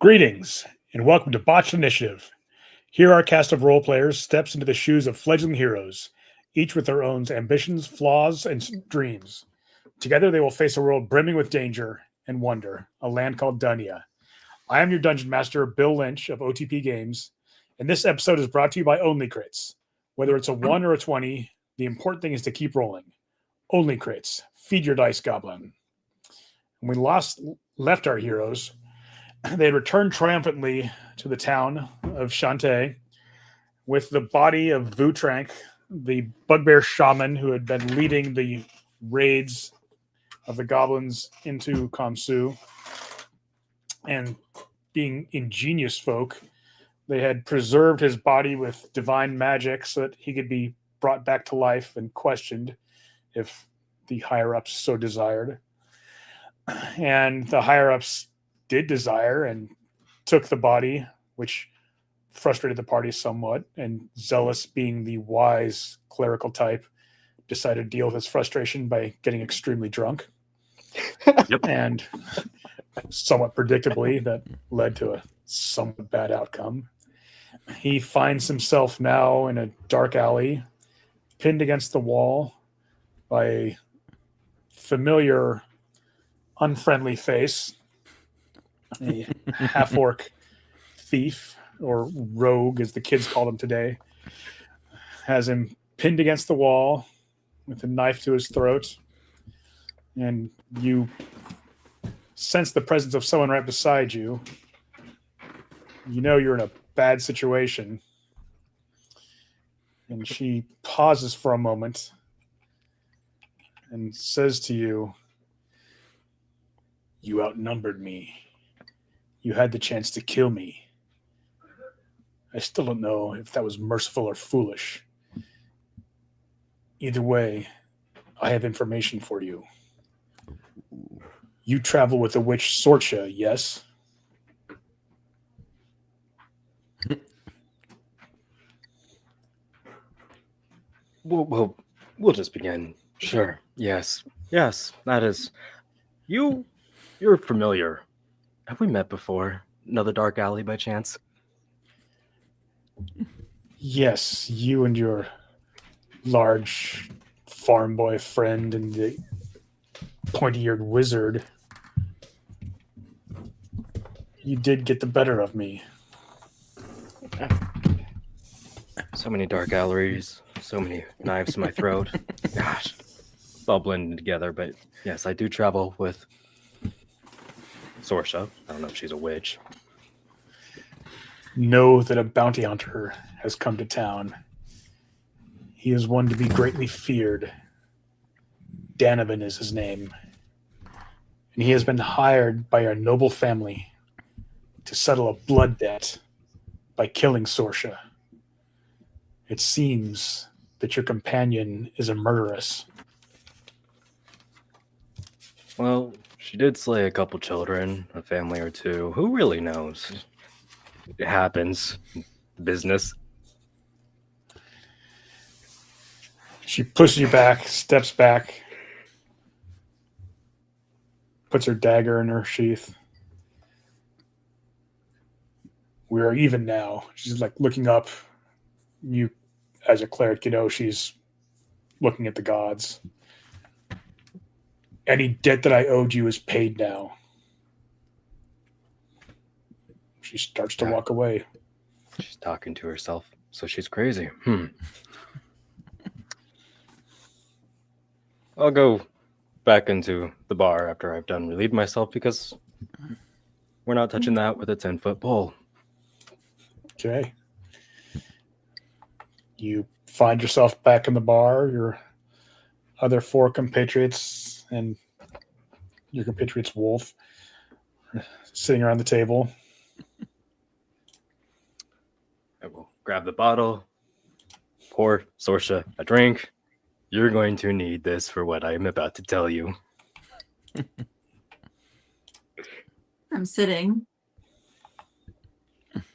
Greetings, and welcome to Botched Initiative. Here our cast of role players steps into the shoes of fledgling heroes, each with their own ambitions, flaws, and dreams. Together they will face a world brimming with danger and wonder, a land called Dunya. I am your Dungeon Master, Bill Lynch of OTP Games, and this episode is brought to you by Only Crits. Whether it's a 1 or a 20, the important thing is to keep rolling. Only Crits. Feed your dice, Goblin. When we left our heroes, they had returned triumphantly to the town of Shantae with the body of Vutrank, the bugbear shaman who had been leading the raids of the goblins into Kamsu. And being ingenious folk, they had preserved his body with divine magic so that he could be brought back to life and questioned if the higher-ups so desired. And the higher-ups did desire and took the body, which frustrated the party somewhat, and Zealous, being the wise clerical type, decided to deal with his frustration by getting extremely drunk. Yep. And somewhat predictably, that led to a somewhat bad outcome. He finds himself now in a dark alley, pinned against the wall by a familiar, unfriendly face, a half-orc thief, or rogue as the kids call him today, has him pinned against the wall with a knife to his throat, and you sense the presence of someone right beside you. You know you're in a bad situation, and she pauses for a moment and says to you, "You outnumbered me. You had the chance to kill me. I still don't know if that was merciful or foolish. Either way, I have information for you. You travel with the witch Sorcha, yes?" We'll just begin. Sure. Yes, that is. You're familiar. Have we met before? Another dark alley by chance? Yes, you and your large farm boy friend and the pointy-eared wizard. You did get the better of me. So many dark alleys, so many knives to my throat. Gosh, it's all blending together, but yes, I do travel with Sorsha. I don't know if she's a witch. Know that a bounty hunter has come to town. He is one to be greatly feared. Danovan is his name. And he has been hired by our noble family to settle a blood debt by killing Sorsha. It seems that your companion is a murderess. Well, She did slay a couple children, a family or two. Who really knows? It happens. Business. She pushes you back, steps back, puts her dagger in her sheath. We are even now. She's like looking up. You, as a cleric, you know she's looking at the gods. Any debt that I owed you is paid now. She starts to walk away. She's talking to herself, so she's crazy. I'll go back into the bar after I've done relieved myself because we're not touching that with a 10-foot pole. Okay. You find yourself back in the bar. Your other 4 compatriots and your compatriot's Wolf sitting around the table. I will grab the bottle, pour Sorsha a drink. You're going to need this for what I am about to tell you. I'm sitting.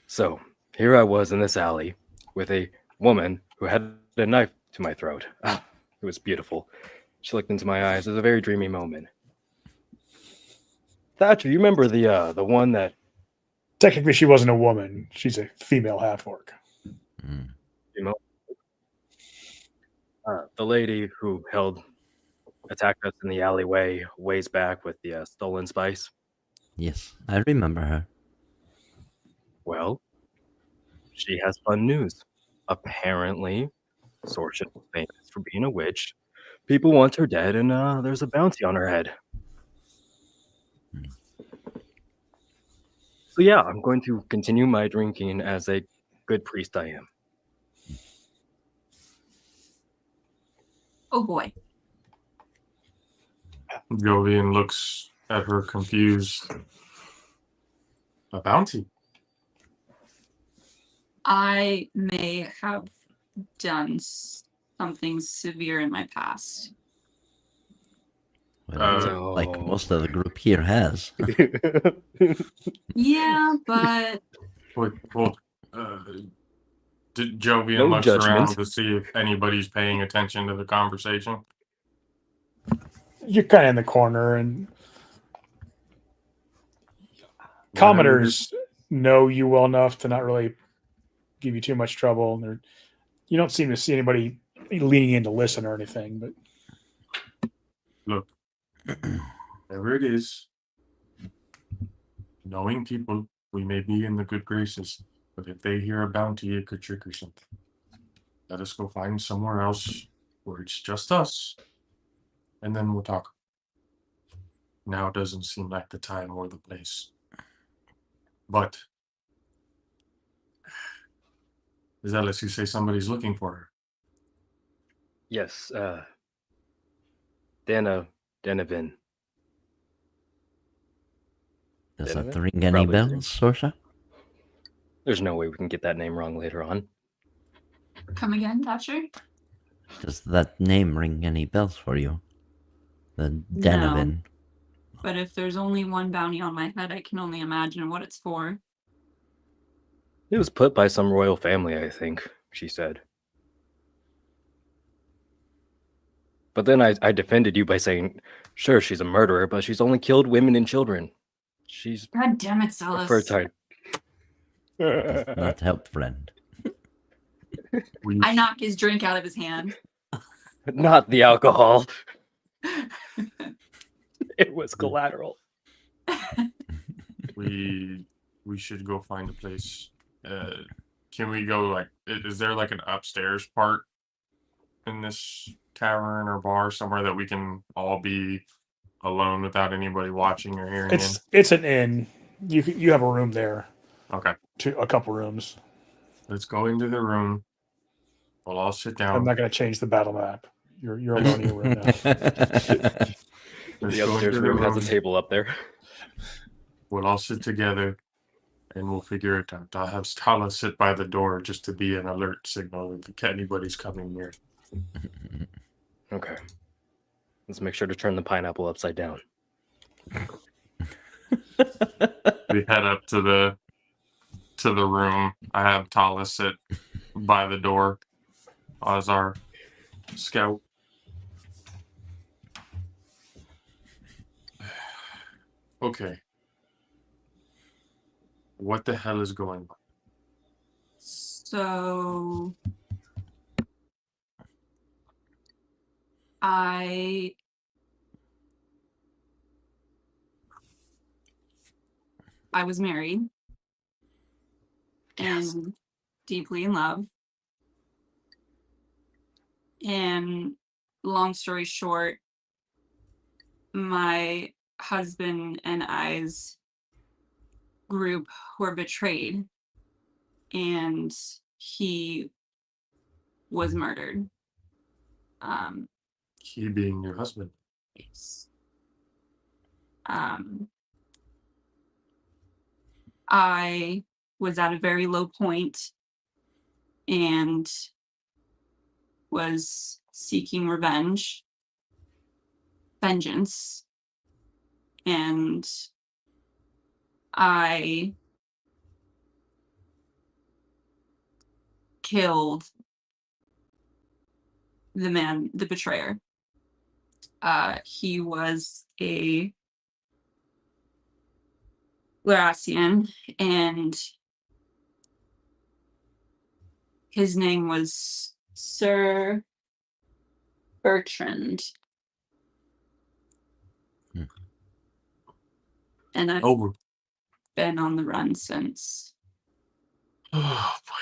So, here I was in this alley with a woman who had a knife to my throat. It was beautiful. She looked into my eyes. It was a very dreamy moment. Thatcher, you remember the one that... Technically, she wasn't a woman. She's a female half-orc. The lady who attacked us in the alleyway ways back with the stolen spice. Yes, I remember her. Well, she has fun news. Apparently, Sorsha is famous for being a witch. People want her dead, and there's a bounty on her head. So yeah, I'm going to continue my drinking as a good priest I am. Oh boy. Jovian looks at her confused. A bounty? I may have done something severe in my past. Well, like most of the group here has. Yeah, but Jovian No looks judgment. around to see if anybody's paying attention to the conversation. You're kind of in the corner, and commoners know you well enough to not really give you too much trouble. You don't seem to see anybody leaning in to listen or anything. But Look, whatever it is, knowing people, we may be in the good graces, but if they hear a bounty, it could trigger something. Let us go find somewhere else where it's just us, and then we'll talk. Now doesn't seem like the time or the place. But, Zealous, you say somebody's looking for her. Yes, Denevin. Does Didn't that it? ring any Probably bells, didn't. Sorsha? There's no way we can get that name wrong later on. come again, Thatcher? Does that name ring any bells for you? The Denevin. But if there's only one bounty on my head, I can only imagine what it's for. It was put by some royal family, I think, she said. But then I defended you by saying, sure, she's a murderer, but she's only killed women and children. She's God damn it, a Celis. fertile. Does not help, friend. I knock his drink out of his hand. Not the alcohol. It was collateral. We should go find a place. Can we go, like, is there like an upstairs part in this tavern or bar somewhere that we can all be alone without anybody watching or hearing in? it's an inn. You have a room there. Okay. A couple rooms. Let's go into the room. We'll all sit down. I'm not going to change the battle map. You're alone in your room now. Let's The go upstairs into the room has a table up there. We'll all sit together and we'll figure it out. I'll have Stala sit by the door just to be an alert signal if anybody's coming near. Okay. Let's make sure to turn the pineapple upside down. We head up to the room. I have Tala sit by the door as our scout. Okay. What the hell is going on? So I was married and deeply in love. And long story short, my husband and I's group were betrayed, and he was murdered. He being your husband. Yes. I was at a very low point and was seeking vengeance, and I killed the betrayer. He was a Laurassian, and his name was Sir Bertrand. And I've been on the run since. Oh boy.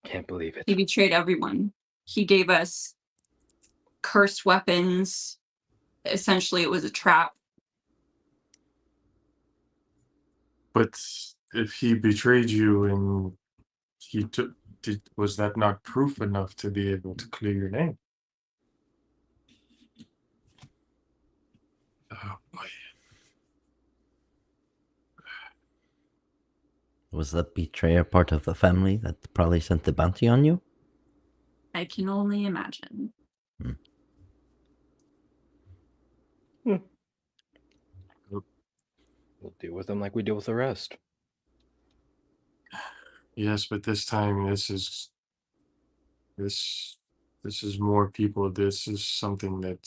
Can't believe it. He betrayed everyone. He gave us cursed weapons. Essentially, it was a trap. But if he betrayed you and he took, was that not proof enough to be able to clear your name? Oh boy. Was the betrayer part of the family that probably sent the bounty on you? I can only imagine. We'll deal with them like we deal with the rest. Yes, but this time this is more people. This is something that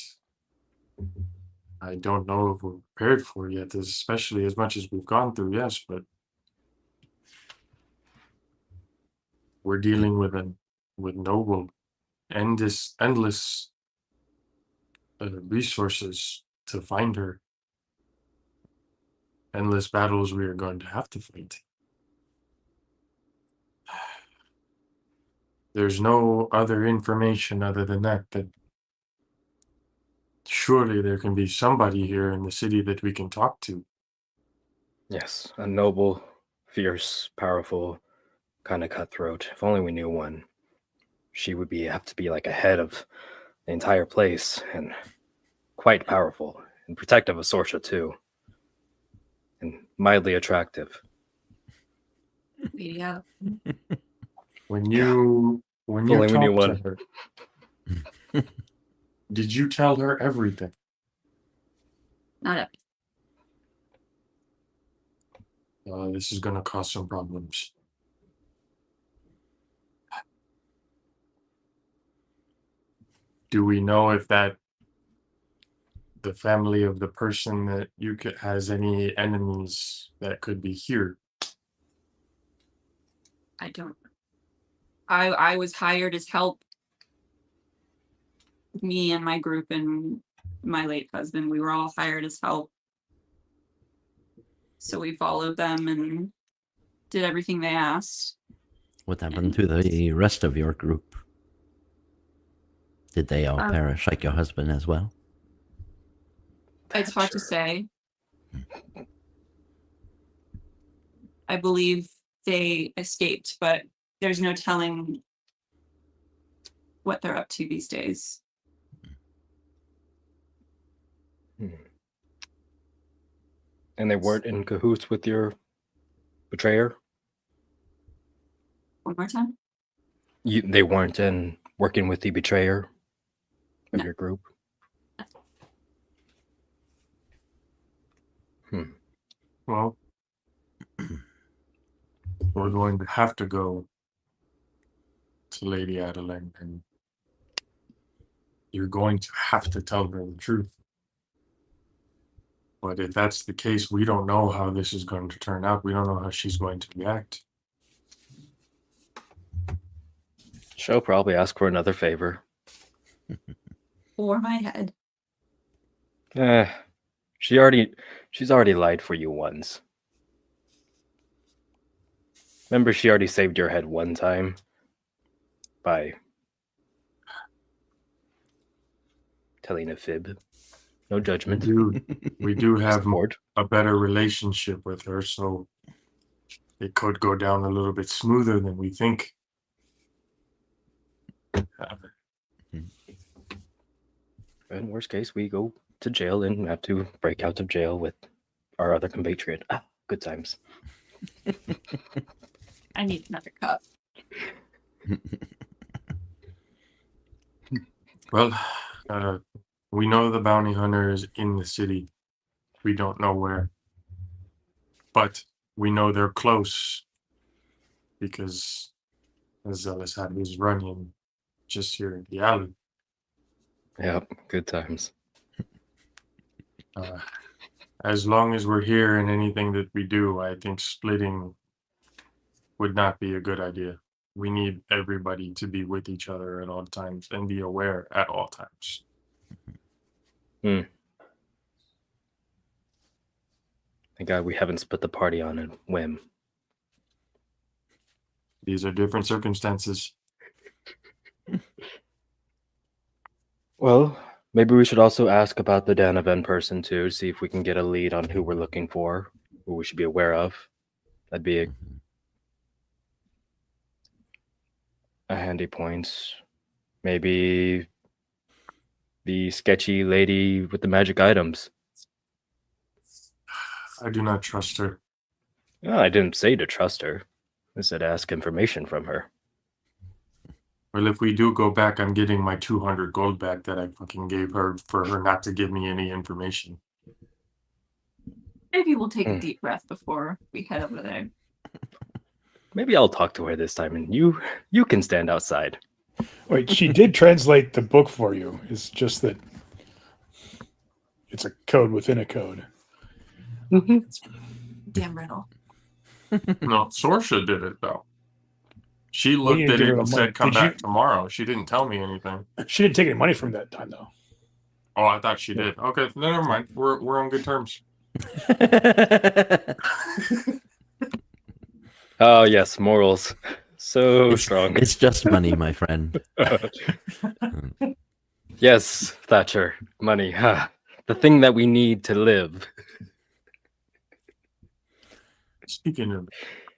I don't know if we're prepared for yet, especially as much as we've gone through, yes, but we're dealing with noble, endless resources to find her. Endless battles we are going to have to fight. There's no other information other than that surely there can be somebody here in the city that we can talk to. Yes, a noble, fierce, powerful, kind of cutthroat. If only we knew one. She would have to be like a head of the entire place and quite powerful and protective of Sorsha too. And mildly attractive. Yeah. When you only we knew talked to one. her, did you tell her everything? Not up. This is going to cause some problems. Do we know if the family of the person that you has any enemies that could be here? I don't. I was hired as help. Me and my group and my late husband, we were all hired as help. So we followed them and did everything they asked. What happened to the rest of your group? Did they all perish like your husband as well? It's hard to say. I believe they escaped, but there's no telling what they're up to these days. And they weren't in cahoots with your betrayer? One more time? They weren't in working with the betrayer? of No. your group? Well, we're going to have to go to Lady Adeline, and you're going to have to tell her the truth. But if that's the case, we don't know how this is going to turn out. We don't know how she's going to react. She'll probably ask for another favor. Or my head. She's already lied for you once. Remember, she already saved your head one time by telling a fib. No judgment. We do have Support. a better relationship with her, so it could go down a little bit smoother than we think. In worst case, we go to jail and have to break out of jail with our other compatriot. Good times. I need another cup. Well, we know the bounty hunter is in the city. We don't know where. But we know they're close because Zealous had his run-in just here in the alley. Yep, good times. As long as we're here and anything that we do, I think splitting would not be a good idea. We need everybody to be with each other at all times and be aware at all times. Thank God we haven't split the party on a whim. These are different circumstances. Well, maybe we should also ask about the Danaven person too, see if we can get a lead on who we're looking for, who we should be aware of. That'd be a handy point. Maybe the sketchy lady with the magic items. I do not trust her. No, I didn't say to trust her. I said ask information from her. Well, if we do go back, I'm getting my 200 gold back that I fucking gave her for her not to give me any information. Maybe we'll take a deep breath before we head over there. Maybe I'll talk to her this time, and you can stand outside. Wait, she did translate the book for you. It's just that it's a code within a code. Damn riddle. No, Sorsha did it though. She Well, looked you didn't at give it her and the money. said, "Come Did back you- tomorrow." She didn't tell me anything. She didn't take any money from that time, though. Oh, I thought she did. Okay, no, never mind. We're on good terms. Oh yes, morals. So strong. It's just money, my friend. Yes, Thatcher. Money. The thing that we need to live. Speaking of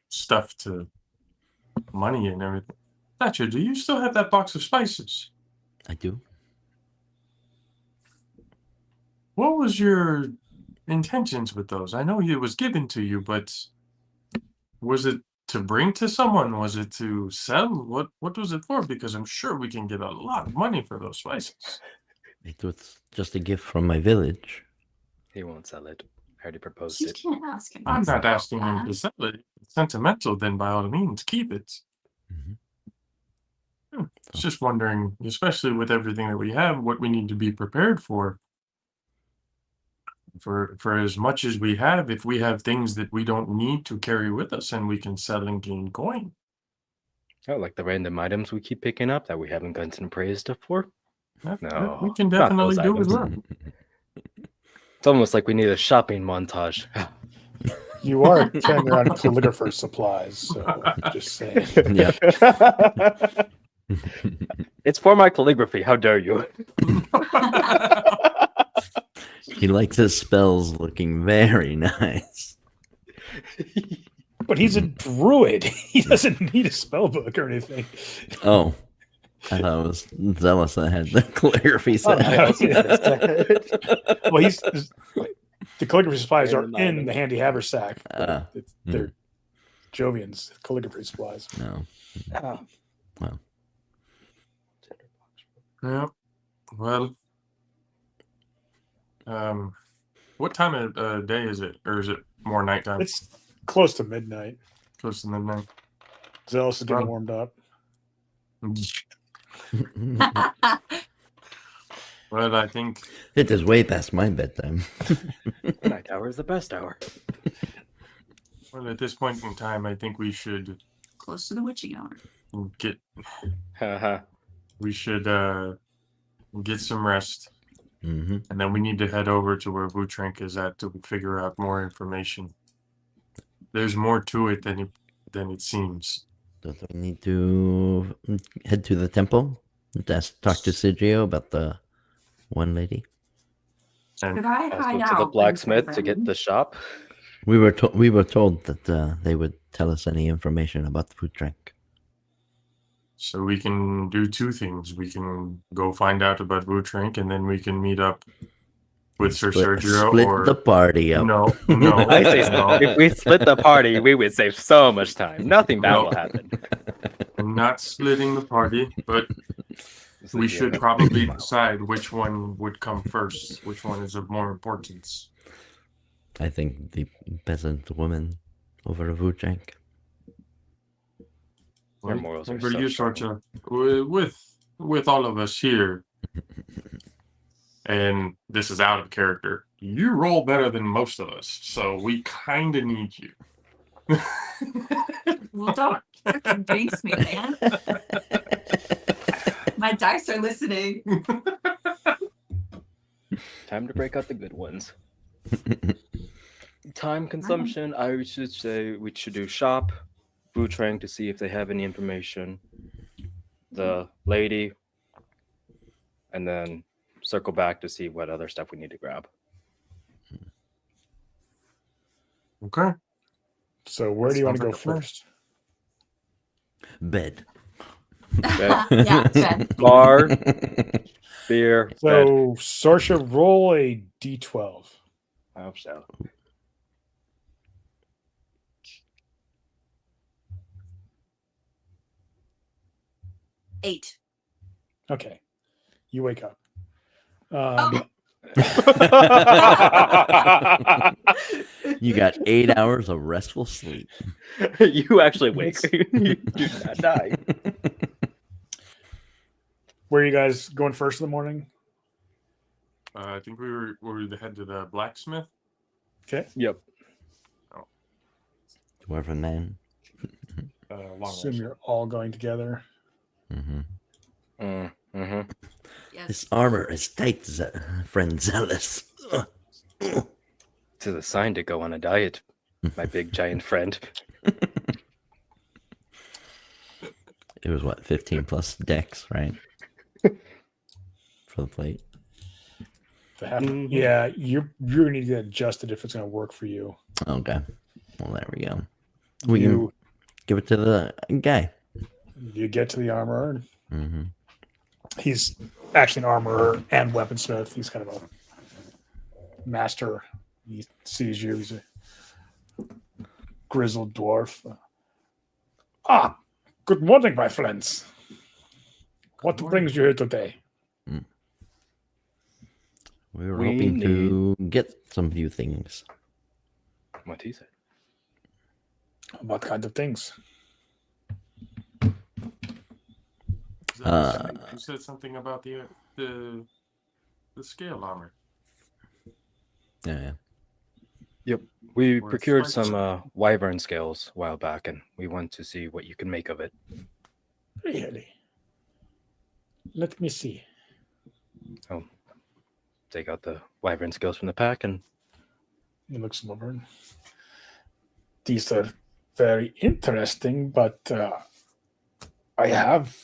stuff to money and everything, Thatcher, do you still have that box of spices? I do. What was your intentions with those? I know it was given to you, but was it to bring to someone? Was it to sell? What was it for? Because I'm sure we can get a lot of money for those spices. It was just a gift from my village. He won't sell it. I already proposed You it. can't ask him. I'm not asking him that. to sell it. If it's sentimental, then by all means, keep it. Mm-hmm. It's just wondering, especially with everything that we have, what we need to be prepared for. For as much as we have, if we have things that we don't need to carry with us and we can sell and gain coin. Oh, like the random items we keep picking up that we haven't gotten praised for? That No, we can not definitely those do as items. well. It's almost like we need a shopping montage. You are carrying around calligrapher supplies, so just saying. Yeah. It's for my calligraphy. How dare you? He likes his spells looking very nice. But he's a druid. He doesn't need a spell book or anything. Oh, I thought it was Zealous that had the calligraphy set. Well, the calligraphy supplies are Random in item. the handy haversack. Hmm. They're Jovian's calligraphy supplies. No. Oh, Yeah. Well, what time of day is it, or is it more nighttime? It's close to midnight. Close to midnight. Zealous is getting Well- warmed up. Well, I think It is way past my bedtime. Night hour is the best hour. well at this point in time, I think we should Close to the witching hour. get Haha. we should get some rest, Mm-hmm. and then we need to head over to where Vutrank is at to figure out more information. There's more to it than it seems. Don't we need to head to the temple? Just talk to Sigio about the one lady. Could I Also hide to out? the until blacksmith to get then? the shop. We were told that they would tell us any information about the food truck. So we can do two things. We can go find out about Vutrank, and then we can meet up with Sir Sergio. Split or the party up. no, I say no. if we split the party, we would save so much time. Nothing bad No. will happen. I'm not splitting the party, but So, we yeah. should probably decide which one would come first, which one is of more importance. I think the peasant woman over a food truck. Your morals are and for so you, strong. Sorcha, with all of us here, and this is out of character, you roll better than most of us, so we kind of need you. Well, don't fucking jinx me, man. My dice are listening. Time to break out the good ones. Time consumption, I should say we should do shop, Vutrank to see if they have any information, the lady, and then circle back to see what other stuff we need to grab. Okay. So where do you want to Sounds go like a plan. first? Bed. Yeah, Ben. Bar, beer, bed. So Sorsha, roll a d12. I hope so. Eight. Okay. You wake up. Oh. You got 8 hours of restful sleep. You actually wake. You do not die. Where are you guys going first in the morning? I think we were to head to the blacksmith. Okay. Yep. Dwarven man. Long Assume rest. you're all going together. Mm-hmm. Mm-hmm. Yes. This armor is tight, friend Zealous. This is a sign to go on a diet, my big giant friend. It was what, 15 plus dex, right? For the plate. To have, Mhm. Yeah, you're going to need to get adjusted if it's going to work for you. Okay. Well, there we go. We can You give it to the guy. you get to the armorer. And Mm-hmm. he's actually an armorer and weaponsmith. He's kind of a master. He sees you. He's a grizzled dwarf. Good morning, my friends. What morning. brings you here today? We were We hoping to get some few things. What he said. What kind of things? You said something about the scale armor. Yeah. We Or procured spikes. some wyvern scales a while back, and we want to see what you can make of it. Really? Let me see. Take out the wyvern scales from the pack, and He looks them over. These are very interesting, but I have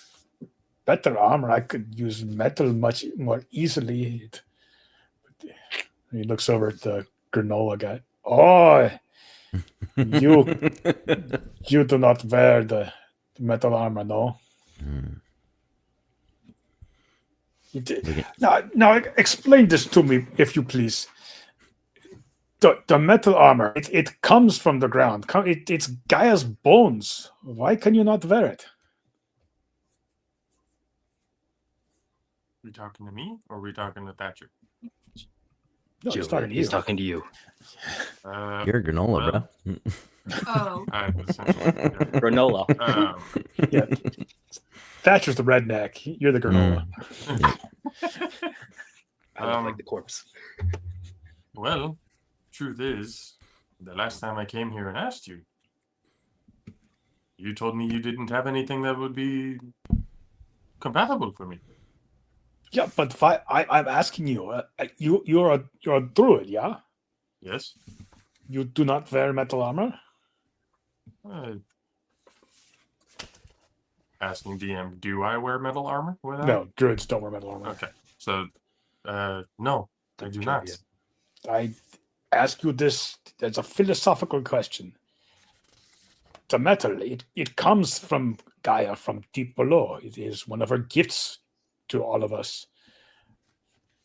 better armor. I could use metal much more easily. He looks over at the granola guy. Oh, you do not wear the metal armor, no? Mm. You did. We can- Now, explain this to me, if you please. The metal armor, it comes from the ground. It's Gaia's bones. Why can you not wear it? We talking to me or we talking to Thatcher? No, he's Joey, talking to you. he's talking to you. You're granola, well, bro. Oh, essentially, yeah. Granola. Yeah. Thatcher's the redneck. You're the granola. I look like the corpse. Well, truth is, the last time I came here and asked you, you told me you didn't have anything that would be compatible for me. Yeah, but if I'm asking you, you're a druid, yeah? Yes? You do not wear metal armor? Uh, asking DM, do I wear metal armor? No, druids don't wear metal armor. Okay. So, no, I do not. Trivia. I ask you this as a philosophical question. The metal, it comes from Gaia, from deep below. It is one of her gifts to all of us.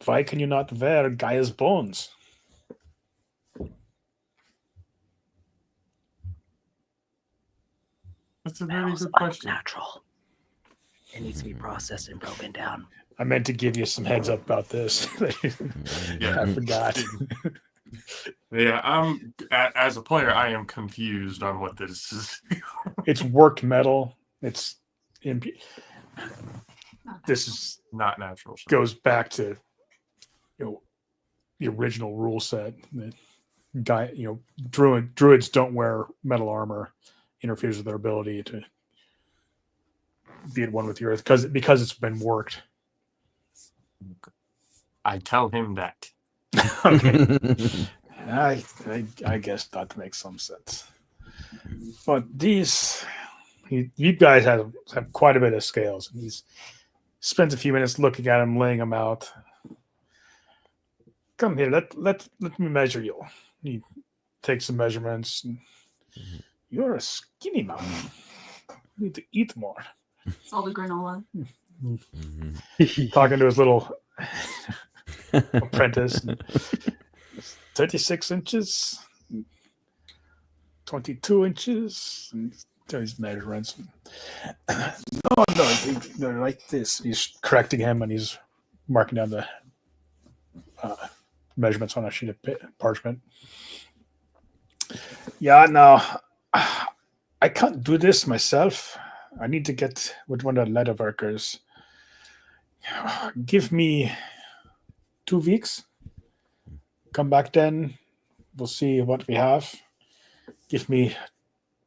Why can you not wear Gaia's bones? That's a very Metal's good question. unnatural. It needs to be processed and broken down. I meant to give you some heads up about this. Yeah. I forgot. Yeah, as a player, I am confused on what this is. It's worked metal. It's this is Not natural. So. goes back to the original rule set that druids don't wear metal armor, interferes with their ability to be at one with the earth because it's been worked. I tell him that. Okay. I guess that makes some sense. But you guys have quite a bit of scales. And he spends a few minutes looking at him, laying them out. Come here, let me measure you. He takes some measurements. You're a skinny man. You need to eat more. it's all the granola. Talking to his little apprentice. 36 inches, 22 inches. And his measurements. No, they're like this. He's correcting him and he's marking down the measurements on a sheet of parchment. Yeah, no, I can't do this myself. I need to get with one of the leather workers. Give me 2 weeks. Come back then. We'll see what we have. Give me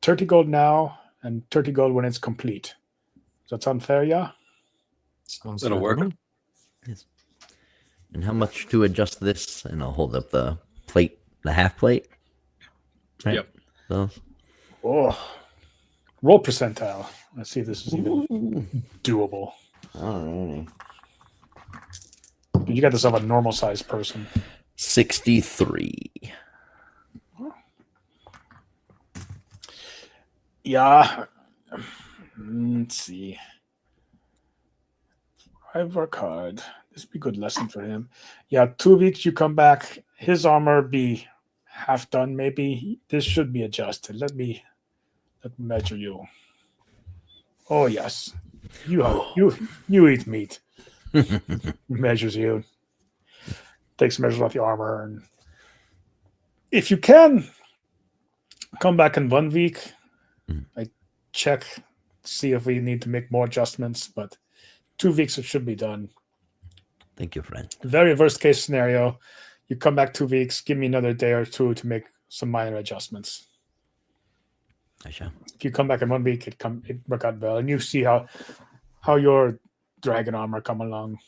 30 gold now and 30 gold when it's complete. Does that sound fair, yeah? Sounds That'll good work. to me. Yes. And how much to adjust this? And I'll hold up the plate, the half plate. Right? Yep. So, Oh, roll percentile. Let's see if this is even doable. alrighty. You got this of a normal sized person. 63. Yeah. Let's see. I work hard. This would be a good lesson for him. Yeah, 2 weeks you come back. His armor be half done, maybe. This should be adjusted. Let me measure you. Oh yes. You eat meat. Measures you. Takes measures off the armor, and if you can come back in 1 week, I check, see if we need to make more adjustments, but 2 weeks it should be done. Thank you, friend. Very worst case scenario, you come back 2 weeks, give me another day or two to make some minor adjustments. I shall. If you come back in 1 week, it work out well, and you see how your dragon armor come along.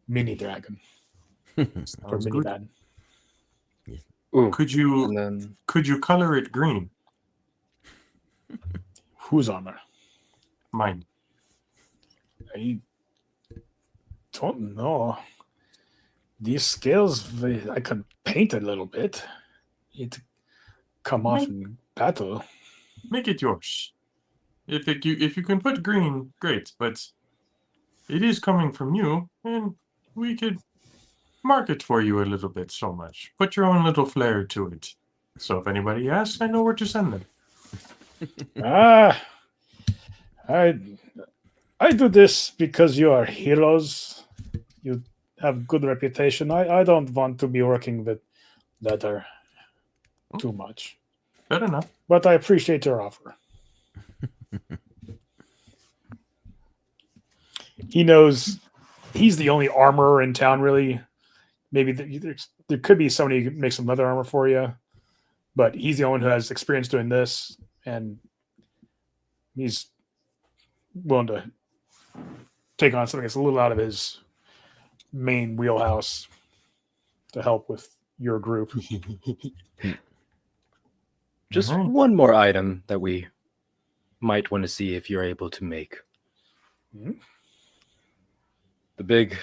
Mini dragon or Sounds mini good. man. Ooh. Could And then you color it green? Whose armor? Mine. I don't know. These scales, I could paint a little bit. Need to come off in battle. Make it yours. If you can put green, great. But it is coming from you, and we could mark it for you a little bit. So much. Put your own little flair to it. So if anybody asks, I know where to send them. I do this because you are heroes. You have good reputation. I don't want to be working with leather too much, Good enough. but I appreciate your offer. He knows he's the only armorer in town, really. Maybe there could be somebody who can make some leather armor for you, but he's the only one who has experience doing this, and he's willing to take on something that's a little out of his main wheelhouse to help with your group. Just Alright. one more item that we might want to see if you're able to make. Mhm. The big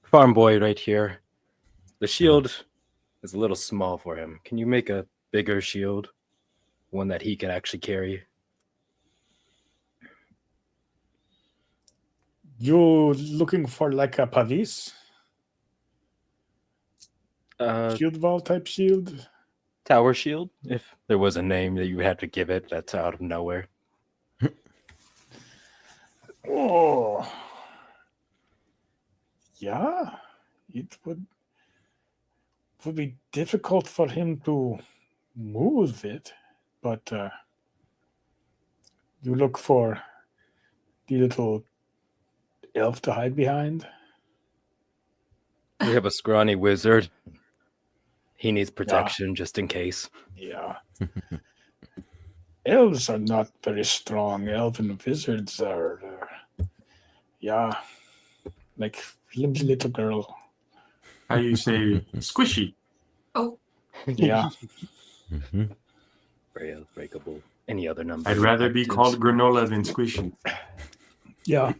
farm boy right here. The shield is a little small for him. Can you make a bigger shield? One that he can actually carry? You looking for like a pavis? Shield wall type shield? Tower shield, if there was a name that you had to give it that's out of nowhere. Oh, yeah. It would be difficult for him to move it, but you look for the little elf to hide behind. We have a scrawny wizard. He needs protection just in case. Yeah. Elves are not very strong. Elven wizards are, yeah, like flimsy little girl. How you say squishy? Oh, Yeah. Mm-hmm. Frail, breakable, any other number. I'd rather be adjectives. called granola than squishy. Yeah.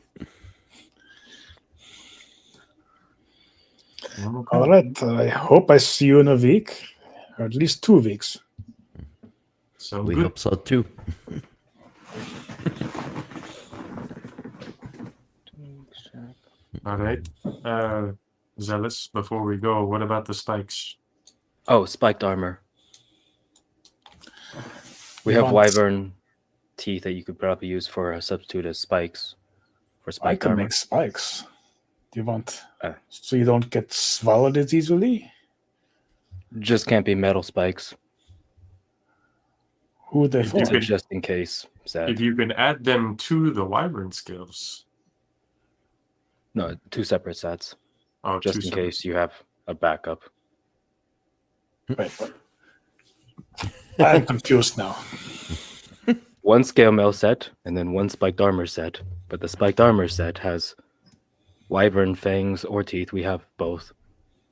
Okay. All right. I hope I see you in a week, or at least 2 weeks. So We good. hope so too. All right. Zealous, before we go, what about the spikes? Oh, spiked armor. We You have want- wyvern teeth that you could probably use for a substitute as spikes for I spiked can armor. make spikes. Do you want Uh. so you don't get swallowed as easily? Just can't be metal spikes. Who would they If for? you It's a could- just in case set. If you can add them to the wyvern skills. No, 2 separate sets. Oh, Just two in separate- case you have a backup. Wait. I'm confused now. 1 scale mail set and then 1 spiked armor set. But the spiked armor set has wyvern fangs or teeth. We have both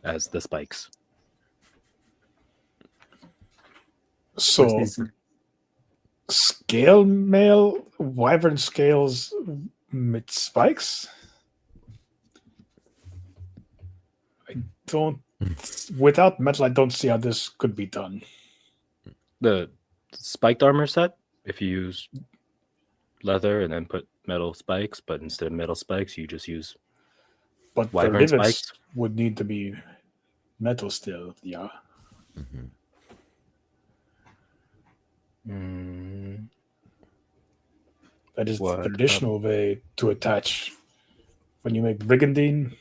as the spikes. So What's these- scale mail, wyvern scales with spikes? I don't without metal I don't see how this could be done. The spiked armor set, if you use leather and then put metal spikes, but instead of metal spikes, you just use But the wyvern rivets spikes. would need to be metal still, yeah. Mm-hmm. Mm, That is What the traditional way to attach. When you make brigandine,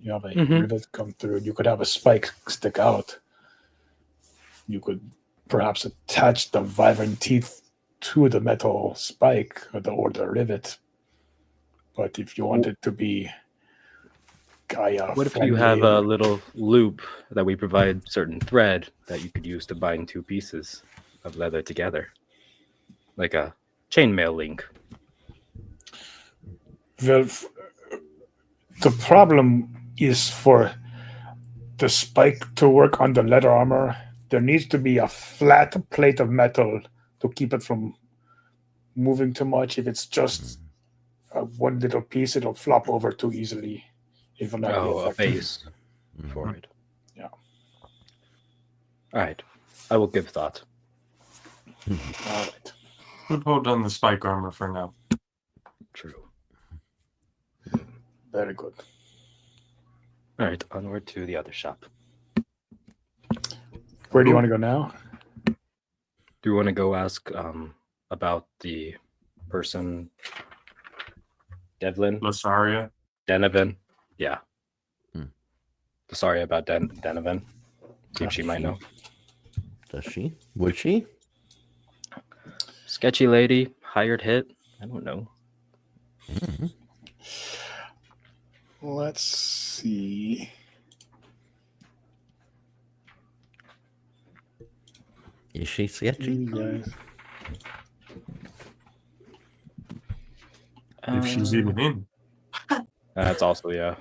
you have a Mhm. rivet come through. You could have a spike stick out. You could perhaps attach the wyvern teeth to the metal spike or the rivet. But if you want it to be Gaia what if you have friendly, a little loop that we provide certain thread that you could use to bind 2 pieces of leather together? Like a chainmail link. well, the problem is for the spike to work on the leather armor, there needs to be a flat plate of metal to keep it from moving too much. If it's just one little piece, it'll flop over too easily. It will not be Oh, a effective. base for it. Yeah. All right. I will give thought. All right. We'll hold on the spike armor for now. True. Very good. All right. Onward to the other shop. Where do you want to go now? Do you want to go ask about the person, Devlin? Lasaria. Denevin? Yeah. Sorry about Denovan. See if she might know. Does she? Would she? Sketchy lady, hired hit. I don't know. Mm. Let's see. Is she sketchy? You guys. If she's even in. That's also, yeah.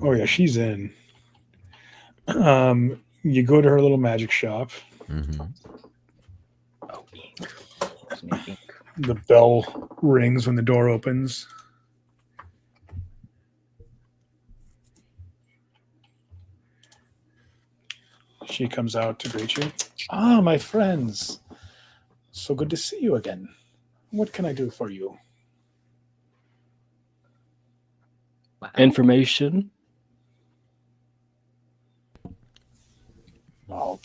Oh yeah, she's in. You go to her little magic shop. Mm-hmm. Oh, ink. Snake ink. The bell rings when the door opens. She comes out to greet you. Ah, my friends. So good to see you again. What can I do for you? Wow. Information. I'll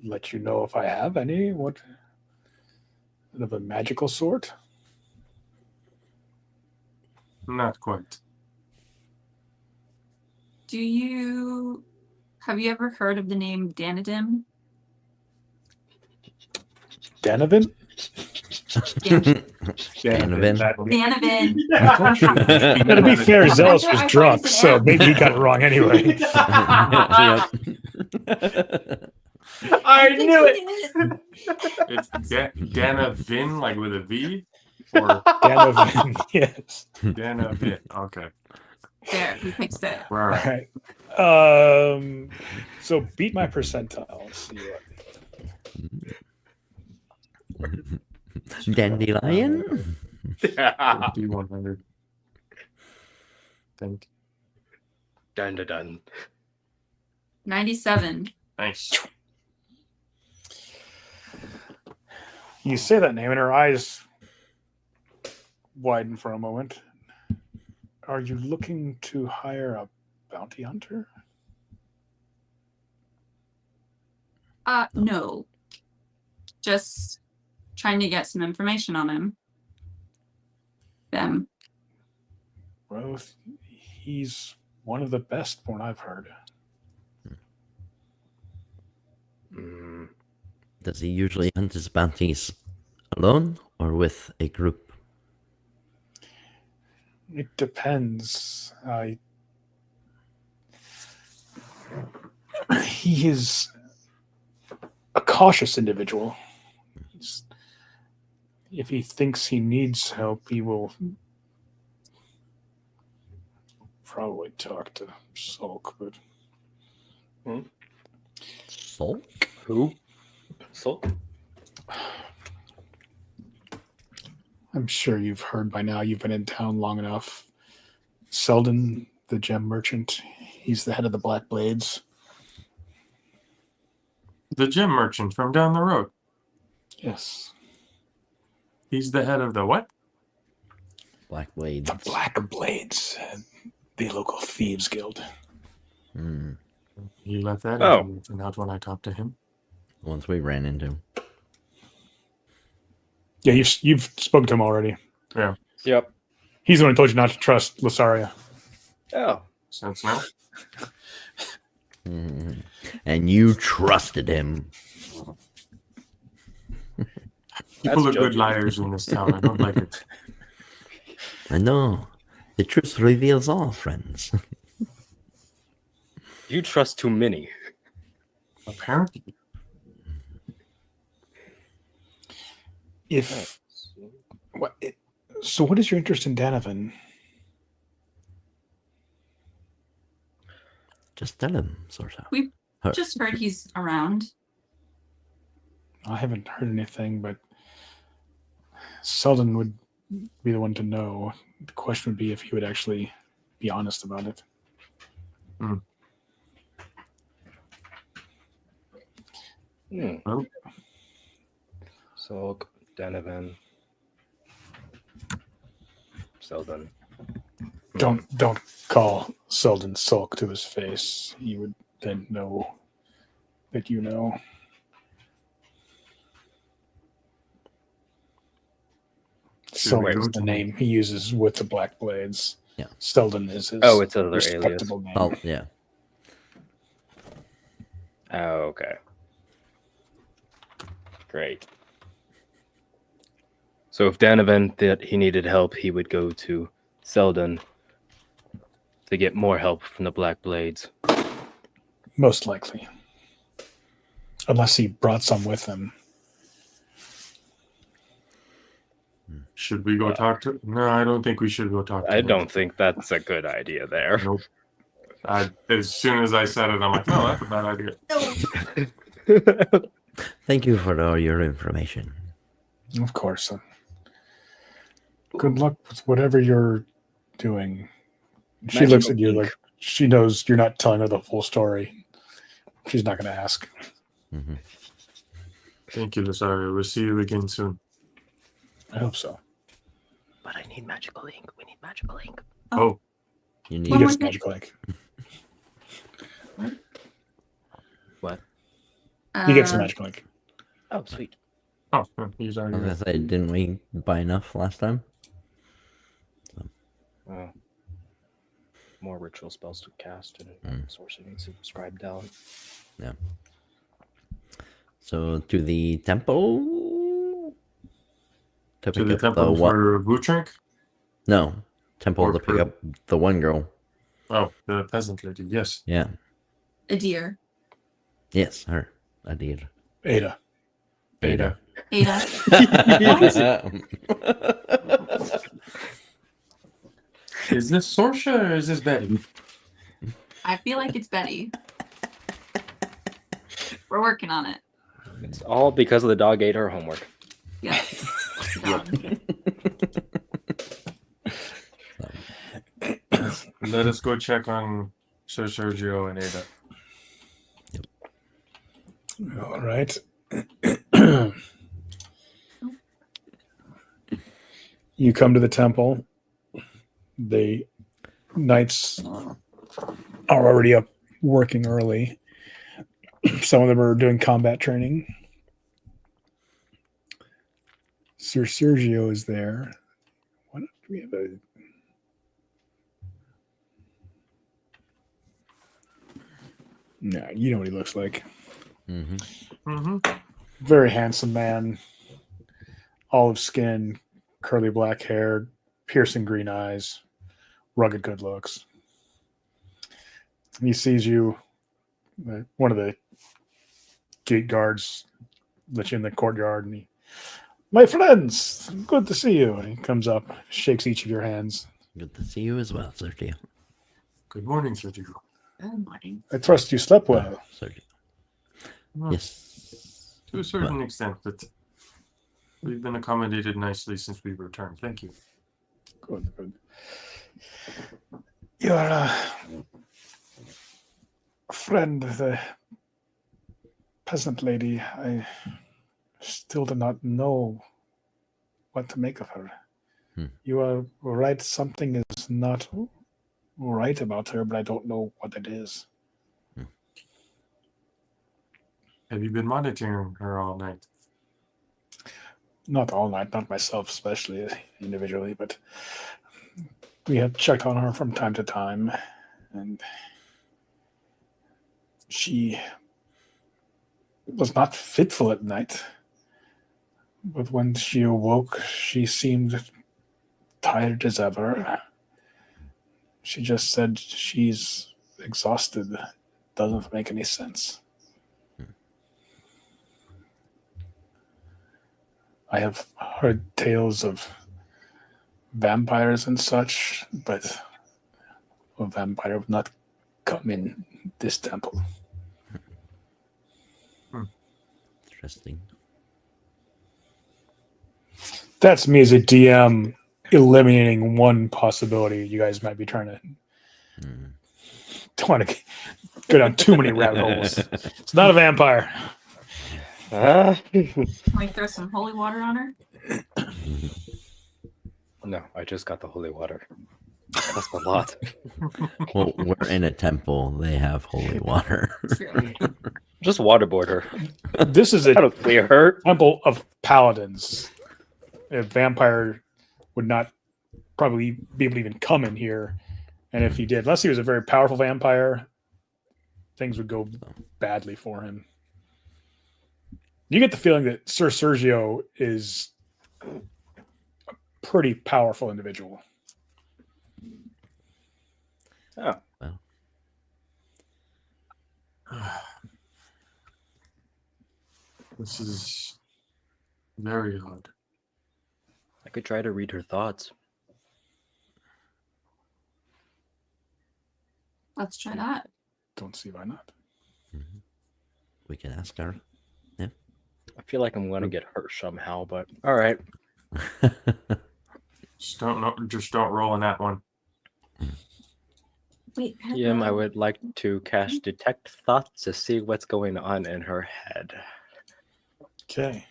let you know if I have any. What of a magical sort? Not quite. Have you ever heard of the name Danadim? Danavan? Danavan. Danavan. Now, to be fair, Zealous was drunk, so maybe he got it wrong anyway. I knew it. It's Danavin, like with a V, or Danavan, yes. Danavin. Okay. There, we fixed it. All All right. right. So beat my percentile. Let's see what. Dandelion? 100. Think. Dun dun dun. 97. Nice. You say that name, and her eyes widen for a moment. Are you looking to hire a bounty hunter? No. Just trying to get some information on him. Them. Well, he's one of the best, from what I've heard. Mm, Does he usually hunt his bounties alone or with a group? It depends. He is a cautious individual. If he thinks he needs help, he will probably talk to Sulk. But Sulk? who? Sulk? I'm sure you've heard by now. You've been in town long enough. Selden, the gem merchant, he's the head of the Black Blades. The gem merchant from down the road. Yes. He's the head of the what? Black Blades. The Black Blades, the local thieves guild. Mm. He let that Oh. information out when I talked to him. Once we ran into him. Yeah, you've spoken to him already. Yeah. Yep. He's the one who told you not to trust Lysaria. Oh. Since now. Mm. And you trusted him. People are good joking. liars in this town. I don't like it. I know. The truth reveals all, friends. You trust too many. Apparently. If so, what is your interest in Danavan? Just tell him, Sorsa. We just heard he's around. I haven't heard anything, but Selden would be the one to know. The question would be if he would actually be honest about it. Well, Sulk, Denovan, Selden. Don't call Selden Sulk to his face. He would then know that you know. Sulk is the name he uses with the Black Blades. Yeah. Selden is his Oh, it's another alias. respectable name. Oh, yeah. Oh, okay. Great. So if Danovan that he needed help, he would go to Selden to get more help from the Black Blades. Most likely. Unless he brought some with him. Should we go talk to? No, I don't think we should go talk to I him. don't think that's a good idea there. Nope. As soon as I said it, I'm like, no, that's a bad idea. Thank you for all your information. Of course. Good luck with whatever you're doing. She Magical looks at you ink. like she knows you're not telling her the full story. She's not going to ask. Mm-hmm. Thank you, Lasario. We'll see you again soon. I hope so. But I need magical ink. We need magical ink. Oh, You He need gets more thing. magic link. What? He gets the magic link. Oh, sweet. he's I was already. gonna say, didn't we buy enough last time? More ritual spells to cast, and sorcerer needs to scribe down. Yeah. So to the temple. To pick the up temple one. for blue drink? No, temple Or to pick for- up the one girl. Oh, the peasant lady. Yes. Yeah. A deer. Yes, her. I did. Ada. Ada. Ada. Is this Sorsha or is this Betty? I feel like it's Betty. We're working on it. It's all because of the dog ate her homework. Yeah. Let us go check on Sir Sergio and Ada. All right. You come to the temple. The knights are already up working early. Some of them are doing combat training. Sir Sergio is there. Why don't we have a... Nah, you know what he looks like. Mm-hmm. Mm-hmm. Very handsome man. Olive skin, curly black hair, piercing green eyes, rugged good looks. He sees you. One of the gate guards let you in the courtyard, and he, my friends, good to see you. And he comes up, shakes each of your hands. Good to see you as well, Sergio. Good morning, Sergio. Good morning. I trust you slept well. Sergio. Well, Yes. to a certain extent, but we've been accommodated nicely since we returned. Thank you. Good, good. Your friend, the peasant lady, I still do not know what to make of her. You are right, something is not right about her, but I don't know what it is. Have you been monitoring her all night? Not all night, not myself especially, individually, but we have checked on her from time to time, and she was not fitful at night. But when she awoke, she seemed tired as ever. She just said she's exhausted. Doesn't make any sense. I have heard tales of vampires and such, but a vampire would not come in this temple. Interesting. That's me as a DM eliminating one possibility. You guys might be trying to don't want to go down too many rabbit holes. It's not a vampire. Can we throw some holy water on her? No, I just got the holy water. That's a lot. Well, we're in a temple. They have holy water. True. Just waterboard her. This is a That'll clear her. temple of paladins. A vampire would not probably be able to even come in here. And if he did, unless he was a very powerful vampire, things would go badly for him. You get the feeling that Sir Sergio is a pretty powerful individual. Oh, Well, This is very odd. I could try to read her thoughts. Let's try that. Don't see why not. we can ask her. I feel like I'm gonna get hurt somehow, but all right. Just don't roll on that one. Wait, DM, I would like to cast Detect Thoughts to see what's going on in her head. Okay.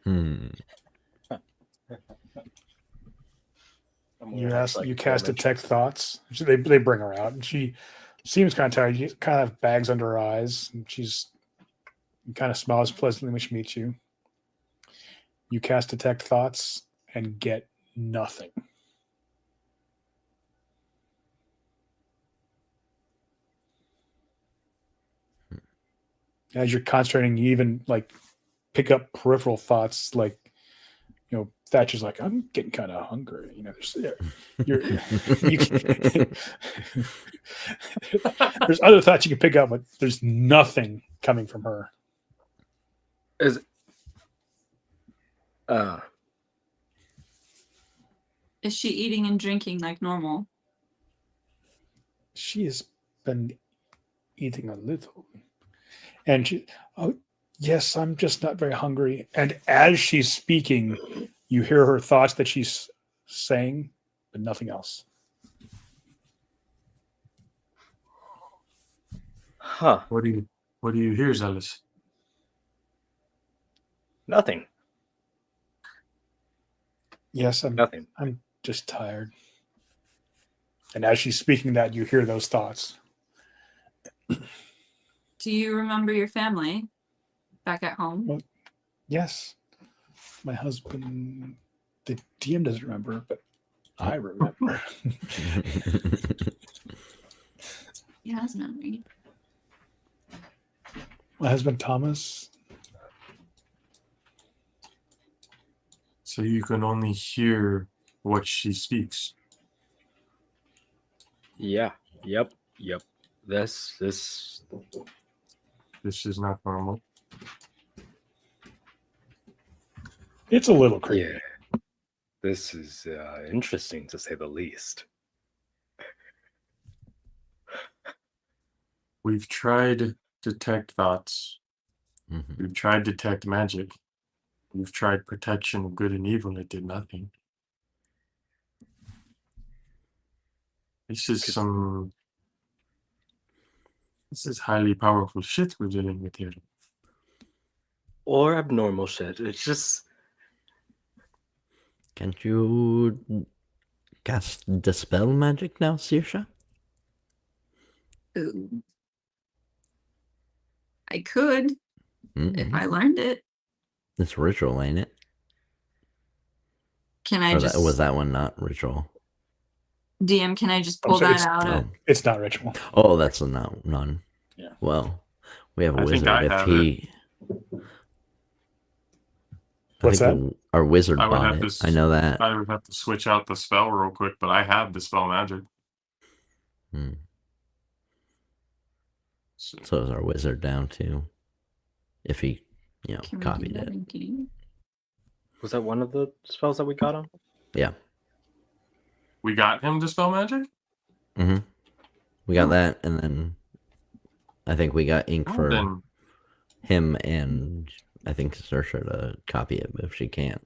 Hmm. You cast Detect Thoughts. They bring her out, and she seems kind of tired. She kind of have bags under her eyes, and she's kind of smiles pleasantly when she meets you. You cast Detect Thoughts and get nothing. As you're concentrating, you even like pick up peripheral thoughts, like Thatcher's like, I'm getting kind of hungry. There's other thoughts you can pick up, but there's nothing coming from her. Is Is she eating and drinking like normal? She has been eating a little. And she, oh, yes, I'm just not very hungry. And as she's speaking, you hear her thoughts that she's saying, but nothing else. huh? What do you hear, Zealous? Nothing. Yes, Nothing. I'm just tired. And as she's speaking that, you hear those thoughts. Do you remember your family back at home? Well, yes, my husband, the DM doesn't remember, but I remember. He has memory. My husband, Thomas. So you can only hear what she speaks. Yeah. Yep. This This is not normal. It's a little creepy. Yeah. This is interesting to say the least. We've tried Detect Thoughts. Mhm. We've tried Detect Magic. We've tried Protection of Good and Evil. It did nothing. This is highly powerful shit we're dealing with here. Or abnormal shit. It's just Can't you cast Dispel Magic now, Saoirse? Ooh. I could if Mhm. I learned it. It's ritual, ain't it? Can I Or just was that one not ritual? DM? Can I just I'm pull sorry, that out? Oh, It's not ritual. oh, that's a none. Yeah. Well, we have a I think wizard. I If have he, What's think our wizard I would bought have it. to I know that. I would have to switch out the spell real quick, but I have Dispel Magic. Hmm. So So is our wizard down too? If he, Can we copied do that it. in game? was that one of the spells that we got on? Yeah. we got him Dispel Magic? Mm-hmm. We got that, and then I think we got ink Oh, for then him, and I think Saoirse to copy it, but if she can't,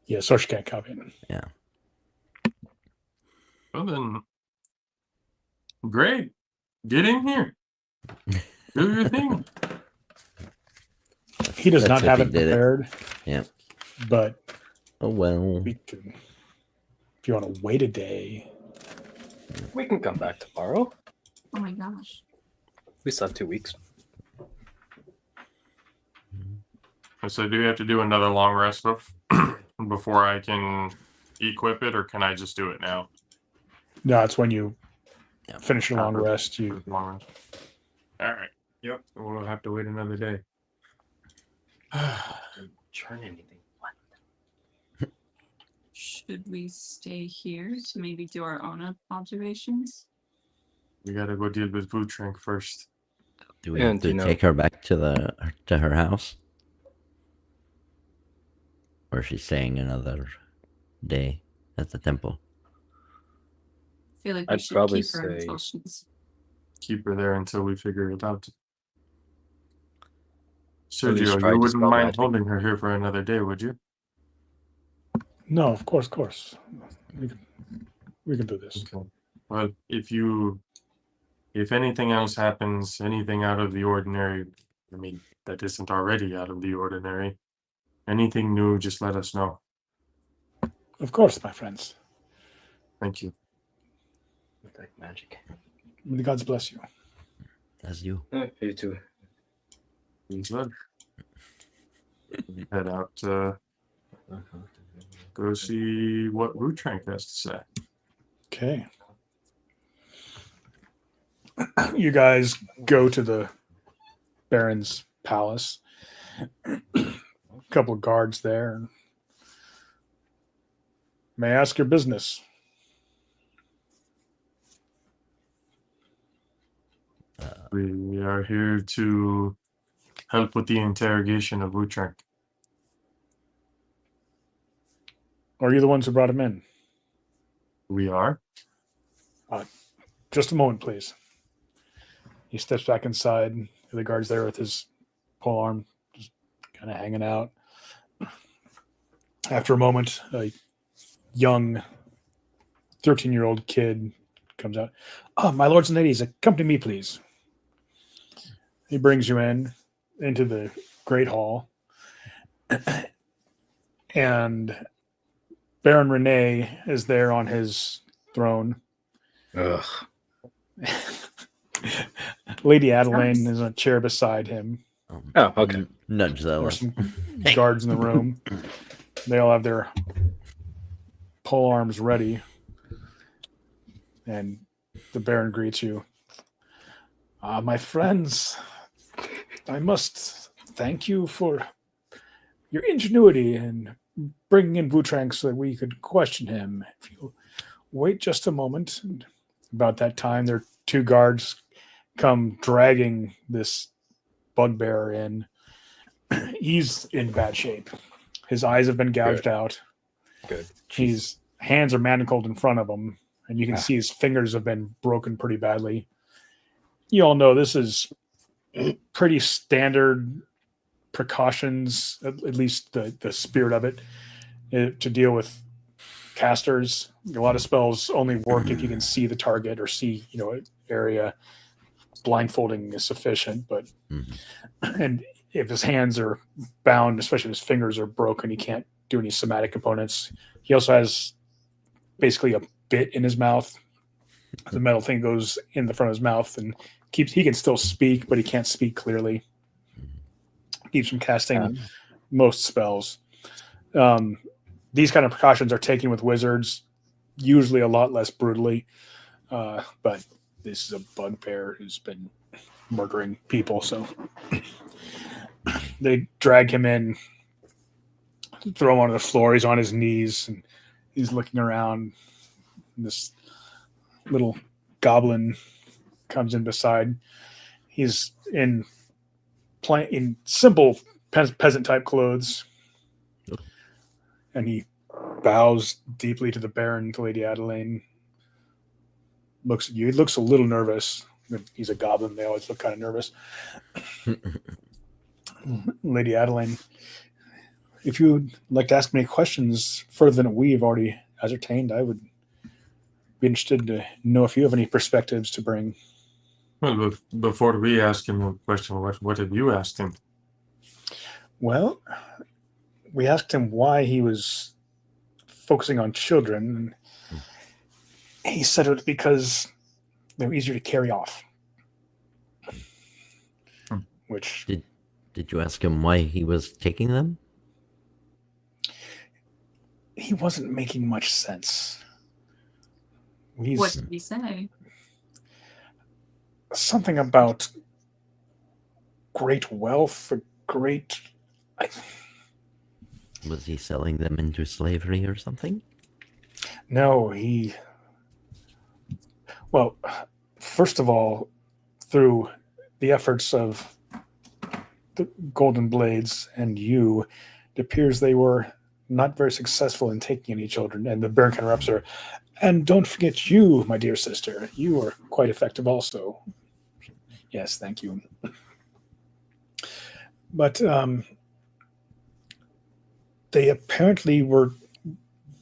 Yeah, so she can't copy it. yeah. well then great. Get in here. Do your thing. He does That's not if have he it did it. prepared. Yeah. But Oh well. we can, if you want to wait a day. We can come back tomorrow. Oh my gosh. We still have 2 weeks. So do we have to do another long rest before I can equip it, or can I just do it now? No, it's when you Yeah. finish your long rest. You Long rest. All right. Yep. We'll have to wait another day. Didn't churn anything. What? Should we stay here to maybe do our own observations? We gotta go deal with Vutrink first. Do we have And, to you know- take her back to her house? Or is she staying another day at the temple? I feel like we I'd should probably keep her until say- she's. Keep her there until we figure it out. At least Sergio, try you to wouldn't spell mind magic. holding her here for another day, would you? no, of course. We can do this. Okay. Well, if anything else happens, anything out of the ordinary, I mean, that isn't already out of the ordinary, anything new, just let us know. Of course, my friends. Thank you. Detect magic. May the gods bless you. As you. You too. Please let. Head out, go see what Vutrink has to say. Okay. You guys go to the Baron's palace. A couple of guards there. May I ask your business? We are here to help with the interrogation of Vutrink. Or are you the ones who brought him in? We are. Just a moment, please. He steps back inside. The guard's there with his pole arm, just kind of hanging out. After a moment, a young 13-year-old kid comes out. Oh, my lords and ladies, accompany me, please. He brings you into the Great Hall. And Baron Rene is there on his throne. Ugh. Lady Adeline is on a chair beside him. Oh, okay. Nudge There are those. some guards in the room. They all have their pole arms ready. And the Baron greets you. My friends, I must thank you for your ingenuity in bringing in Vutrink so that we could question him. If you wait just a moment, and about that time, there are two guards come dragging this bugbear in. He's in bad shape. His eyes have been gouged out. Good. His hands are manacled in front of him, and you can see his fingers have been broken pretty badly. You all know this is pretty standard precautions, at least the spirit of it, to deal with casters. A lot of spells only work if you can see the target or see, area. Blindfolding is sufficient, but and if his hands are bound, especially if his fingers are broken, he can't do any somatic components. He also has basically a bit in his mouth. The metal thing goes in the front of his mouth and he can still speak, but he can't speak clearly. Keeps from casting most spells. These kind of precautions are taken with wizards, usually a lot less brutally. But this is a bugbear who's been murdering people, so they drag him in, throw him onto the floor. He's on his knees and he's looking around. This little goblin comes in beside. He's in simple peasant type clothes, and he bows deeply to the Baron, to Lady Adeline. Looks at you. He looks a little nervous. He's a goblin. They always look kind of nervous. Lady Adeline, if you'd like to ask me questions further than we've already ascertained, I would be interested to know if you have any perspectives to bring. Well, before we ask him a question, what have you asked him? Well, we asked him why he was focusing on children. He said it was because they were easier to carry off. Which Did you ask him why he was taking them? he wasn't making much sense. What did he say? Something about great wealth, great. Was he selling them into slavery or something? No, well, first of all, through the efforts of the Golden Blades and you, it appears they were not very successful in taking any children. And the Baron interrupts her. And don't forget you, my dear sister. You are quite effective also. Yes, thank you. But they apparently were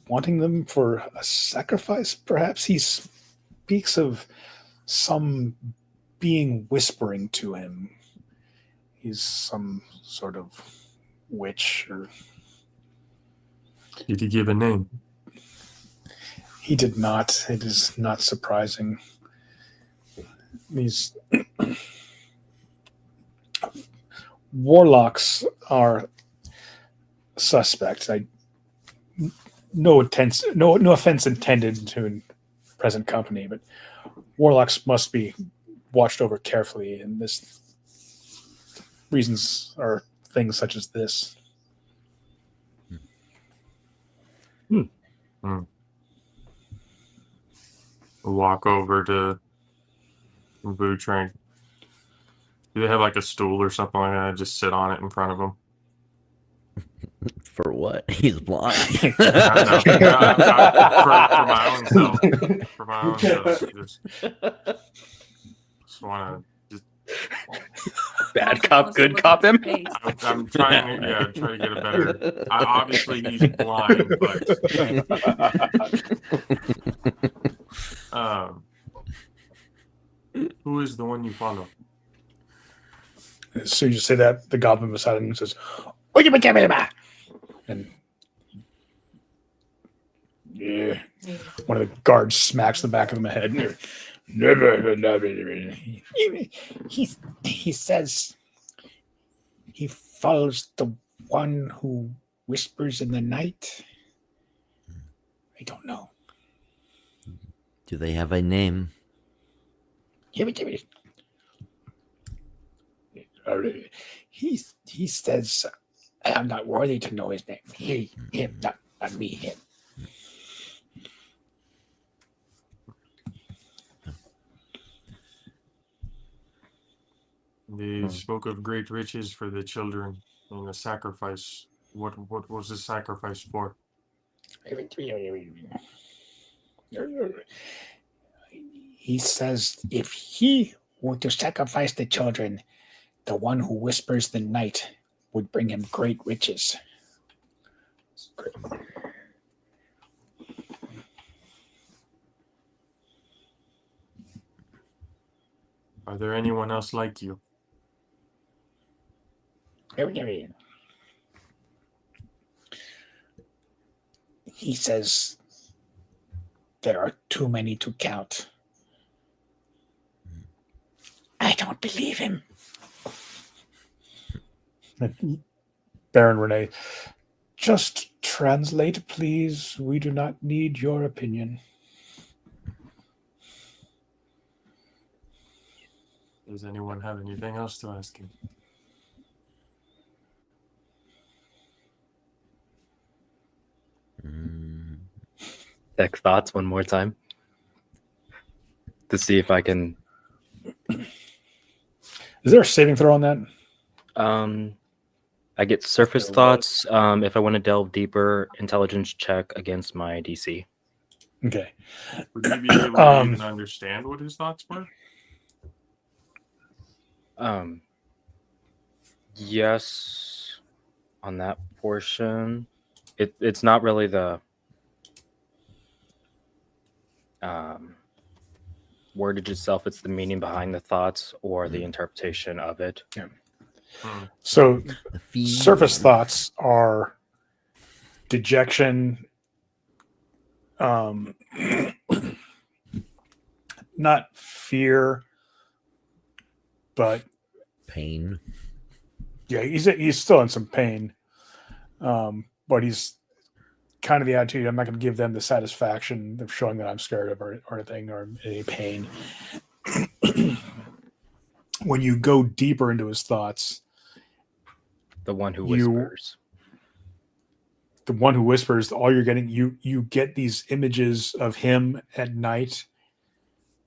wanting them for a sacrifice, perhaps. He speaks of some being whispering to him. He's some sort of witch, or Did he give a name? he did not. It is not surprising. These warlocks are suspect. No offense intended to present company, but warlocks must be watched over carefully, and this reasons are things such as this. Walk over to Boo Train. Do they have like a stool or something like that? Just sit on it in front of them. For what? He's blind. For my own self. For my own self. Just want to Bad cop, good cop him. I'm trying to get a better. Obviously, he's blind, but who is the one you follow? As soon as you say that, the goblin beside him says, and yeah, one of the guards smacks the back of him head. He says he follows the one who whispers in the night. I don't know. Do they have a name? He says, I'm not worthy to know his name. Him, not me, him. They spoke of great riches for the children and a sacrifice. What was the sacrifice for? He says if he were to sacrifice the children, the one who whispers the night would bring him great riches. Are there anyone else like you? He says there are too many to count. I don't believe him. Baron Renee, just translate, please. We do not need your opinion. Does anyone have anything else to ask him? Check thoughts one more time to see if I can. Is there a saving throw on that? I get surface thoughts. If I want to delve deeper, intelligence check against my DC. Okay. Would you be able to even understand what his thoughts were? Yes, on that portion, it's not really the wordage itself. It's the meaning behind the thoughts or the interpretation of it. Yeah. So surface thoughts are dejection, not fear, but Pain. yeah, he's still in some pain, but he's kind of the attitude. I'm not going to give them the satisfaction of showing that I'm scared of or anything or any pain. When you go deeper into his thoughts, The one who You- whispers. the one who whispers, all you're getting, you get these images of him at night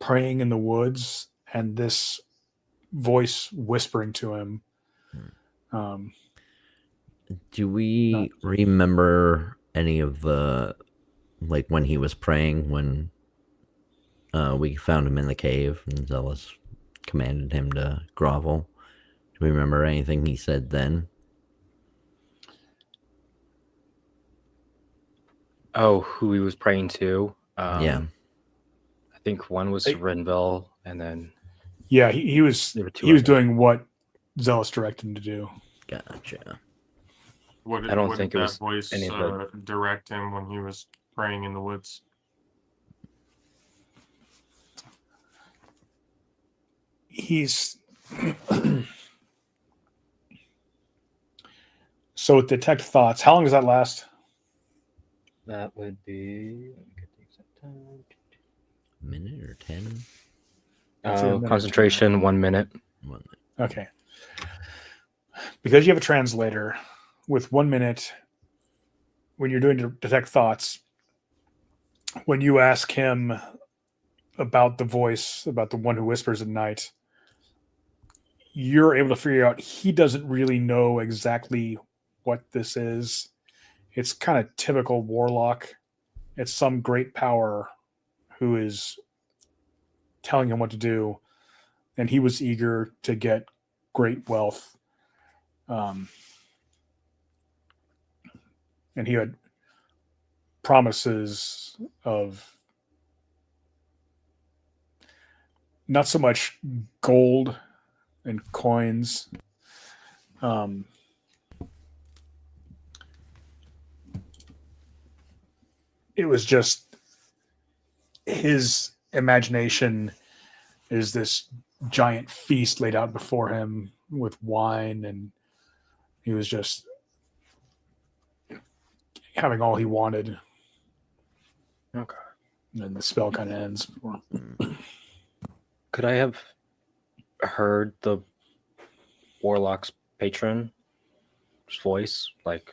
praying in the woods, and this voice whispering to him. Do we remember any of the, like when he was praying, when we found him in the cave and Zealous commanded him to grovel? Do we remember anything he said then? Oh, who he was praying to? Yeah. I think one was Hey. Renville, and then Yeah, he was There were two he was others. doing what Zealous directed him to do. Gotcha. What, I don't what think did it that was voice any of the- direct him when he was praying in the woods? He's so with detect thoughts. How long does that last? that would be. Let me get the exact time. A minute or 10? I'd say a minute. Concentration, 1 minute. 1 minute. Okay. Because you have a translator, with 1 minute, when you're doing detect thoughts, when you ask him about the voice, about the one who whispers at night, you're able to figure out he doesn't really know exactly what this is. It's kind of typical warlock. It's some great power who is telling him what to do, and he was eager to get great wealth. And he had promises of not so much gold and coins. It was just his imagination is this giant feast laid out before him with wine, and he was just having all he wanted. Okay. And the spell kind of ends. Could I have heard the warlock's patron's voice, like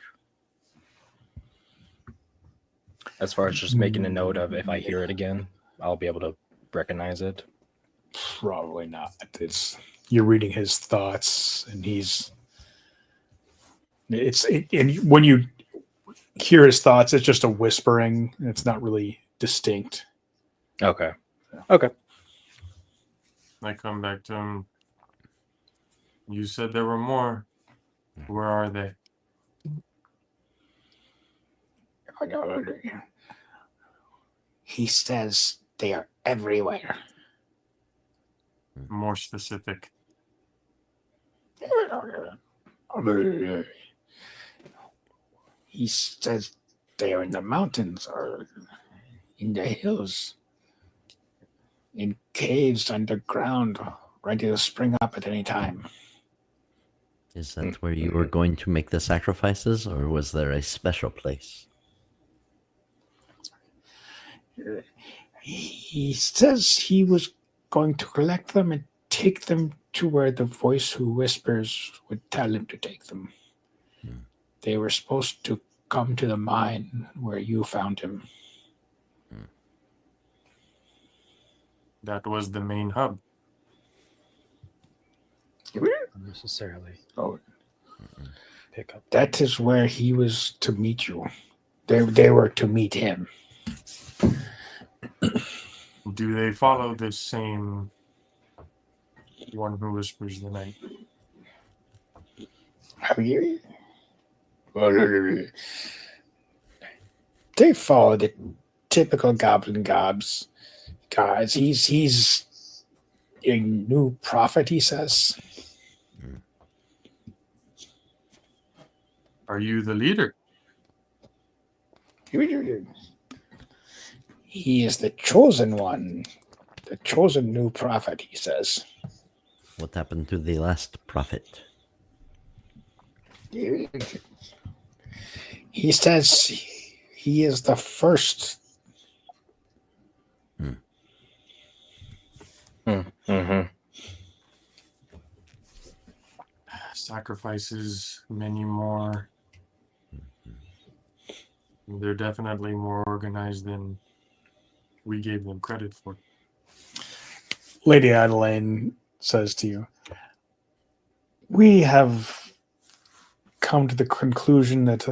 as far as just making a note of if I hear it again, I'll be able to recognize it? Probably not. You're reading his thoughts, and and when you hear his thoughts, it's just a whispering. It's not really distinct. Okay. Okay. I come back to him. You said there were more. Where are they? He says they are everywhere. More specific. He says they are in the mountains or in the hills, in caves underground, ready to spring up at any time. Is that where you were going to make the sacrifices, or was there a special place? He says he was going to collect them and take them to where the voice who whispers would tell him to take them. They were supposed to come to the mine where you found him. That was the main hub. Not necessarily. Oh, Pick up. that is where he was to meet you. They were to meet him. Do they follow this same one who whispers the night? They follow the typical goblin gobs guys. He's a new prophet, he says. Are you the leader? He is the chosen one, the chosen new prophet, he says. What happened to the last prophet? He says He is the first. Mm-hmm. Sacrifices many more. They're definitely more organized than we gave them credit for. Lady Adelaine says to you, we have come to the conclusion that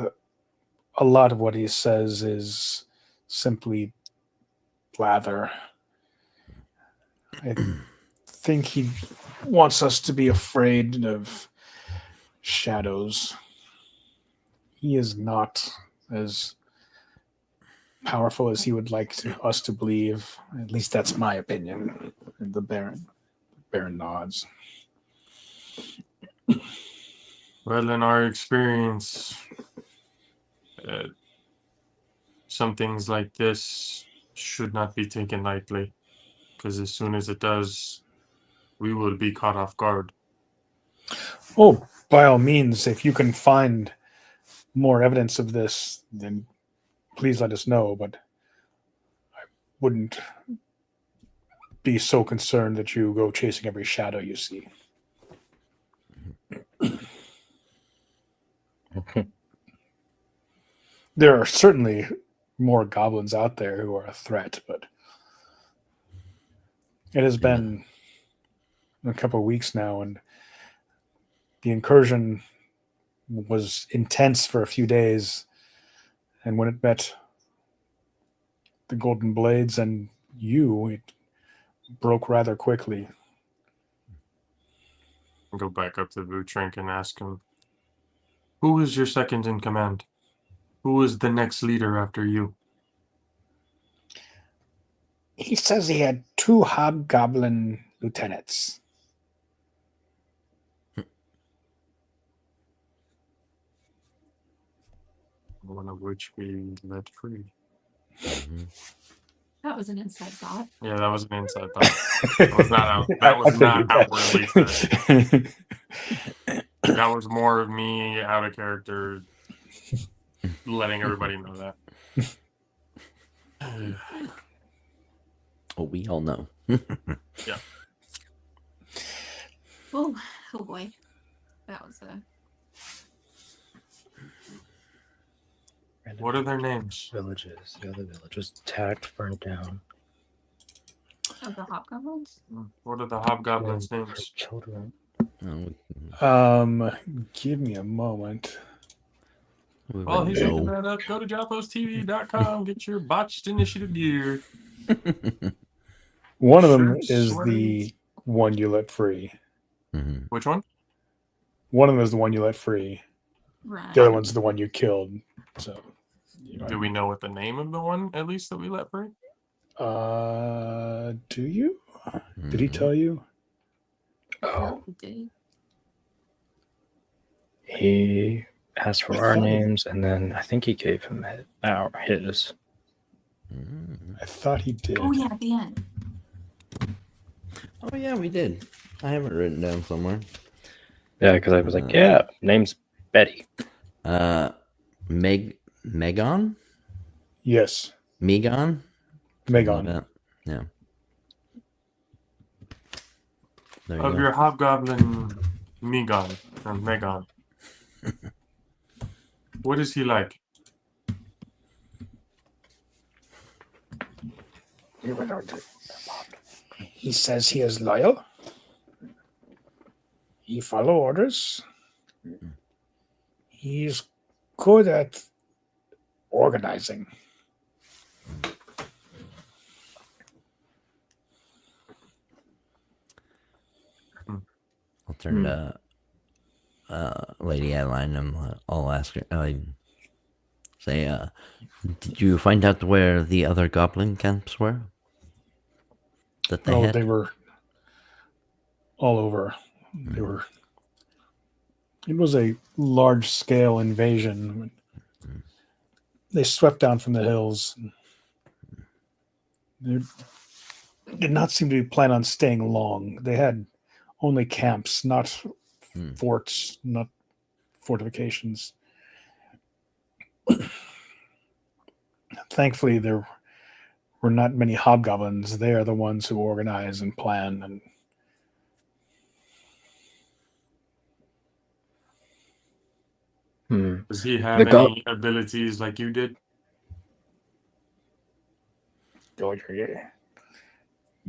a lot of what he says is simply blather. I think he wants us to be afraid of shadows. He is not as powerful as he would like us to believe. At least that's my opinion. And the Baron nods. Well, in our experience, some things like this should not be taken lightly, because as soon as it does, we will be caught off guard. Oh, by all means, if you can find more evidence of this, then please let us know. But I wouldn't be so concerned that you go chasing every shadow you see. There are certainly more goblins out there who are a threat, but it has been a couple of weeks now, and the incursion was intense for a few days. And when it met the Golden Blades and you, it broke rather quickly. Go back up to Vutrink and ask him, who is your second in command? Who is the next leader after you? He says he had 2 hobgoblin lieutenants. One of which we let free. That was an inside thought. Yeah, that was an inside thought. That was not out. That was not outwardly said. That was more of me out of character, letting everybody know that. Oh, we all know. Yeah. Oh boy. That was a What are their names? Villages. The other villages attacked, burned down. of the hobgoblins. What are the hobgoblins' names? Children. Oh, Give me a moment. we Well, would he's looking know. that up. Go to JalposTV.com. Get your botched initiative gear. One of them Shirts, is sweaters. the one you let free. Mhm. Which one? One of them is the one you let free. Right. The other one's the one you killed. So, Do we know what the name of the one, at least, that we let free? do you? Did he Mhm. tell you? Oh, He did. he asked for I our thought- names, and then I think he gave him his. Mhm. I thought he did. Oh yeah, at the end. Oh yeah, we did. I have it written down somewhere. Yeah, because I was like, yeah, name's Betty. Megon? Yes, Megon? Megon. Like that. Yeah. There you Of go. your hobgoblin Megon, or Megon. What is he like? He says he is loyal. He follow orders. He's good at organizing. I'll turn to Lady Adeline and I'll ask her. Say, did you find out where the other goblin camps were? That they had? They were all over. They were. It was a large-scale invasion. They swept down from the hills. They did not seem to plan on staying long. They had only camps, not forts, not fortifications. thankfully there were not many hobgoblins. They are the ones who organize and plan. And Does he have The go- any abilities like you did?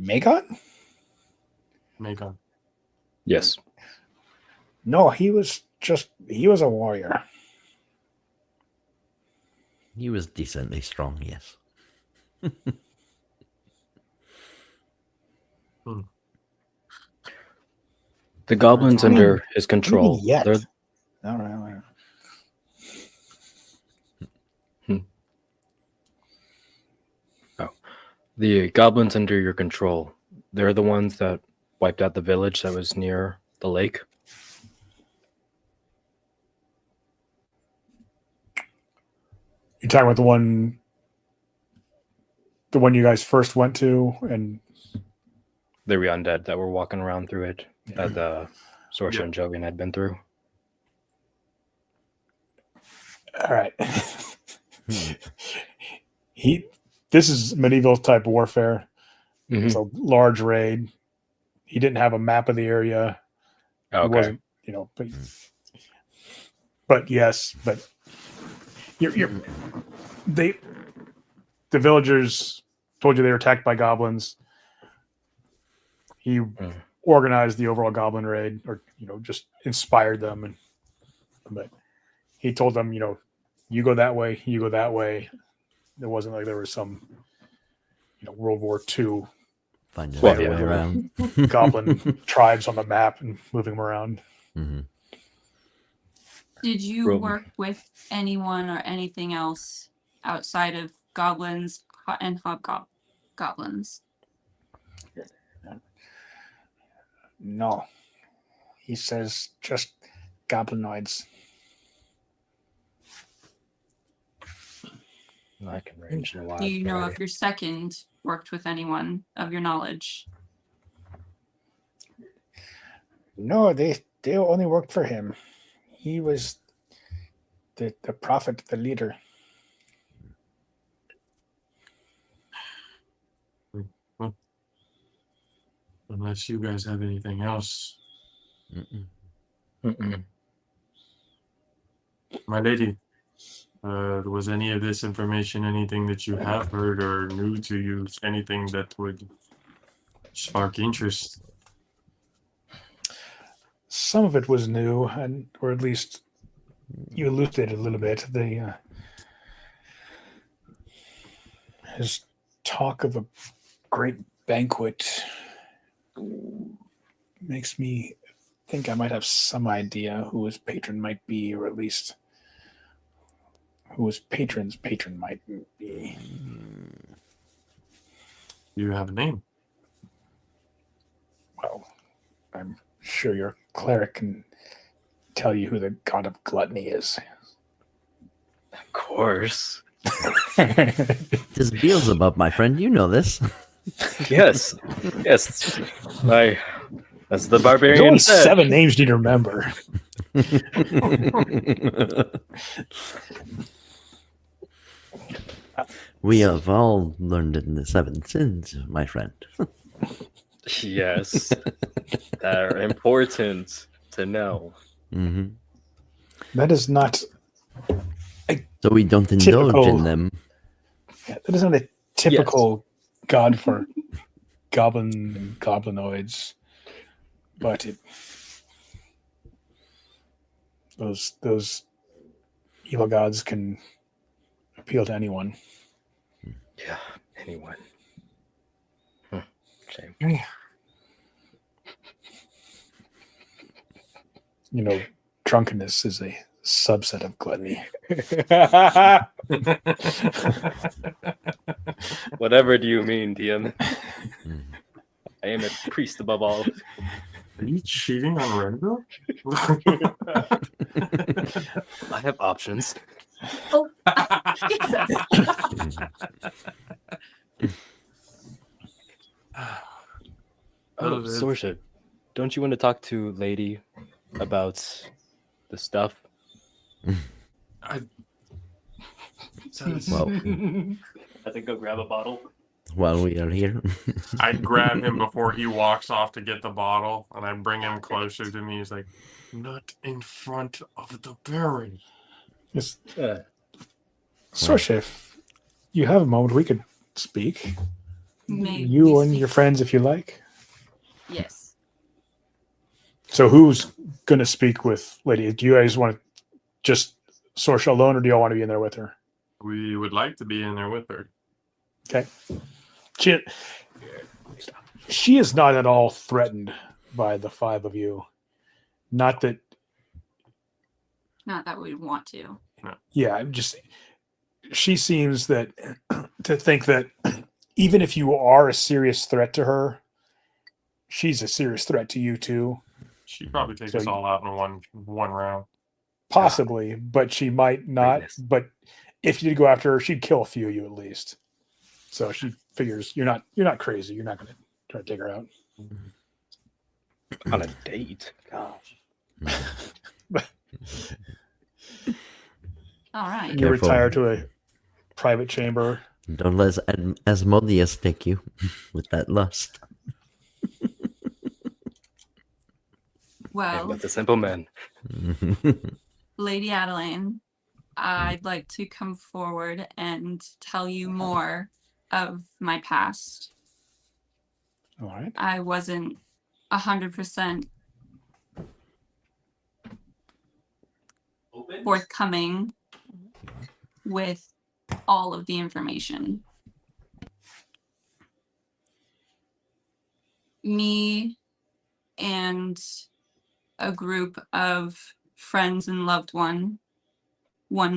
Magon? Megan. Yes. No, he was a warrior. He was decently strong, yes. The goblins under his control. Yet. They're No, no. the goblins under your control. They're the ones that wiped out the village that was near the lake. You're talking about the one you guys first went to, and They were undead that were walking around through it that the sorcerer and Jovian had been through. all right. This is medieval type warfare. It's a large raid. He didn't have a map of the area. He Okay. wasn't, but yes, but the villagers told you they were attacked by goblins. He organized the overall goblin raid, or just inspired them, but he told them, you go that way, you go that way. It wasn't like there was some, World War II Find your Well, way yeah. around. goblin tribes on the map and moving them around. Mm-hmm. Did you Roll. work with anyone or anything else outside of goblins and hobgoblins? No. He says just goblinoids. I can range in a while. Do you know if your second worked with anyone of your knowledge? No, they only worked for him. He was the prophet, the leader. Unless you guys have anything else. My lady, was any of this information anything that you have heard or new to you? Anything that would spark interest? Some of it was new, or at least you elucidated a little bit. His talk of a great banquet makes me think I might have some idea who his patron might be, or at least who his patron's patron might be. Do you have a name? Well, I'm sure your cleric can tell you who the god of gluttony is. Of course. Tis Beelzebub, my friend. You know this. Yes. Yes. That's the There's barbarian only said. 7 names you need to remember. We have all learned it in the 7 sins, my friend. Yes. They're important to know. Mm-hmm. That is not So we don't indulge Typical. in them. that is not a typical god for goblin and goblinoids, but those evil gods can appeal to anyone. Yeah. Anyone. Shame. Drunkenness is a subset of gluttony. Whatever do you mean, DM? I am a priest above all. Are you cheating on Renville? I have options. Oh, Oh, Sorcia, don't you want to talk to Lady about the stuff? Well, I think go grab a bottle. while we are here, I grab him before he walks off to get the bottle, and I bring him closer to me. He's like, "Not in front of the Baron." Yes. Uh, Sorsha, if you have a moment, we could speak. May You we and speak? your friends, if you like. Yes. So who's going to speak with Lady? Do you guys want to just Sorsha alone, or do y'all want to be in there with her? We would like to be in there with her. Okay. She is not at all threatened by the five of you. Not that, Not that we want to. yeah, just she seems that to think that even if you are a serious threat to her, she's a serious threat to you too. She'd probably take So us all out in one round. Possibly, but she might not. Greatness. But if you did go after her, she'd kill a few of you at least. So she figures you're not crazy. You're not going to try to take her out. On a date. Gosh. All right. You Careful. retire to a private chamber. don't let Asmodeus take you with that lust. Well, That's a simple man. Lady Adeline, I'd like to come forward and tell you more of my past. All right. I wasn't 100% forthcoming with all of the information. Me and a group of friends and loved one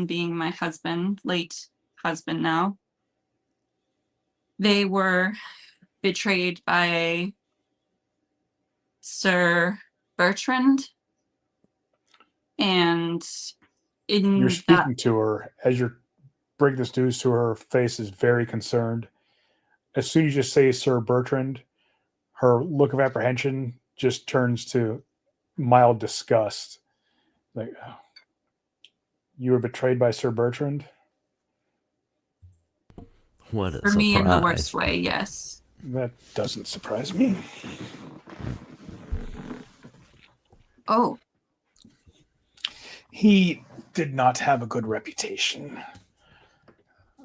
being my husband, late husband now, they were betrayed by Sir Bertrand. And in You're that, speaking to her as you're bringing this news to her. Her face is very concerned. As soon as you just say Sir Bertrand, her look of apprehension just turns to mild disgust. Like, oh, you were betrayed by Sir Bertrand? What a for surprise! me in the worst way, yes. That doesn't surprise me. Oh, He did not have a good reputation.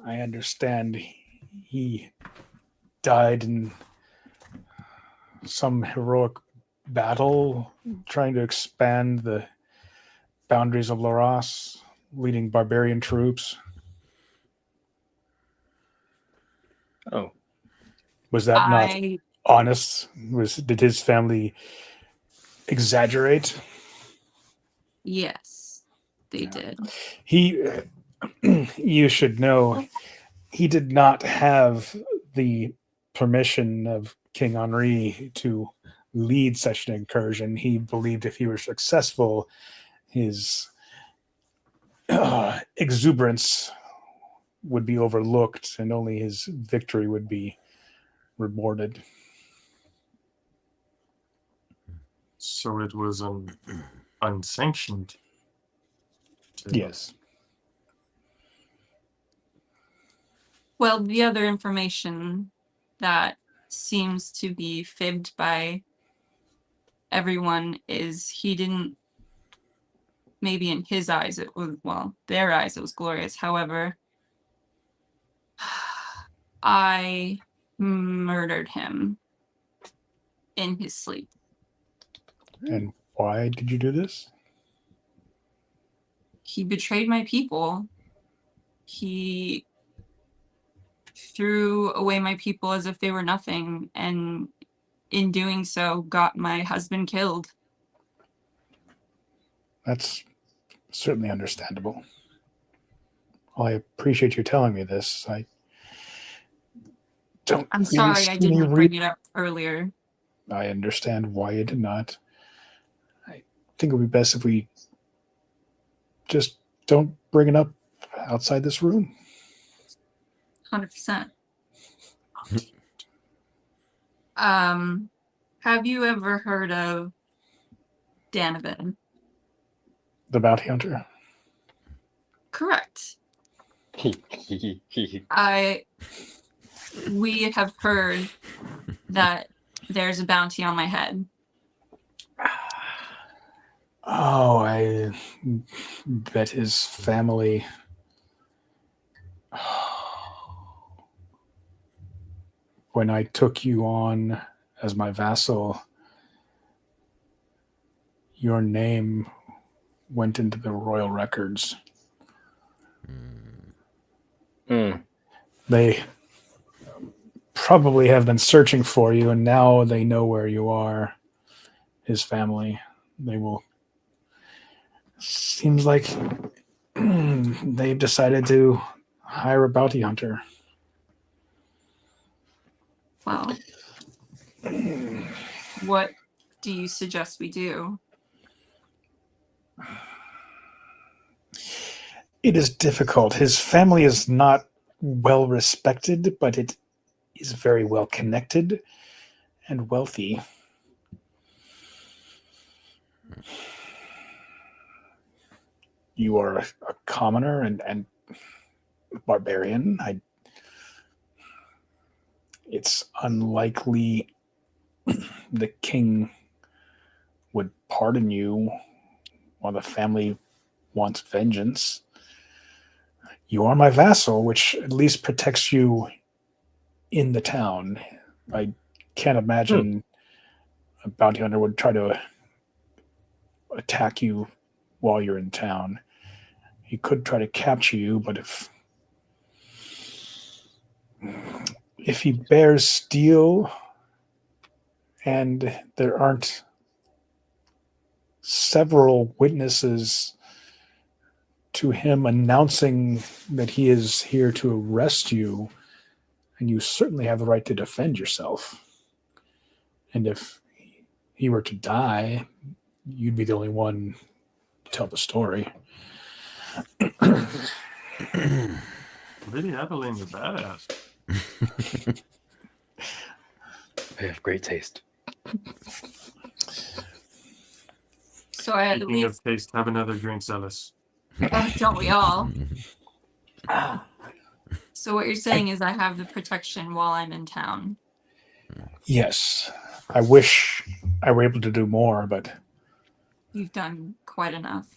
I understand he died in some heroic battle trying to expand the boundaries of Laros, leading barbarian troops. Oh. Was that not I honest? Did his family exaggerate? yes, they did. He you should know he did not have the permission of King Henri to lead such an incursion. He believed if he were successful, his exuberance would be overlooked and only his victory would be rewarded. So it was unsanctioned. Yes. Well, the other information that seems to be fibbed by everyone is he didn't, maybe in his eyes it was, well, their eyes it was glorious. However, I murdered him in his sleep. And why did you do this? He betrayed my people. He threw away my people as if they were nothing, and in doing so got my husband killed. That's certainly understandable. Well, I appreciate you telling me this. I don't. I'm really sorry see I any didn't bring it up earlier. I understand why you did not. I think it would be best if we just don't bring it up outside this room. 100%. Have you ever heard of Danavan? The bounty hunter. Correct. We have heard that there's a bounty on my head. Oh, I bet his family. When I took you on as my vassal, your name went into the royal records. They probably have been searching for you, and now they know where you are. His family. They will. Seems like they've decided to hire a bounty hunter. Well, what do you suggest we do? It is difficult. His family is not well respected, but it is very well connected and wealthy. You are a commoner and barbarian. It's unlikely the king would pardon you while the family wants vengeance. You are my vassal, which at least protects you in the town. I can't imagine a bounty hunter would try to attack you while you're in town. He could try to capture you, but if he bears steel and there aren't several witnesses to him announcing that he is here to arrest you, and you certainly have the right to defend yourself. And if he were to die, you'd be the only one to tell the story. Lady Adeline's a badass. I have great taste. So I at Speaking least of taste, have another drink, Zealous. don't we all? So what you're saying is I have the protection while I'm in town. Yes. I wish I were able to do more, but You've done quite enough.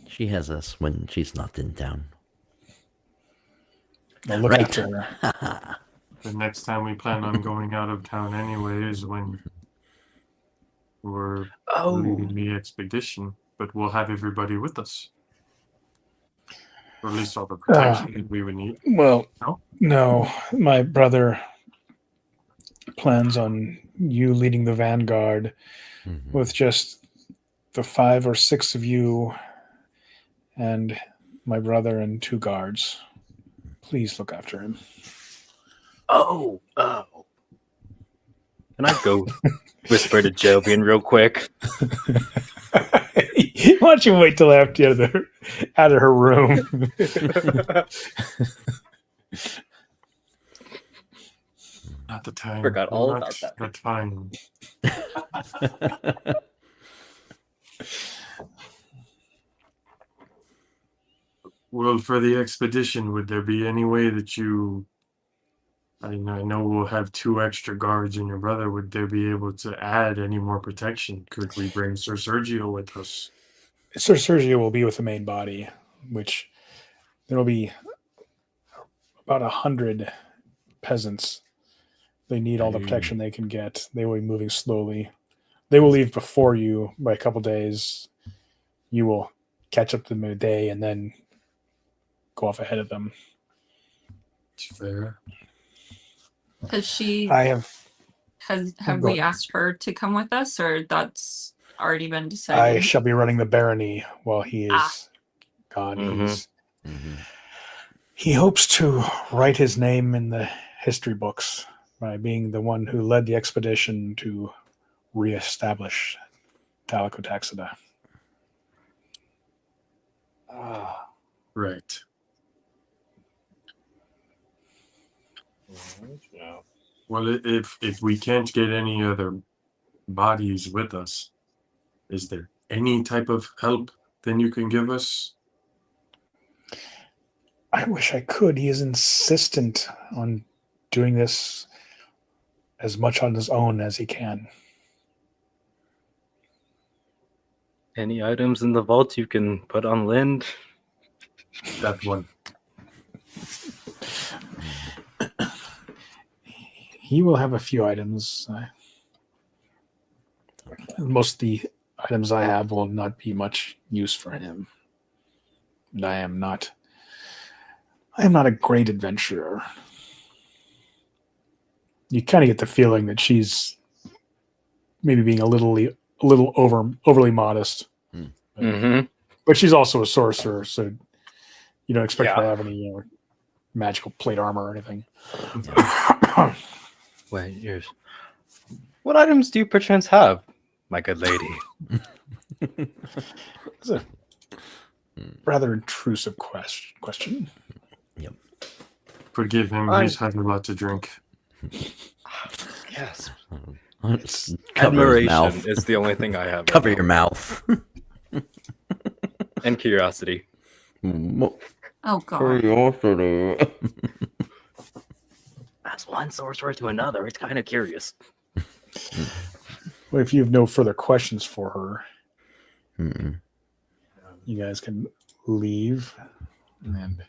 She has us when she's not in town. I'll look Right. after her. The next time we plan on going out of town anyway is when we're leading the expedition, but we'll have everybody with us. Or at least all the protection that we would need. Well, No? no. My brother plans on you leading the vanguard with just the 5 or 6 of you and my brother and 2 guards. Please look after him. Oh. Can I go whisper to Jovian real quick? Why don't you wait till after out of her room? Not the time. Forgot all about that. That's fine. Well, for the expedition, would there be any way that you... I know we'll have 2 extra guards and your brother. Would there be able to add any more protection? Could we bring Sir Sergio with us? Sir Sergio will be with the main body, which there will be about 100 peasants. They need all the protection they can get. They will be moving slowly. They will leave before you by a couple days. You will catch up to them in a day and then go off ahead of them. Fair. Has she I have have Go we ahead. asked her to come with us, or that's already been I decided? shall be running the barony while he is gone. He hopes to write his name in the history books by being the one who led the expedition to reestablish Talakotaxida. Right. Well, if we can't get any other bodies with us, is there any type of help then you can give us? I wish I could. He is insistent on doing this as much on his own as he can. Any items in the vault you can put on Lind? That one. He will have a few items. Most of the items I have will not be much use for him. And I am not a great adventurer. You kind of get the feeling that she's maybe being a little overly modest. Mm-hmm. But she's also a sorcerer, so you don't expect her Yeah. to have any magical plate armor or anything. Wait, yours. What items do you perchance have, my good lady? It's a rather intrusive question. Yep. Forgive him. He's had a lot to drink. Yes. Cover his Admiration mouth. is the only thing I have. Cover your mouth. And curiosity. Oh god. Curiosity. As one sorcerer to another, it's kind of curious. Well, if you have no further questions for her, Mm-mm. you guys can leave, and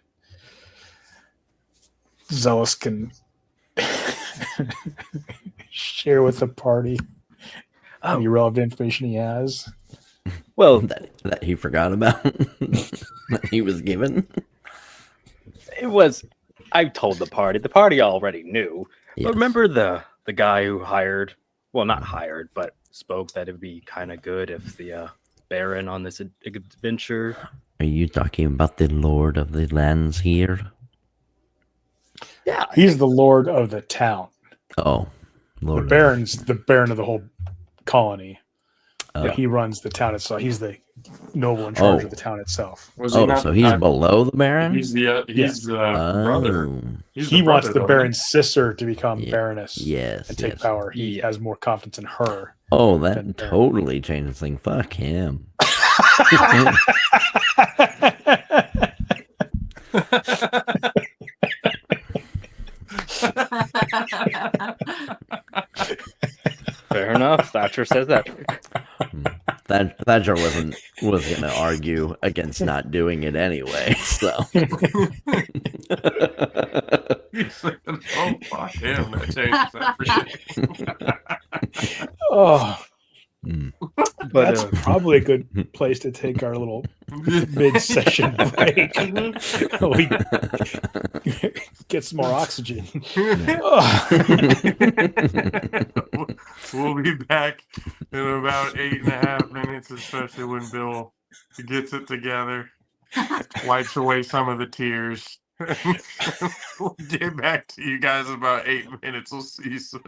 Zealous can share with the party any relevant information he has. Well, that he forgot about. That he was given. it was. I told the party. The party already knew. Yes. But remember the guy who hired? Well, not hired, but spoke that it'd be kind of good if the Baron on this adventure. Are you talking about the Lord of the Lands here? Yeah, He's the lord of the town. Oh, Lord. The Baron's the Baron of the whole colony. Oh. He runs the town itself. He's the noble in charge Oh. of the town itself. Was he Oh, not so he's that- below the Baron? He's the brother. Oh, He's He the wants brother, the though, Baron's sister to become Yeah. Baroness yes. and take yes. power. He Yeah. has more confidence in her. Oh, than that Baron. totally changes things. Fuck him. fair enough. Thatcher says that. Thatcher was gonna argue against not doing it anyway. So He's like, oh, fuck him. That changes everything. Oh, But that's probably a good place to take our little mid-session break. We get some more oxygen. Oh. We'll be back in about 8.5 minutes, especially when Bill gets it together, wipes away some of the tears. We'll get back to you guys in about 8 minutes. We'll see you soon.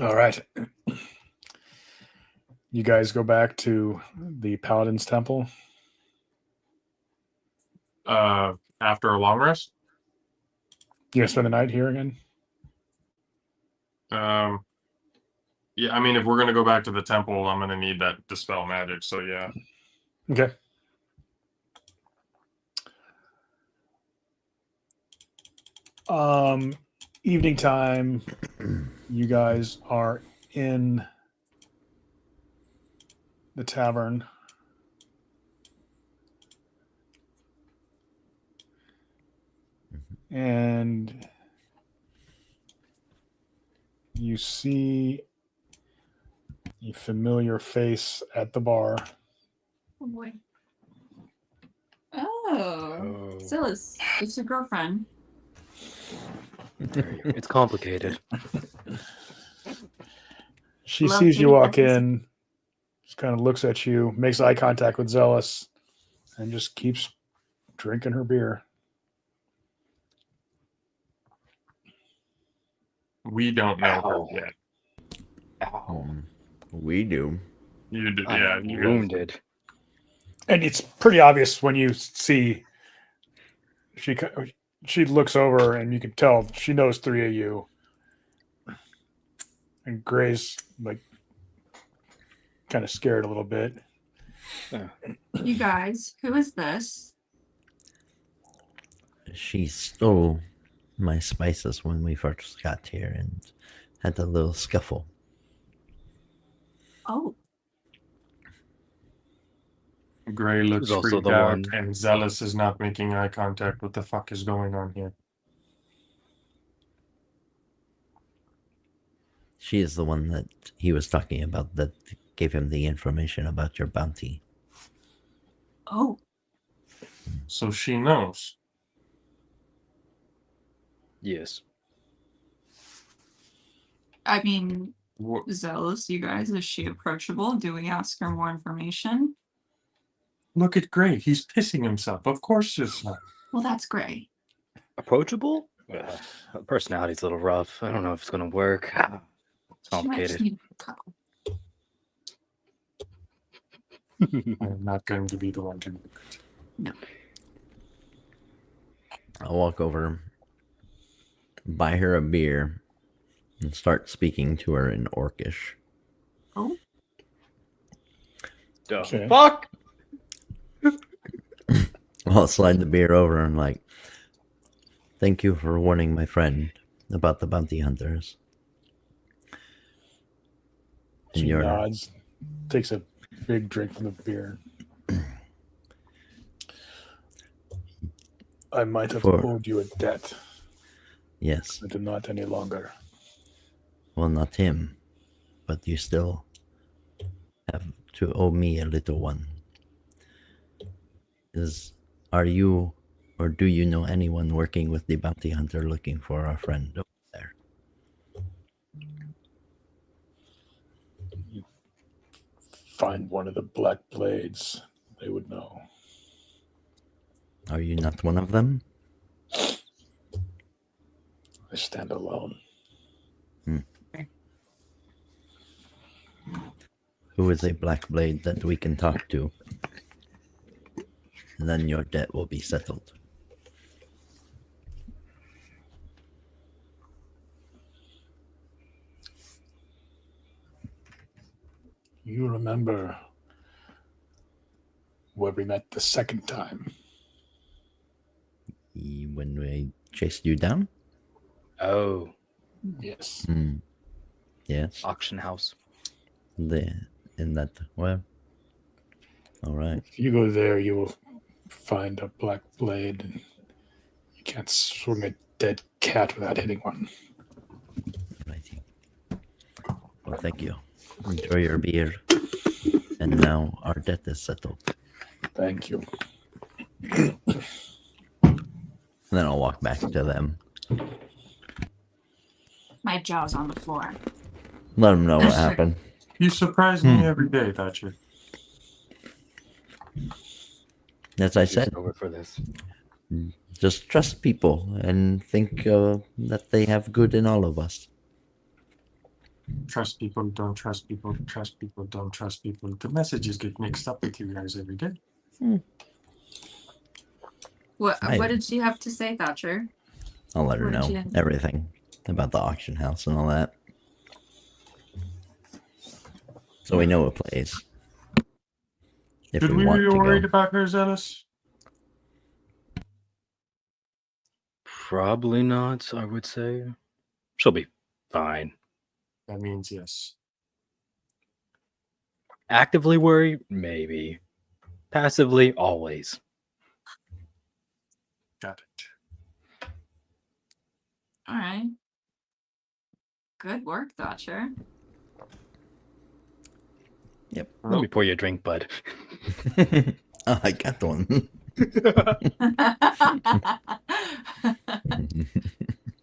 All right. You guys go back to the Paladin's Temple. After a long rest. You gonna spend the night here again? Yeah, I mean, if we're gonna go back to the temple, I'm gonna need that dispel magic. So yeah. Okay. Evening time. You guys are in the tavern. And you see a familiar face at the bar. Oh boy. Oh. Silas, it's your girlfriend. It's complicated. She Love sees you Jimmy walk Buffett. in, just kind of looks at you, makes eye contact with Zealous, and just keeps drinking her beer. We don't know Ow. her yet. Ow. We do. You do, I'm yeah. You guys. wounded. And it's pretty obvious when you see she looks over and you can tell she knows three of you. And Gray's like kind of scared a little bit. You guys, who is this? She stole my spices when we first got here and had a little scuffle. Oh, Gray looks She's also freaked the out, one. and Zealous is not making eye contact. What the fuck is going on here? She is the one that he was talking about that gave him the information about your bounty. oh. So she knows. Yes. I mean, What? Zealous, you guys, is she approachable? Do we ask her more information? Look at Gray. He's pissing himself. Of course it's not. Well, that's great. Approachable? Personality's a little rough. I don't know if it's gonna work. It's She might just complicated. need a couple. I'm not going to be the one to. I'll walk over, buy her a beer, and start speaking to her in Orcish. Oh, The Okay. fuck? I'll slide the beer over and like, thank you for warning my friend about the bounty hunters. And She you're nods, takes a big drink from the beer. I might have For- owed you a debt, yes, but not any longer. well, not him, but you still have to owe me a little one. Are you, or do you know anyone working with the bounty hunter looking for our friend over there? Find one of the Black Blades. They would know. Are you not one of them? I stand alone. Who is a black blade that we can talk to? And then your debt will be settled. You remember where we met the second time? When we chased you down? Oh, Yes. Yes. auction house. In that, well, all right. If you go there, you will find a Black Blade. And you can't swing a dead cat without hitting one. Righty. Well, thank you. Enjoy your beer. And now our debt is settled. Thank you. And then I'll walk back to them. my jaw's on the floor. Let them know what happened. You surprise me every day, Thatcher. As I said, Over for this. just trust people and think that they have good in all of us. Trust people, don't trust people, trust people, don't trust people. The messages get mixed up with you guys every day. What I- did she have to say, Thatcher? I'll let her What did know she have? everything about the auction house and all that. So we know a place. If Should we want be to worried go. about her, Zealous? Probably not, I would say. She'll be fine. That means yes. Actively worry? Maybe. Passively? Always. Got it. All right. Good work, Thatcher. Yep. Let me pour you a drink, bud. Oh, I got the one.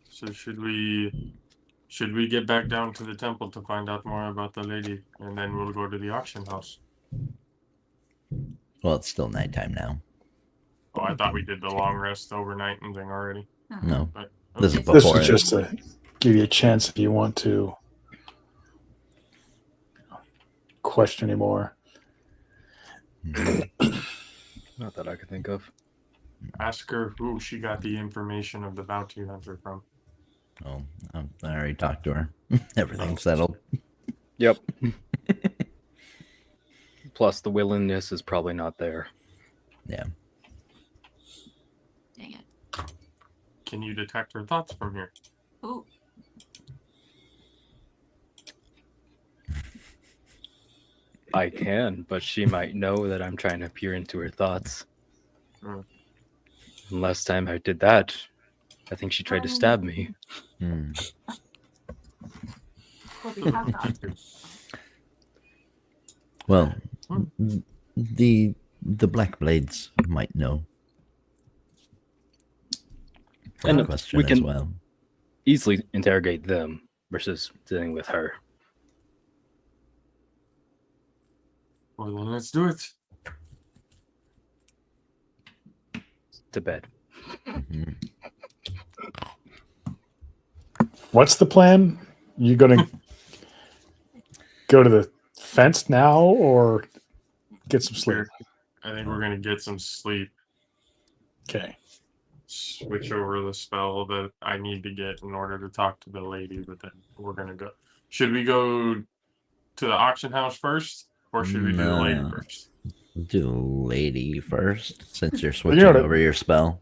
So should we get back down to the temple to find out more about the lady, and then we'll go to the auction house? Well, it's still nighttime now. Oh, I thought we did the long rest overnight and thing already. No, But this is okay. This before is it. just to give you a chance if you want to question anymore. Not that I could think of. Ask her who she got the information of the bounty hunter from. Oh, I already talked to her. Everything's settled. Yep. Plus, the willingness is probably not there. Yeah. Dang it. Can you detect her thoughts from here? Ooh. I can, but she might know that I'm trying to peer into her thoughts. Hmm. And last time I did that, I think she tried to stab me. Hmm. Well, we have that. Well, the Black Blades might know. And That question we as can well. easily interrogate them versus dealing with her. Well, then let's do it. To bed. Mhm. What's the plan? You gonna go to the fence now or get some sleep? I think we're gonna get some sleep. Okay. Switch over the spell that I need to get in order to talk to the lady, but then we're gonna go. Should we go to the auction house first, or should we do the lady No. first? Do the lady first, since you're You switching know, over your spell.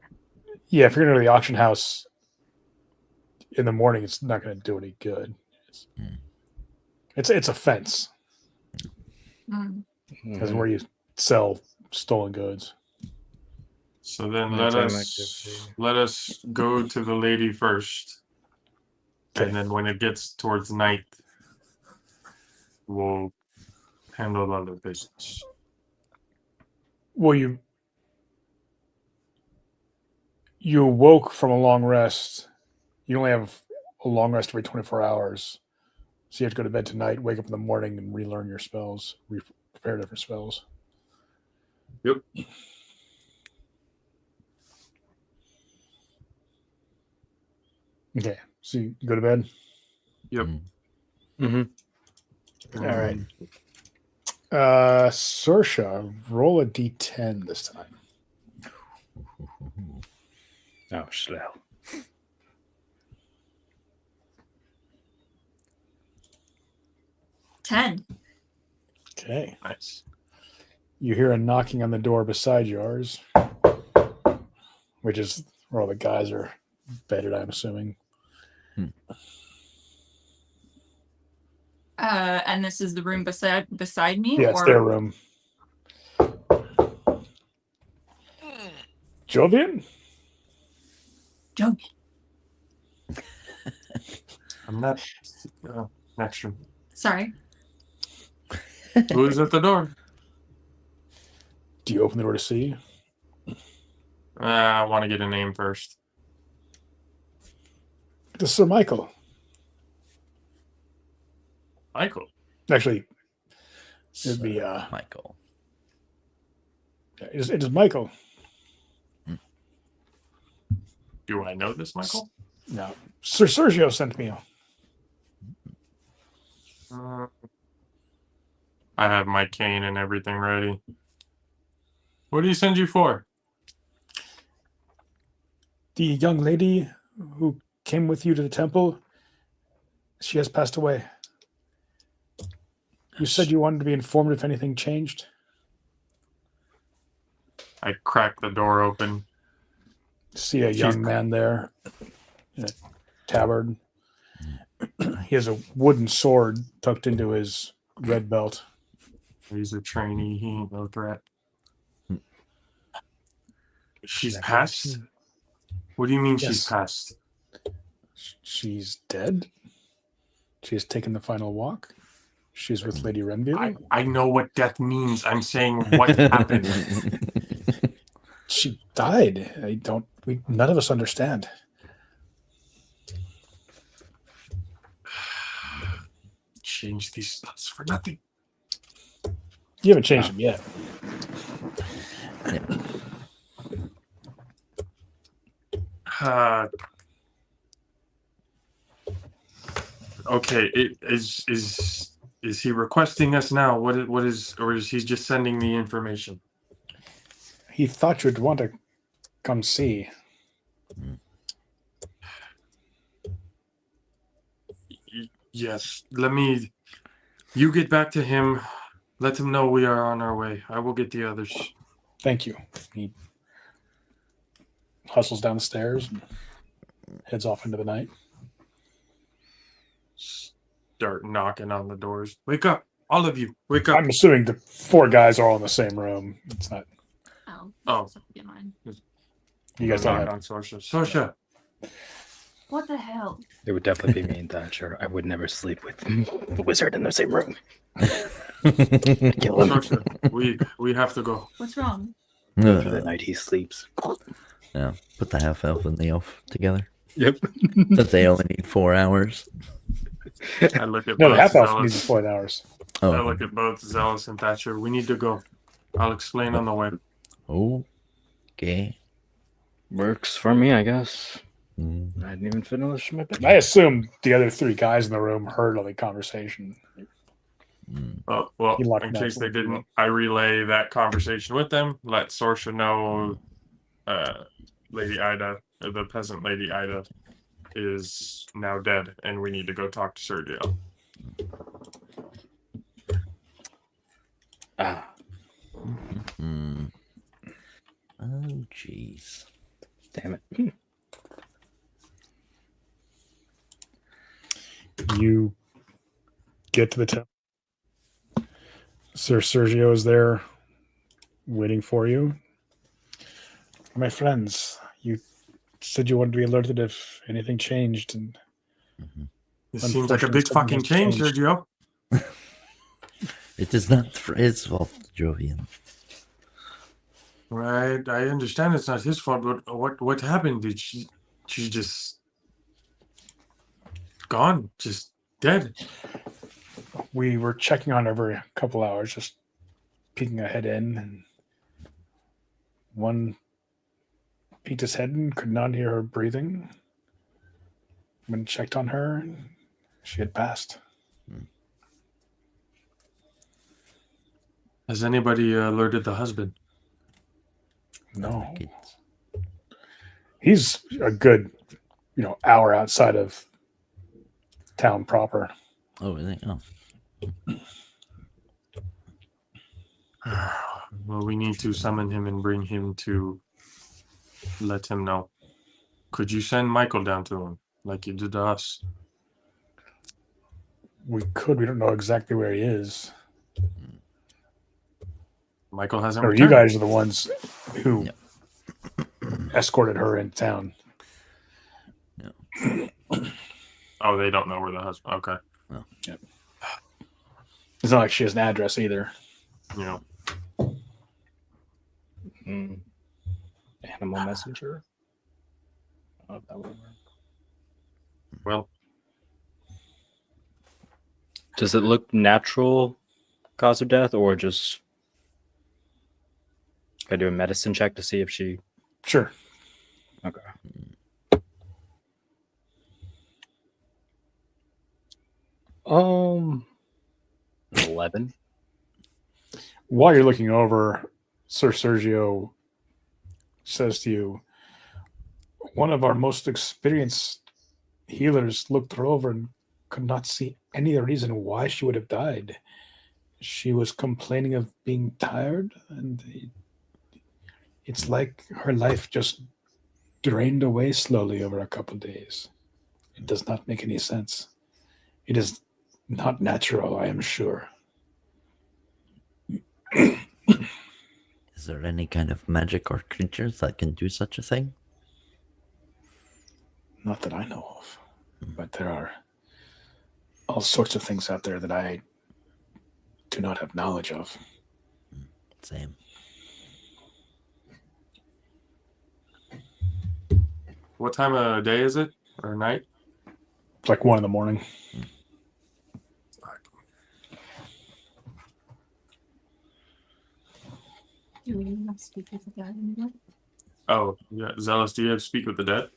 Yeah, if you're gonna go to the auction house in the morning, it's not gonna do any good. It's a fence. Mm. That's where you sell stolen goods. So then Nighttime activity. let us go to the lady first, Okay. and then when it gets towards night, we'll handle other business. Well, you awoke from a long rest. You only have a long rest every 24 hours. So you have to go to bed tonight, wake up in the morning, and relearn your spells, prepare different spells. Yep. Okay, so you go to bed. Yep. Mm-hmm. All right. Saoirse, roll a d10 this time. Oh, Schlell. Ten. Okay. Nice. You hear a knocking on the door beside yours, which is where all the guys are bedded, I'm assuming. And this is the room beside me, Yeah, it's or their room. Jovian? Jovian. I'm not. Next room. Sorry. Who's at the door? Do you open the door to see? I want to get a name first. This is Sir Michael. Michael. Actually, it'd be Michael. it is Michael. Do I know this Michael? No, Sir Sergio sent me. I have my cane and everything ready. What do you send you for? The young lady who came with you to the temple, she has passed away. You said you wanted to be informed if anything changed. I crack the door open. See a She's- young man there in a tabard. He has a wooden sword tucked into his red belt. He's a trainee. He ain't no threat. Hmm. She's Never passed? seen- What do you mean she's Yes. passed? She's dead. She has taken the final walk. She's with Lady Renville. I know what death means. I'm saying what happened. She died. None of us understand. Change these nuts for nothing. You haven't changed them yet. Okay, is he requesting us now? What is or is he just sending me information? He thought you'd want to come see. Yes. You get back to him. Let him know we are on our way. I will get the others. Thank you. He hustles down the stairs and heads off into the night. Start knocking on the doors. Wake up, all of you. Wake up. I'm assuming the 4 guys are all in the same room. It's not. Oh. so get mine. You guys don't knock have. on Sorsha. Sorsha. What the hell? It would definitely be me and Thatcher. I would never sleep with the wizard in the same room. Kill him Sorsha, we have to go. What's wrong? for the night he sleeps. Yeah, put the half elf and the elf together. Yep. But they only need 4 hours. I look at No, the both half elf needs Zealous. 4 hours. Oh, I look at both Zealous and Thatcher. We need to go. I'll explain on the way. okay. Works for me, I guess. Mm. I didn't even finish my bit. I assume the other 3 guys in the room heard all the conversation. Mm. Well, He locked in them out case for they a didn't, while. I relay that conversation with them. Let Sorsha know Lady Ida, the peasant Lady Ida, is now dead, and we need to go talk to Sergio. Ah, Mm. Oh, jeez. damn it. You get to the temple. Sir Sergio is there waiting for you. My friends, you said you wanted to be alerted if anything changed, and This seems like a Unfortunately, big something fucking has change, changed. Sergio. It is not his fault, Jovian. Right, I understand it's not his fault, but what happened? Did she just gone, just dead? we were checking on her every couple hours, just peeking a head in, and one peeked his head and could not hear her breathing. When checked on her, she had passed. Has anybody alerted the husband? No, It's, he's a good, hour outside of town proper. oh, is it? Oh. Well, we need to summon him and bring him to let him know. Could you send Michael down to him like you did to us? We could. We don't know exactly where he is. Michael hasn't Or returned. you guys are the ones who Yep. escorted her in town. Oh, they don't know where the husband. Okay, It's not like she has an address either. you know. Animal messenger? Oh, that would work. Well, Does it look natural cause of death or just I do a medicine check to see if she Sure. okay. 11. While you're looking over, Sir Sergio says to you, one of our most experienced healers looked her over and could not see any reason why she would have died. She was complaining of being tired, and it's like her life just drained away slowly over a couple of days. It does not make any sense. It is not natural, I am sure. Is there any kind of magic or creatures that can do such a thing? Not that I know of, but there are all sorts of things out there that I do not have knowledge of. Same. What time of day is it? Or night? It's like 1 a.m. Do we have to speak with the dad anymore? Oh, yeah. Zealous, do you have Speak with the Dead?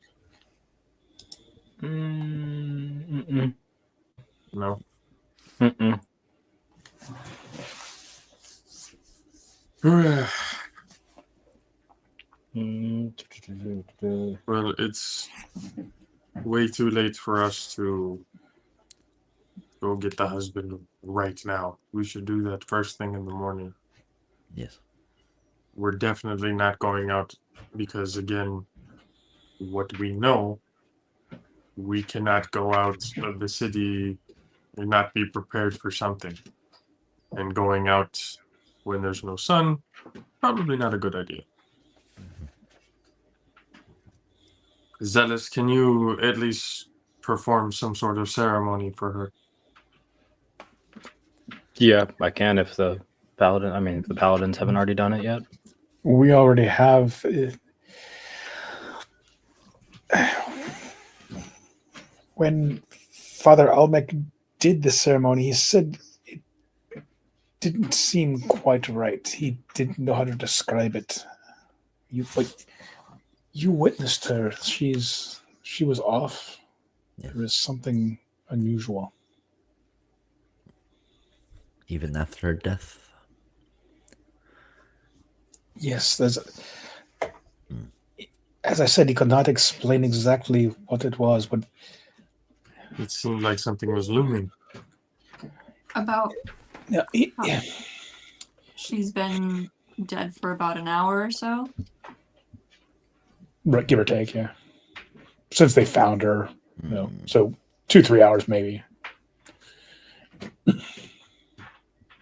Mm-mm. No. Mm-mm. Well, it's way too late for us to go get the husband right now. We should do that first thing in the morning. Yes. We're definitely not going out because, again, what we know, we cannot go out of the city and not be prepared for something. And going out when there's no sun, probably not a good idea. Zealous, can you at least perform some sort of ceremony for her? Yeah, I can if the paladins haven't already done it yet. We already have. When Father Almec did the ceremony, he said it didn't seem quite right. He didn't know how to describe it. You witnessed her. She was off. Yes. There was something unusual. Even after her death. Yes, as I said, he could not explain exactly what it was, but It seemed like something was looming. About yeah, she's been dead for about an hour or so. right, give or take, yeah. Since they found her, so 2-3 hours maybe,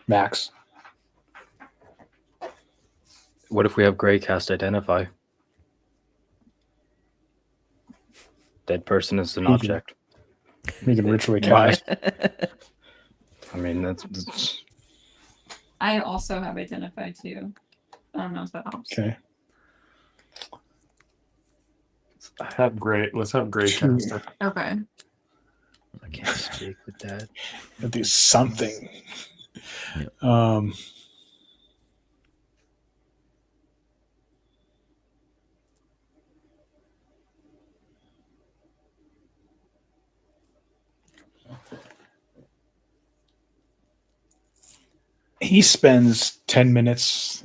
max. What if we have Greycast identify? Dead person is an object. We can ritually Why? cast. I mean, that's I also have identified too. I don't know if that helps. Okay. Let's have Grey cast it. Okay. I can't speak with that. It'll do something. Yep. He spends 10 minutes,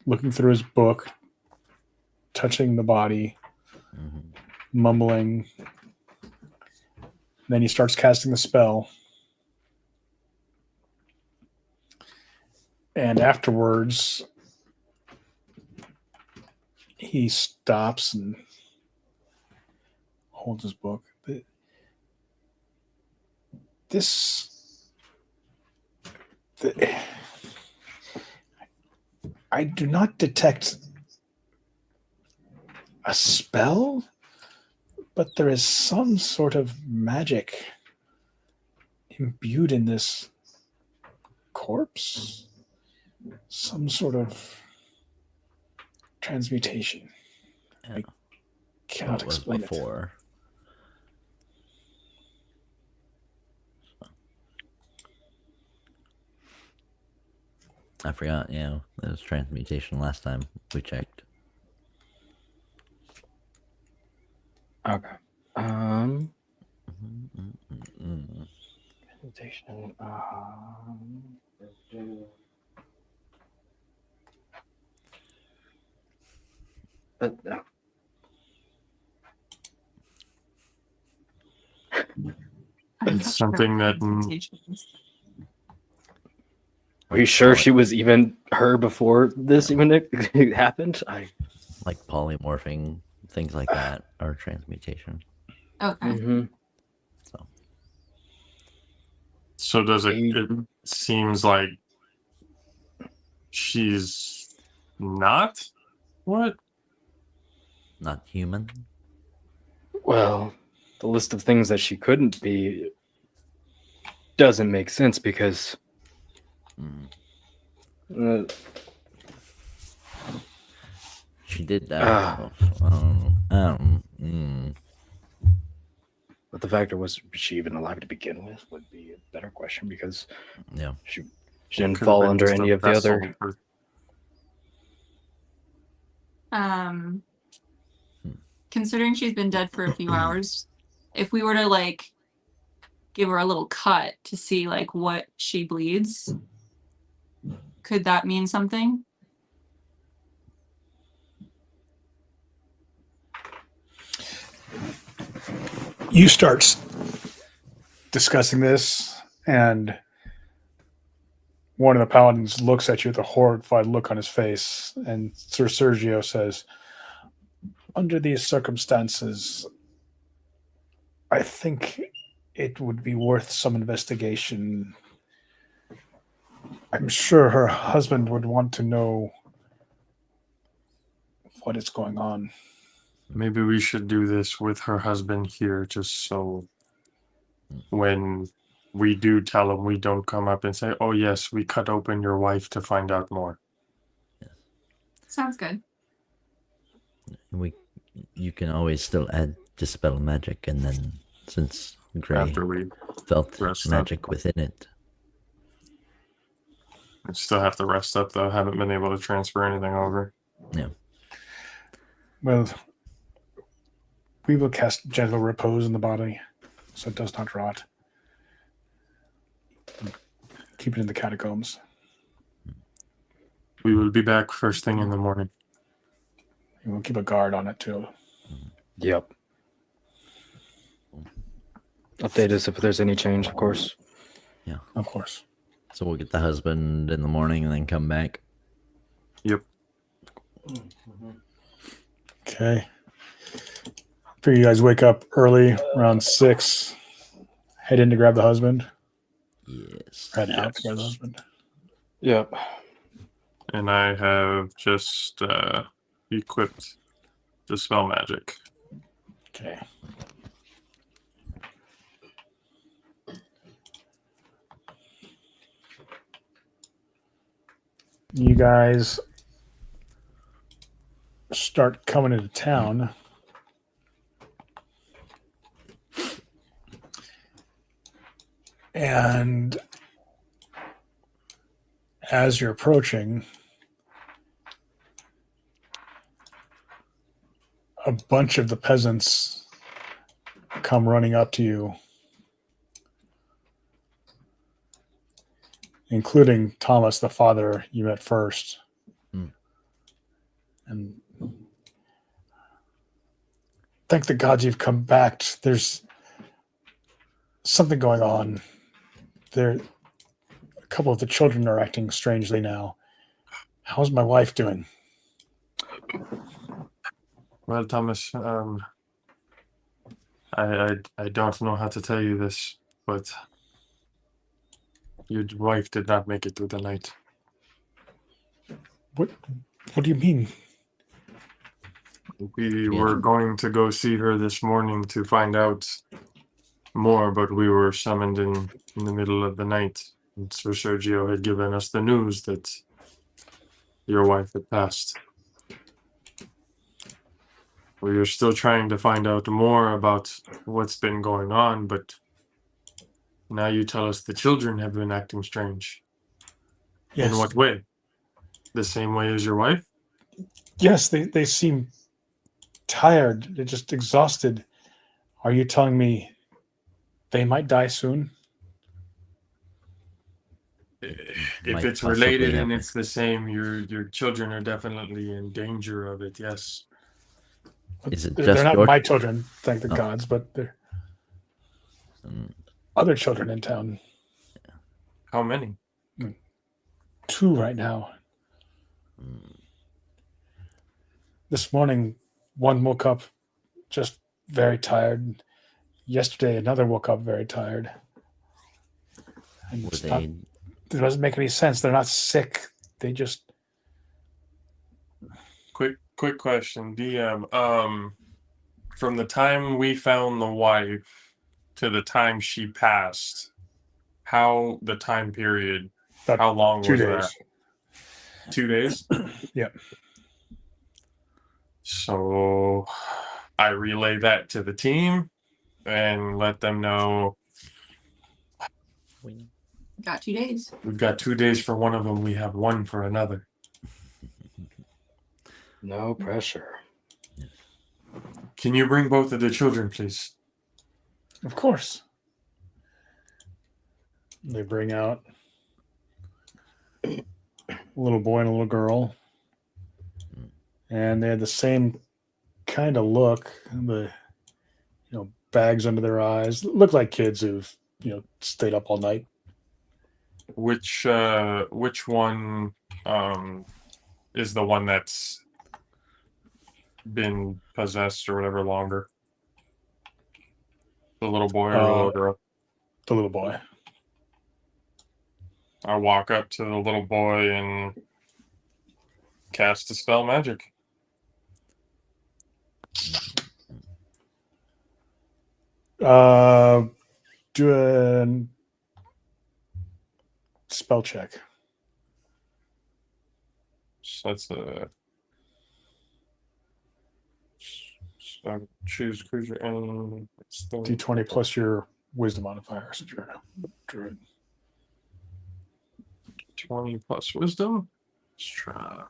looking through his book, touching the body, mumbling. Then he starts casting the spell. And afterwards, he stops and holds his book. But I do not detect a spell, but there is some sort of magic imbued in this corpse. Some sort of transmutation. Yeah. I cannot What was explain before. I forgot, there was transmutation last time we checked. Okay. Transmutation. But I'm It's not sure something what that transmutation is. are you sure she was even her before this even happened? Like polymorphing, things like that, or transmutation. Okay. Mm-hmm. So So does it? It seems like she's not. What? not human. Well, the list of things that she couldn't be doesn't make sense because Mm. She did die. Ah. So, but the factor was she even alive to begin with would be a better question because yeah. she didn't Could have fall been under just any a of the vessel other. for- Considering she's been dead for a few hours, if we were to like give her a little cut to see like what she bleeds, could that mean something? You start discussing this, and one of the paladins looks at you with a horrified look on his face, and Sir Sergio says, under these circumstances, I think it would be worth some investigation. I'm sure her husband would want to know what is going on. Maybe we should do this with her husband here, just so when we do tell him, we don't come up and say, "Oh yes, we cut open your wife to find out more." Sounds good. You can always still add dispel magic, and then since Gray After we felt rest magic up. within it, I still have to rest up though. Haven't been able to transfer anything over. yeah. Well, we will cast gentle repose in the body so it does not rot. Keep it in the catacombs. We will be back first thing in the morning. And we'll keep a guard on it too. Yep. Update us if there's any change, of course. Yeah. Of course. So we'll get the husband in the morning and then come back. Yep. Okay. Figure you guys wake up early, around 6. Head in to grab the husband. Yes. Head out to grab the husband. Yep. And I have just equipped Dispel Magic. Okay. You guys start coming into town. And as you're approaching, a bunch of the peasants come running up to you, including Thomas, the father you met first. And thank the gods you've come back. There's something going on. A couple of the children are acting strangely now. How's my wife doing? Well, Thomas, I don't know how to tell you this, but your wife did not make it through the night. What do you mean? We were going to go see her this morning to find out more, but we were summoned in the middle of the night. And Sir Sergio had given us the news that your wife had passed. We are still trying to find out more about what's been going on, but now you tell us the children have been acting strange. Yes. In what way? The same way as your wife? Yes, they seem tired. They're just exhausted. Are you telling me they might die soon? If Might it's possibly related and happen. it's the same, your children are definitely in danger of it. Yes. Is it They're just not your? my children, thank the Oh. gods, but they're Mm, other children in town. How many? 2 right now. mm. This morning, one woke up just very tired. Yesterday, another woke up very tired. And Were it's they? it doesn't make any sense. They're not sick. They just Quick question, DM. From the time we found the wife to the time she passed, how the time period? about How long 2 was days. that? 2 days. Yep. So I relay that to the team and let them know Got 2 days. we've got 2 days for one of them. We have one for another. No pressure. Can you bring both of the children, please? Of course. They bring out a little boy and a little girl. And they had the same kind of look, the bags under their eyes. Look like kids who've, stayed up all night. Which one is the one that's been possessed or whatever longer? The little boy or the little girl? The little boy. I walk up to the little boy and cast a spell magic. Do a spell check. So that's a choose creature and it's the D20 plus your wisdom modifier since you're a druid. 20 plus wisdom. Let's try.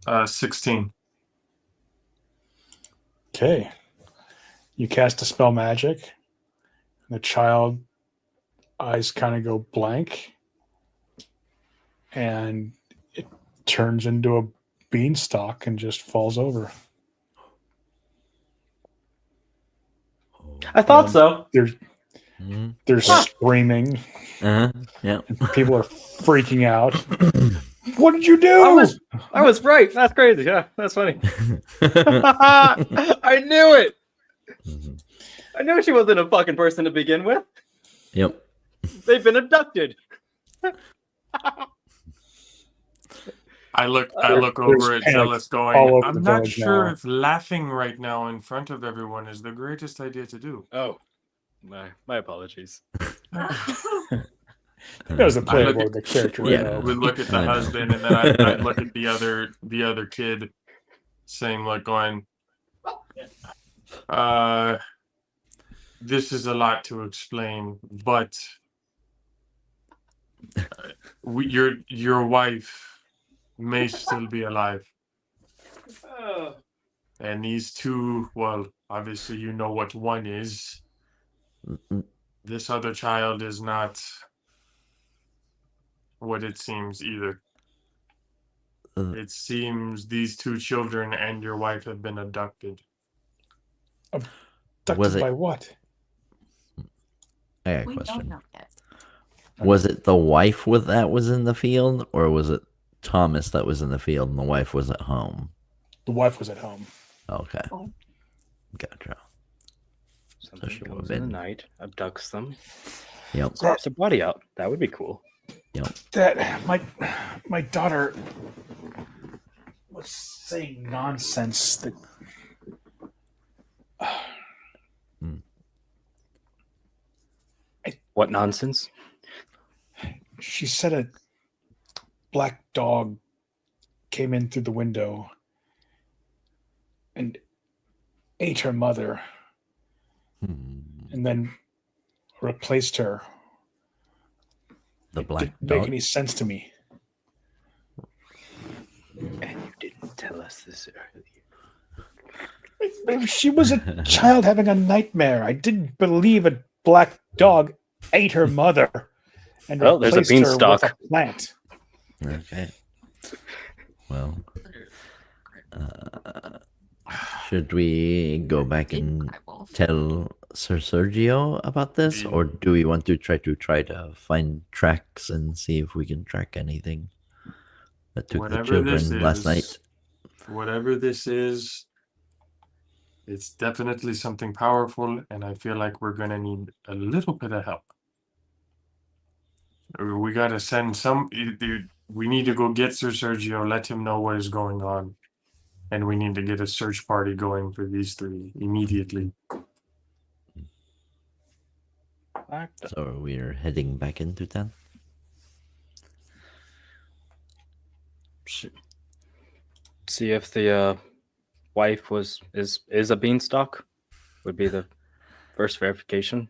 Uh, 16. Okay. You cast a spell magic. And the child eyes kind of go blank. And it turns into a beanstalk and just falls over. I thought And so. They're screaming. Yeah. And people are freaking out. What did you do? I was right. That's crazy. Yeah, that's funny. I knew it. I knew she wasn't a fucking person to begin with. Yep. They've been abducted. I look over at panic Jealous all going, over I'm the not village sure now. if laughing right now in front of everyone is the greatest idea to do. Oh, my apologies. That was the I look playable at- the character. Yeah. We look at the I know. husband and then I look at the other kid saying like going this is a lot to explain, but your wife may still be alive. Oh. And these two, well, obviously you know what one is. This other child is not what it seems either. It seems these two children and your wife have been abducted. Abducted by what? I got a We question. don't know yet. Was it the wife that was in the field, or was it Thomas that was in the field and the wife was at home? The wife was at home. Okay. Oh. Gotcha. Something she comes would've in the been- night, abducts them, Yep. drops a body out. That would be cool. Yep. That my daughter was saying nonsense that What nonsense? she said a black dog came in through the window and ate her mother and then replaced her The It black didn't make dog. any sense to me. And you didn't tell us this earlier. She was a child having a nightmare. I didn't believe a black dog ate her mother and Oh, there's a replaced her with beanstalk. a plant. Okay. Well, should we go back Big and eyeball. tell Sir Sergio about this, or do we want to try to find tracks and see if we can track anything that took the Whatever this children last night? Whatever this is, it's definitely something powerful, and I feel like we're gonna need a little bit of help. We gotta send we need to go get Sir Sergio, let him know what is going on, and we need to get a search party going for these three immediately. So we're heading back into town. See if the wife is a beanstalk. Would be the first verification.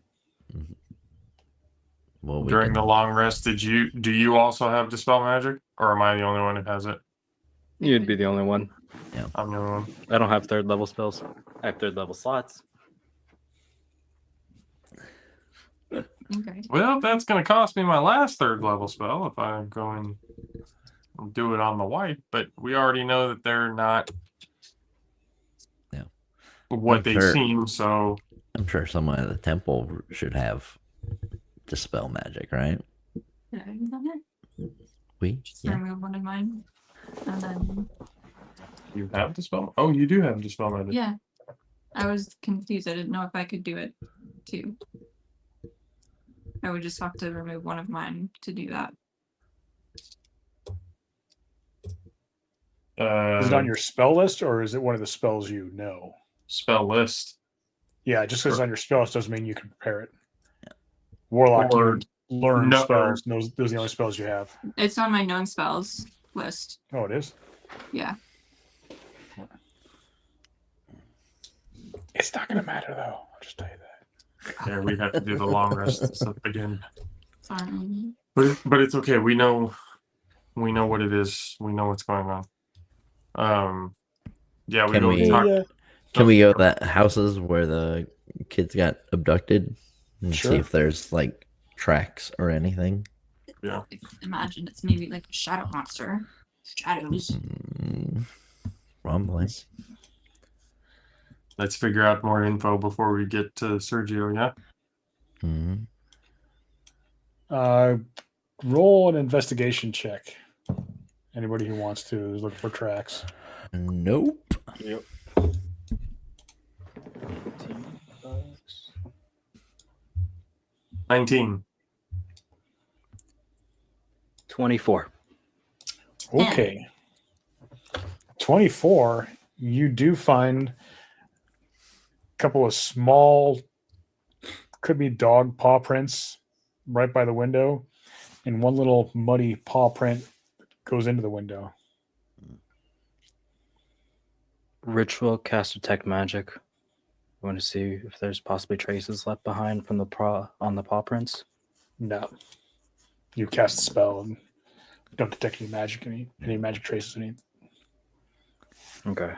Well, During the long rest, do you also have Dispel Magic, or am I the only one who has it? You'd be the only one. I'm the only one. I don't have third level spells. I have third level slots. Okay. Well, that's gonna cost me my last third level spell if I go and do it on the wife, but we already know that they're not what I'm they sure- seem, so I'm sure someone at the temple should have dispel magic, right? Did I do that? We? Just Yeah. remove one of mine. And then, you have Dispel. Oh, you do have Dispel Magic. yeah. I was confused. I didn't know if I could do it too. I would just have to remove one of mine to do that. Is it on your spell list, or is it one of the spells you know? spell list? Yeah, just because it's on your spell list doesn't mean you can prepare it. Warlock, Or you learn no- spells. Those are the only spells you have. It's on my known spells list. Oh, it is? Yeah. It's not going to matter, though. I'll just tell you that. Yeah, we have to do the long rest stuff again. Sorry. But it's okay. We know what it is. We know what's going on. Yeah, we Can go we- talk. Can we go to that houses where the kids got abducted and Sure. see if there's like tracks or anything? Yeah. Imagine it's maybe like a shadow monster. Shadows. Probably. Let's figure out more info before we get to Sergio. Yeah. Mm-hmm. Roll an investigation check. Anybody who wants to is looking for tracks. Nope. Yep. 19. 24. Okay. 24, you do find a couple of small, could be dog paw prints right by the window, and one little muddy paw print goes into the window. Ritual cast detect magic. I want to see if there's possibly traces left behind from the on the paw prints. No. You cast the spell and don't detect any magic, any magic traces, any. Okay.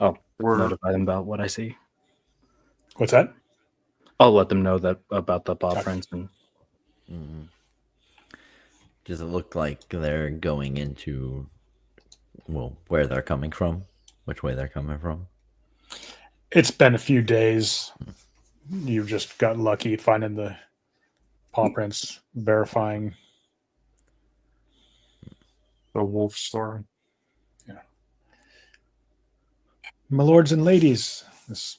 Oh, We're notify them about what I see. What's that? I'll let them know that about the paw Okay. prints and Mm-hmm. Does it look like they're going into, well, where they're coming from? Which way they're coming from? It's been a few days. You've just got lucky finding the paw prints, verifying. the wolf story. My lords and ladies, this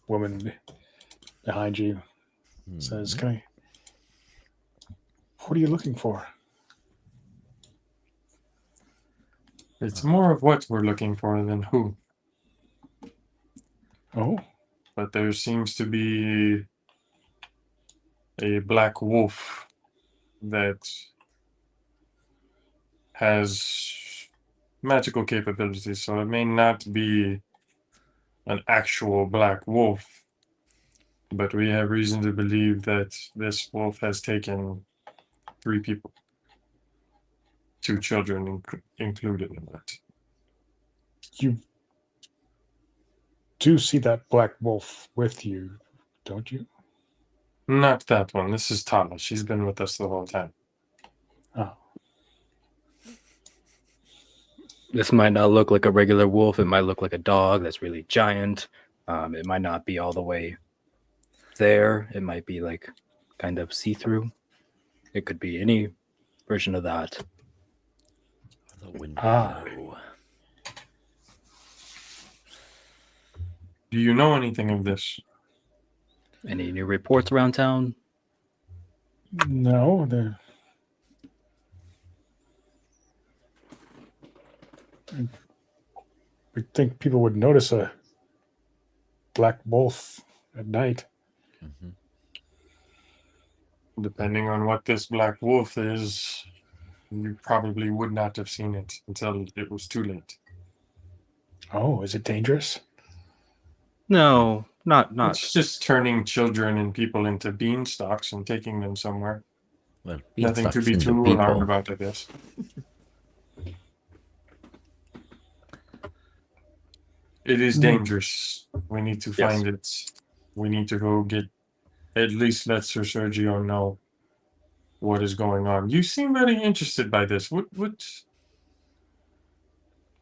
woman behind you says, "Can I? What are you looking for?" It's more of what we're looking for than who. Oh, But there seems to be a black wolf that has magical capabilities, so it may not be an actual black wolf, but we have reason to believe that this wolf has taken 3 people. 2 children included in that. You do see that black wolf with you, don't you? Not that one. This is Thomas. She's been with us the whole time. Oh. This might not look like a regular wolf. It might look like a dog that's really giant. It might not be all the way there. It might be like kind of see-through. It could be any version of that. The window. Ah. Do you know anything of this? Any new reports around town? No, I think people would notice a black wolf at night. Mhm. Depending on what this black wolf is, you probably would not have seen it until it was too late. Oh, is it dangerous? No, not. It's just turning children and people into beanstalks and taking them somewhere. Well, Nothing to be beanstalks too into alarmed people. about, I guess. It is dangerous. We need to find it. We need to go get, at least let Sir Sergio know what is going on. You seem very interested by this. What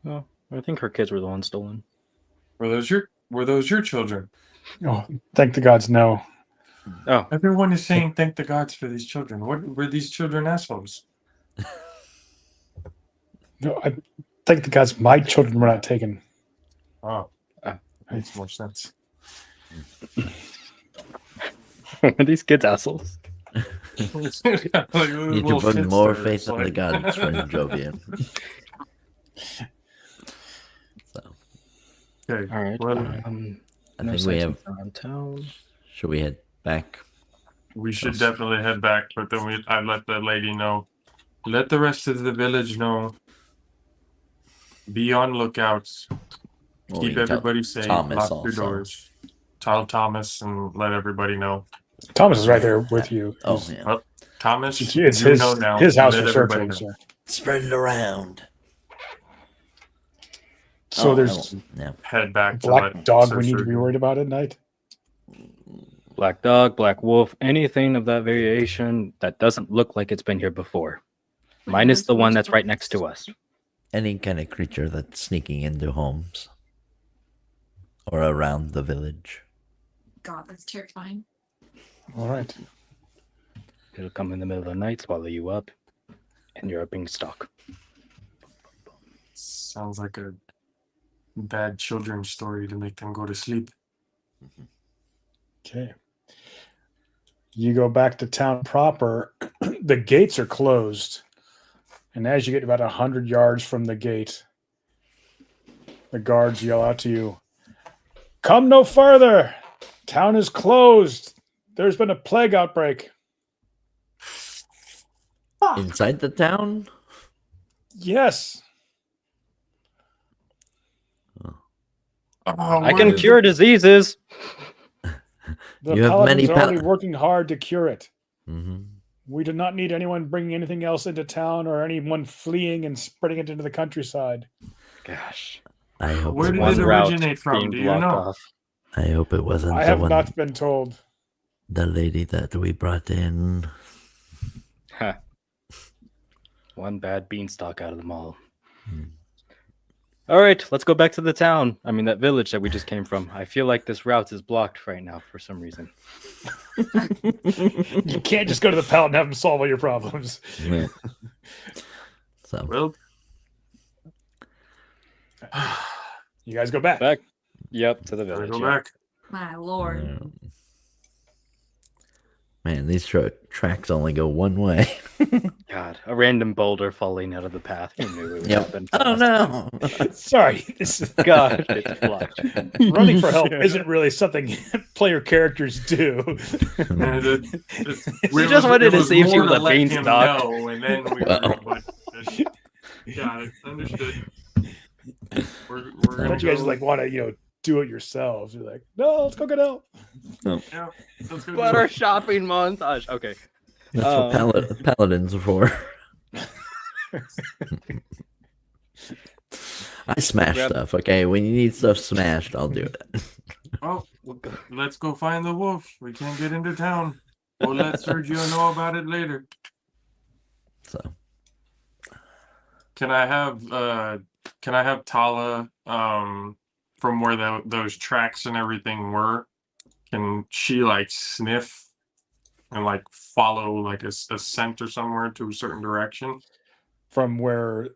Oh, I think her kids were the ones stolen. were those your children? Oh, thank the gods, no. Oh, Everyone is saying thank the gods for these children. What were these children assholes? No, I thank the gods my children were not taken. Oh, makes more sense. are these kids assholes? Need to put more faith in the gods, friend Jovian. So, Okay. All right. Well, I no think we have. sightseeing around town. Should we head back? we should definitely head back, but then I let the lady know. Let the rest of the village know. Be on lookouts. Well, we Keep can tell everybody safe. Thomas Lock your also. doors. Tell Thomas and let everybody know. Thomas is right there with you. Oh, He's- yeah. Thomas, It's you know now. his house Let for everybody searching. know. So, Spread it around. so Oh, there's yeah. Head back a to black let dog Sir we need to be Sergio- worried about at night. Black dog, black wolf, anything of that variation that doesn't look like it's been here before. Minus the one that's right next to us. Any kind of creature that's sneaking into homes or around the village. God, that's terrifying. All right. It'll come in the middle of the night, swallow you up, and you're a beanstalk. Sounds like a bad children's story to make them go to sleep. Okay. You go back to town proper. The gates are closed. And as you get about 100 yards from the gate, the guards yell out to you, "Come no further! Town is closed. There's been a plague outbreak." Inside the town? Yes. Oh, I can cure diseases. The You have paladins many are already working hard to cure it. Mm-hmm. We do not need anyone bringing anything else into town or anyone fleeing and spreading it into the countryside. Gosh. I hope Where it did it wasn't. originate from? being Do you blocked know? off. I hope it wasn't I the have one, not been told. the lady that we brought in. Huh. One bad beanstalk out of them all. All right, let's go back to the town. I mean, that village that we just came from. I feel like this route is blocked right now for some reason. You can't just go to the paladin and have him solve all your problems. Yeah. So Well, You guys go back. Back. Yep, to the gotta village. go yeah. back. My lord. man, these tracks only go one way. God, a random boulder falling out of the path. Who knew it would happen? Oh no! Sorry, this is, God, it's blocked. running for help isn't really something player characters do. We just wanted to see if she was a beanstalk. beanstalk. And then we Wow. got it. Understood. We're I gonna bet you guys go- like want to, do it yourselves. You're like, no, let's go get help. Yeah, let's go What do our it. shopping montage? Okay. That's what paladins are for. I smash Grab- stuff, okay? When you need stuff smashed, I'll do it. Oh, let's go find the wolf. We can't get into town. We'll let Sergio know about it later. So, Can I have Tala from where those tracks and everything were? Can she like sniff and like follow like a scent or somewhere to a certain direction? From where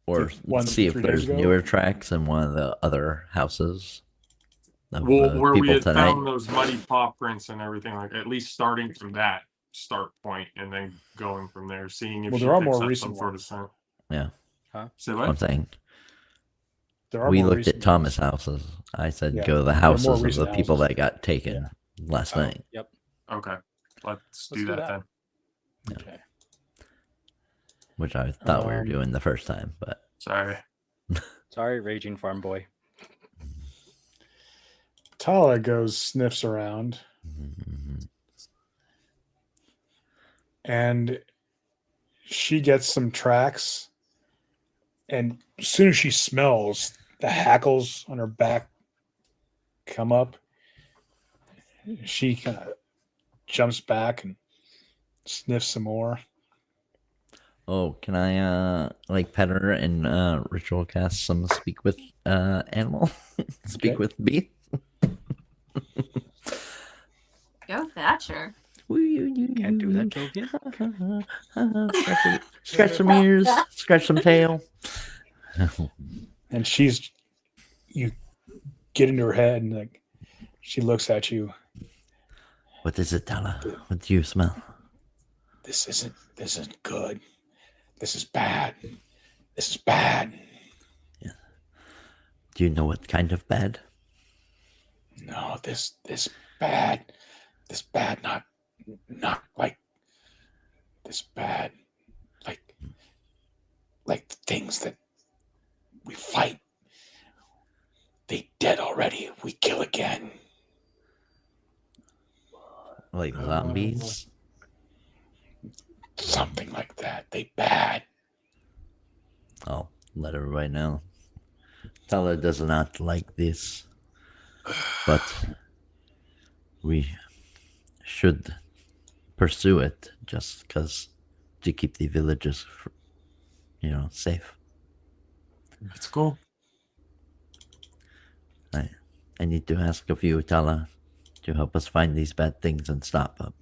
or ones see if 3 days there's ago? newer tracks in one of the other houses of Well, the where we people had tonight. found those muddy paw prints and everything, like at least starting from that start point and then going from there, seeing if Well, she there are picks more up recent some sort of ones. scent. Yeah, Say that's what I'm what? saying. There are We more looked recent at Thomas' ones. houses. I said Yeah, go to the they're more houses of the recent people houses. that got taken last Oh, night. yep. Okay, let's Let's do do that that. then. Okay. Which I thought we were Um, doing the first time, but Sorry. Sorry, raging farm boy. Tala goes sniffs around, and she gets some tracks. And as soon as she smells, the hackles on her back come up. She kind of jumps back and sniffs some more. oh, can I like pet her and ritual cast some speak with animal? Speak Okay. with bee? Go Thatcher. Can't do that, Jovian. Scratch some ears, scratch some tail. And you get into her head and like she looks at you. What is it, Tala? What do you smell? This isn't good. This is bad. This is bad. Do you know what kind of bad? No, this bad. This bad, not like this bad. Like the things that we fight. They dead already. We kill again. Like zombies? Something like that. They bad. I'll let everybody know. Tala does not like this, but we should pursue it just because to keep the villages, safe. Let's go. I need to ask of you, Tala, to help us find these bad things and stop them.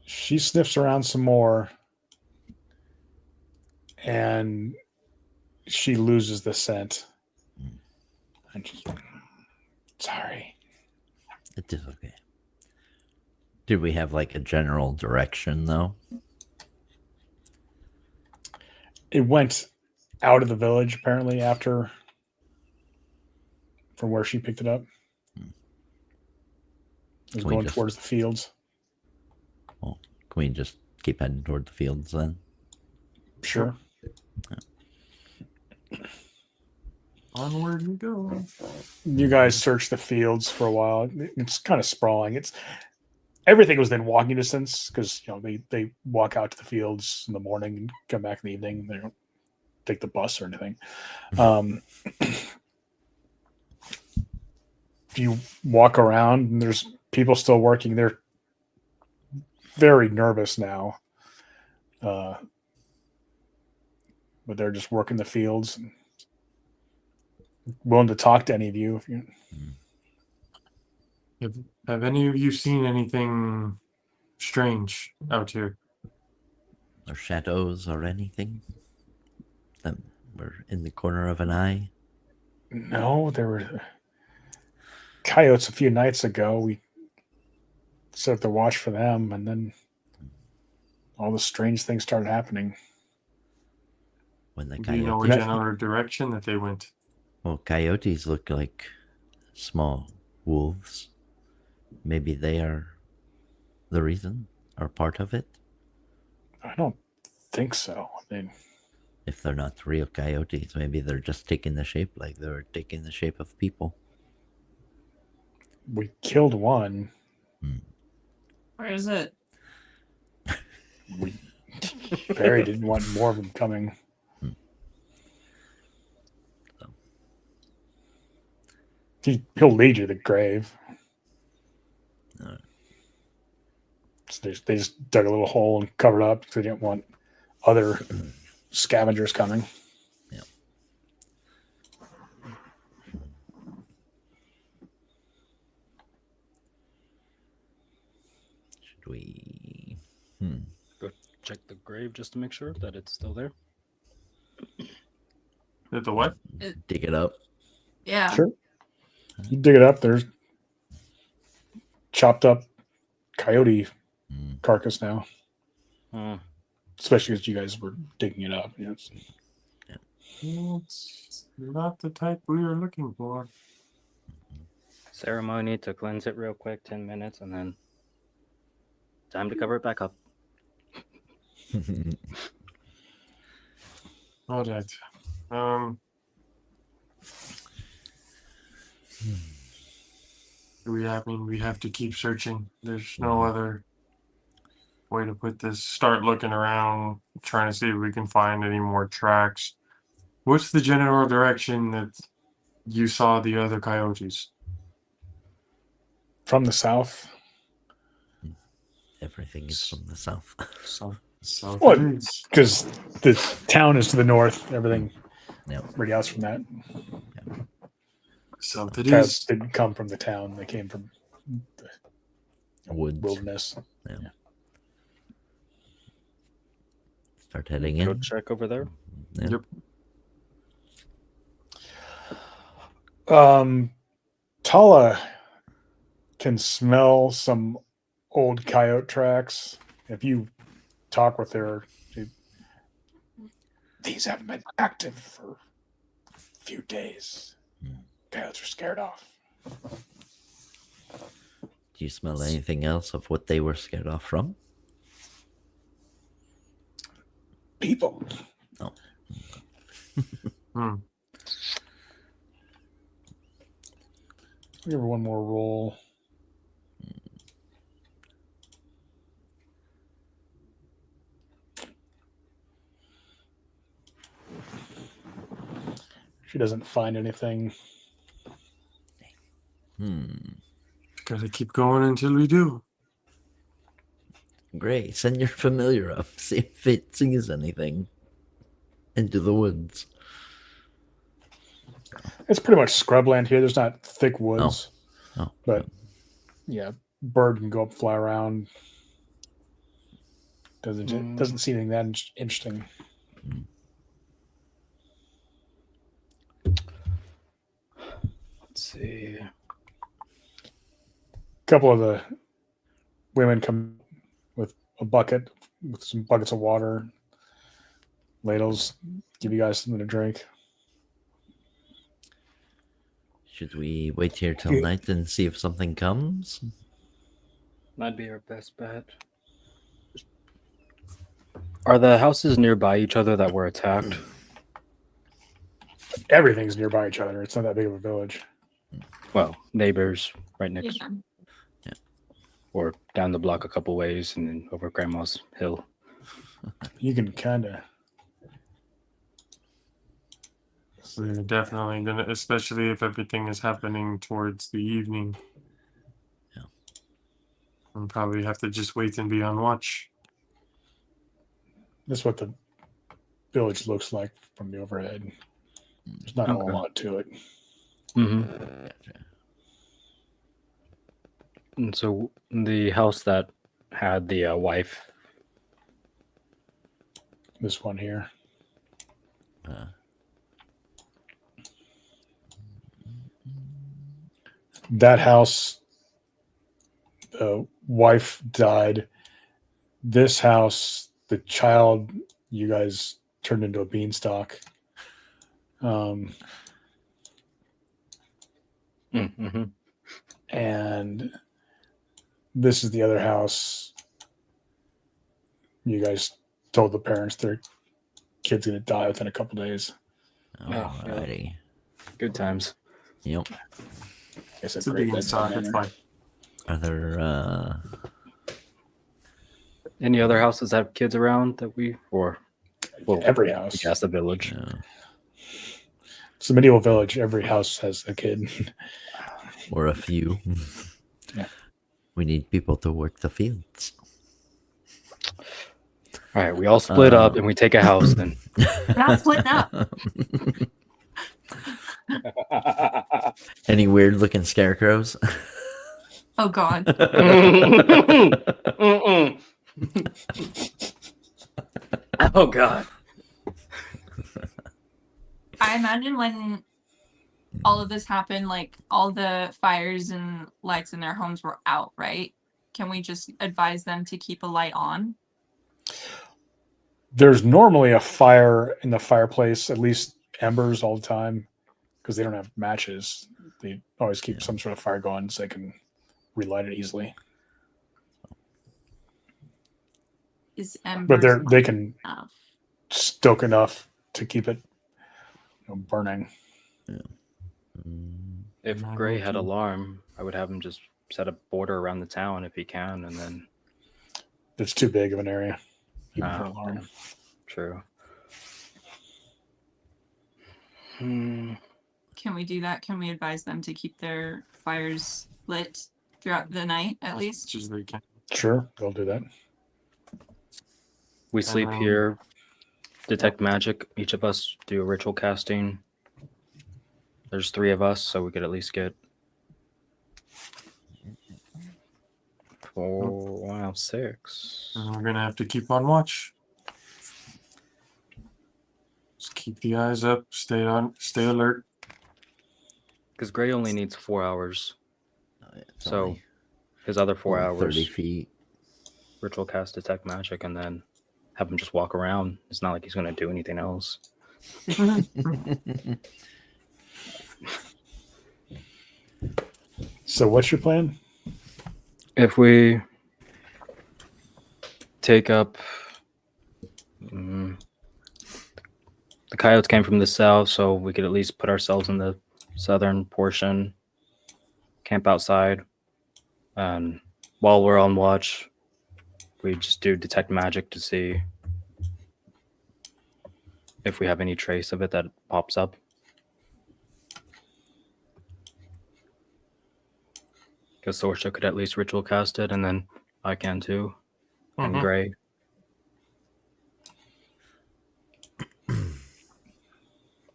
She sniffs around some more, and she loses the scent. And she's, sorry. It is okay. Did we have like a general direction though? It went out of the village apparently after from where she picked it up. It was Can we going just- towards the fields. Well, can we just keep heading toward the fields then? Sure. Onward we go. You guys search the fields for a while. It's kind of sprawling. Everything was in walking distance because they walk out to the fields in the morning and come back in the evening. They don't take the bus or anything. You walk around and there's people still working. They're very nervous now, but they're just working the fields. And willing to talk to any of you if you. Have any of you seen anything strange out here? Or shadows or anything that were in the corner of an eye? No, there were coyotes a few nights ago. We set up the watch for them, and then all the strange things started happening. When the Do you know coyotes... which other direction that they went? Well, coyotes look like small wolves. Maybe they are the reason or part of it. I don't think so. I mean, If they're not real coyotes, maybe they're just taking the shape like they're taking the shape of people. we killed one. Where is it? Barry didn't want more of them coming. He'll lead you to the grave. Alright. So they just dug a little hole and covered up because they didn't want other scavengers coming. Yeah. Should we? Go check the grave just to make sure that it's still there. Did the what? Dig it up. Yeah. Sure. You dig it up. There's chopped up coyote carcass now. Especially as you guys were digging it up. You know, It's not the type we were looking for. Ceremony to cleanse it real quick, 10 minutes, and then time to cover it back up. All right. We have to keep searching. There's no other way to put this. Start looking around, trying to see if we can find any more tracks. What's the general direction that you saw the other coyotes? from the south. Everything is from the south. So What? it is. Because the town is to the north. Everything Yep. already else from that. So it Coyotes is. didn't come from the town. They came from the Woods. wilderness. Yeah. Start heading Go in. check over there. Yeah. Yep. Tala can smell some old coyote tracks. If you talk with her, these haven't been active for a few days. Coyotes are scared off. Do you smell anything else of what they were scared off from? People. Oh. Give her one more roll. She doesn't find anything. Gotta keep going until we do. Great. Send your familiar up. See if it sees anything. Into the woods. It's pretty much scrubland here. There's not thick woods. Oh. But yeah, bird can go up, fly around. Doesn't see anything that interesting. Let's see. A couple of the women come with a bucket with some buckets of water, ladles, give you guys something to drink. Should we wait here till night and see if something comes? Might be our best bet. Are the houses nearby each other that were attacked? Everything's nearby each other. It's not that big of a village. Well, neighbors right next, Yeah. or down the block a couple ways, and then over Grandma's hill. You can kind of. So you're definitely gonna, especially if everything is happening towards the evening. Yeah. And probably have to just wait and be on watch. This is what the village looks like from the overhead. There's not a whole Okay. lot to it. Mm-hmm. Gotcha. And so the house that had the wife, This one here. That house, the wife died. This house, the child, you guys turned into a beanstalk. mm-hmm. And this is the other house. You guys told the parents their kid's going to die within a couple days. Alrighty. Good times. Yep. I said It's a great big bedside inside. It's manner. like Are there Any other houses that have kids around that we or well, Every I house. guess the village. Yeah. It's a medieval village. Every house has a kid. Or a few. Yeah. We need people to work the fields. All right, we all split up Um, and we take a house then. We're not splitting up. Any weird looking scarecrows? Oh God. Mm-mm. Oh God. I imagine when all of this happened, like all the fires and lights in their homes were out, right? Can we just advise them to keep a light on? There's normally a fire in the fireplace, at least embers all the time, because they don't have matches. They always keep some sort of fire going so they can relight it easily. Is But embers they can enough? stoke enough to keep it burning. If Gray had alarm, I would have him just set a border around the town if he can, and then It's too big of an area. Even for Ah, alarm. true. Can we do that? Can we advise them to keep their fires lit throughout the night at least? As they can. Sure, they'll do that. We sleep here, detect magic. Each of us do a ritual casting. There's 3 of us, so we could at least get 6. And we're gonna have to keep on watch. Just keep the eyes up, stay alert. Because Gray only needs 4 hours, It's so only his other 4 only hours 30 feet. ritual cast detect magic, and then have him just walk around. It's not like he's going to do anything else. So what's your plan? If we take up the coyotes came from the south, so we could at least put ourselves in the southern portion, camp outside, and while we're on watch, we just do detect magic to see if we have any trace of it that pops up. Because Sorsha could at least ritual cast it, and then I can too, and Gray.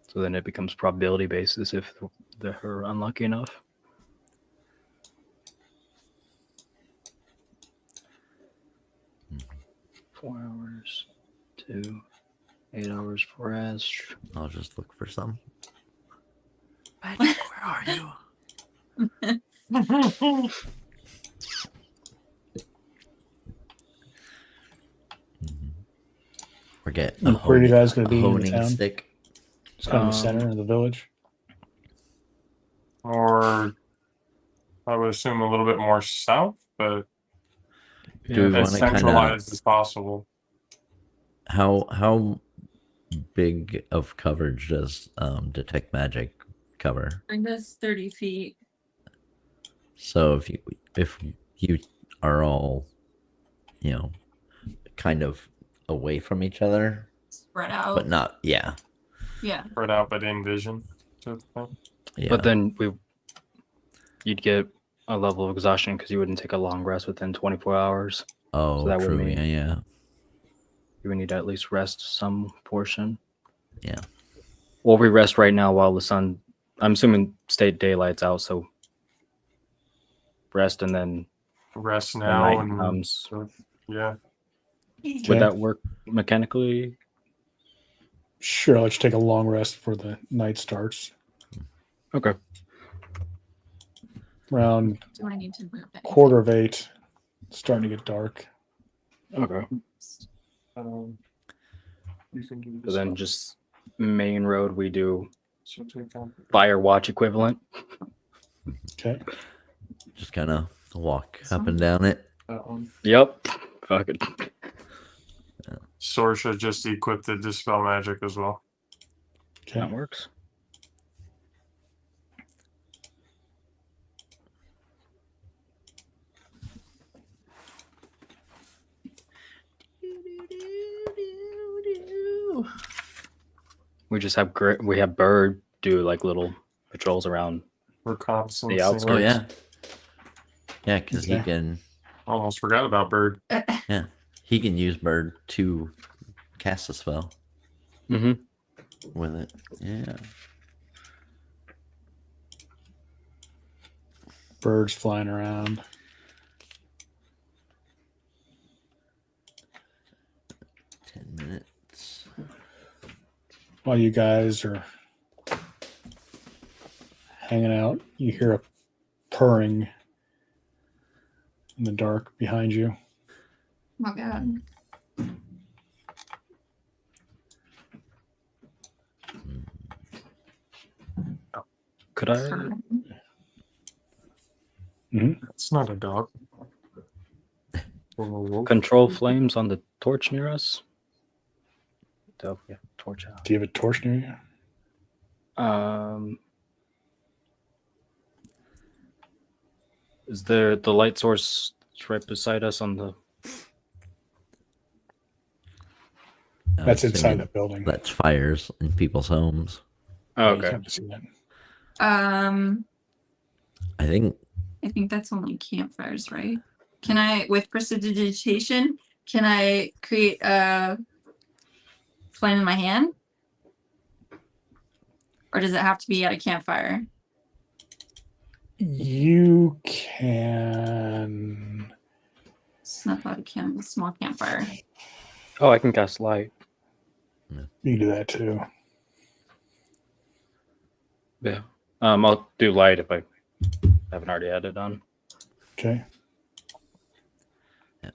So then it becomes probability basis if they're unlucky enough. Mhm. 4 hours, 2, 8 hours for rest. I'll just look for some. Magic, where are you? Forget a Where are you guys going to be in the honing town? stick. It's kind of the center of the village. Or I would assume a little bit more south, but Do we as want to kind of centralized as possible. how big of coverage does detect magic cover? I think that's 30 feet. So if you are all, kind of away from each other, Spread out. but not, yeah. Spread out but in vision. Yeah. But then you'd get a level of exhaustion because you wouldn't take a long rest within 24 hours. Oh, so that would true. mean- Yeah. You would need to at least rest some portion. Yeah. Or we rest right now while the sun, I'm assuming state daylight's out, so rest and then Rest when now night and comes. yeah. Okay. Would that work mechanically? Sure, I'll let you take a long rest before the night starts. Okay. Around Do I need to move it? 7:45, it's starting to get dark. Okay. You can do So this then one. just main road, we do So take out- fire watch equivalent. Okay. Just kind of walk up and down it. that one. Yep. Fuck it. Sorsha just equipped the dispel magic as well. Okay. That works. We just have we have Bird do like little patrols around. Reconnaissance. The outskirts. Oh yeah. Yeah, because he Okay. can. Almost forgot about Bird. Yeah, he can use Bird to cast a spell Mm-hmm. with it. Yeah. Birds flying around. Minutes. While you guys are hanging out, you hear a purring in the dark behind you. Oh god. Could I It's not a dog. control flames on the torch near us? Oh, yeah, torch out. Do you have a torch near you? Is there the light source right beside us on the? That's inside the building. That's fires in people's homes. Oh, You okay. can't see that. I think. I think that's only campfires, right? Can I, with prestidigitation, can I create a flame in my hand? Or does it have to be at a campfire? You can. Snuff out a small campfire. Oh, I can cast light. You can do that too. Yeah. I'll do light if I haven't already added on. Okay. Yeah.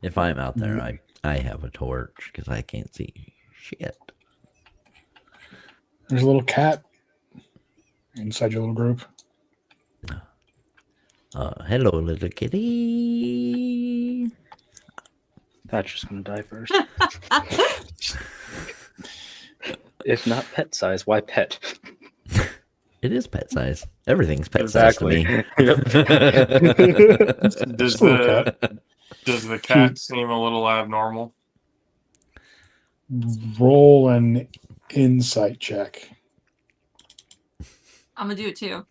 If I'm out there, I have a torch because I can't see shit. There's a little cat inside your little group. Hello, little kitty. Thatcher's gonna die first. If not pet size, why pet? It is pet size. Everything's pet size to me. Does the cat seem a little abnormal? Roll an insight check. I'm gonna do it too.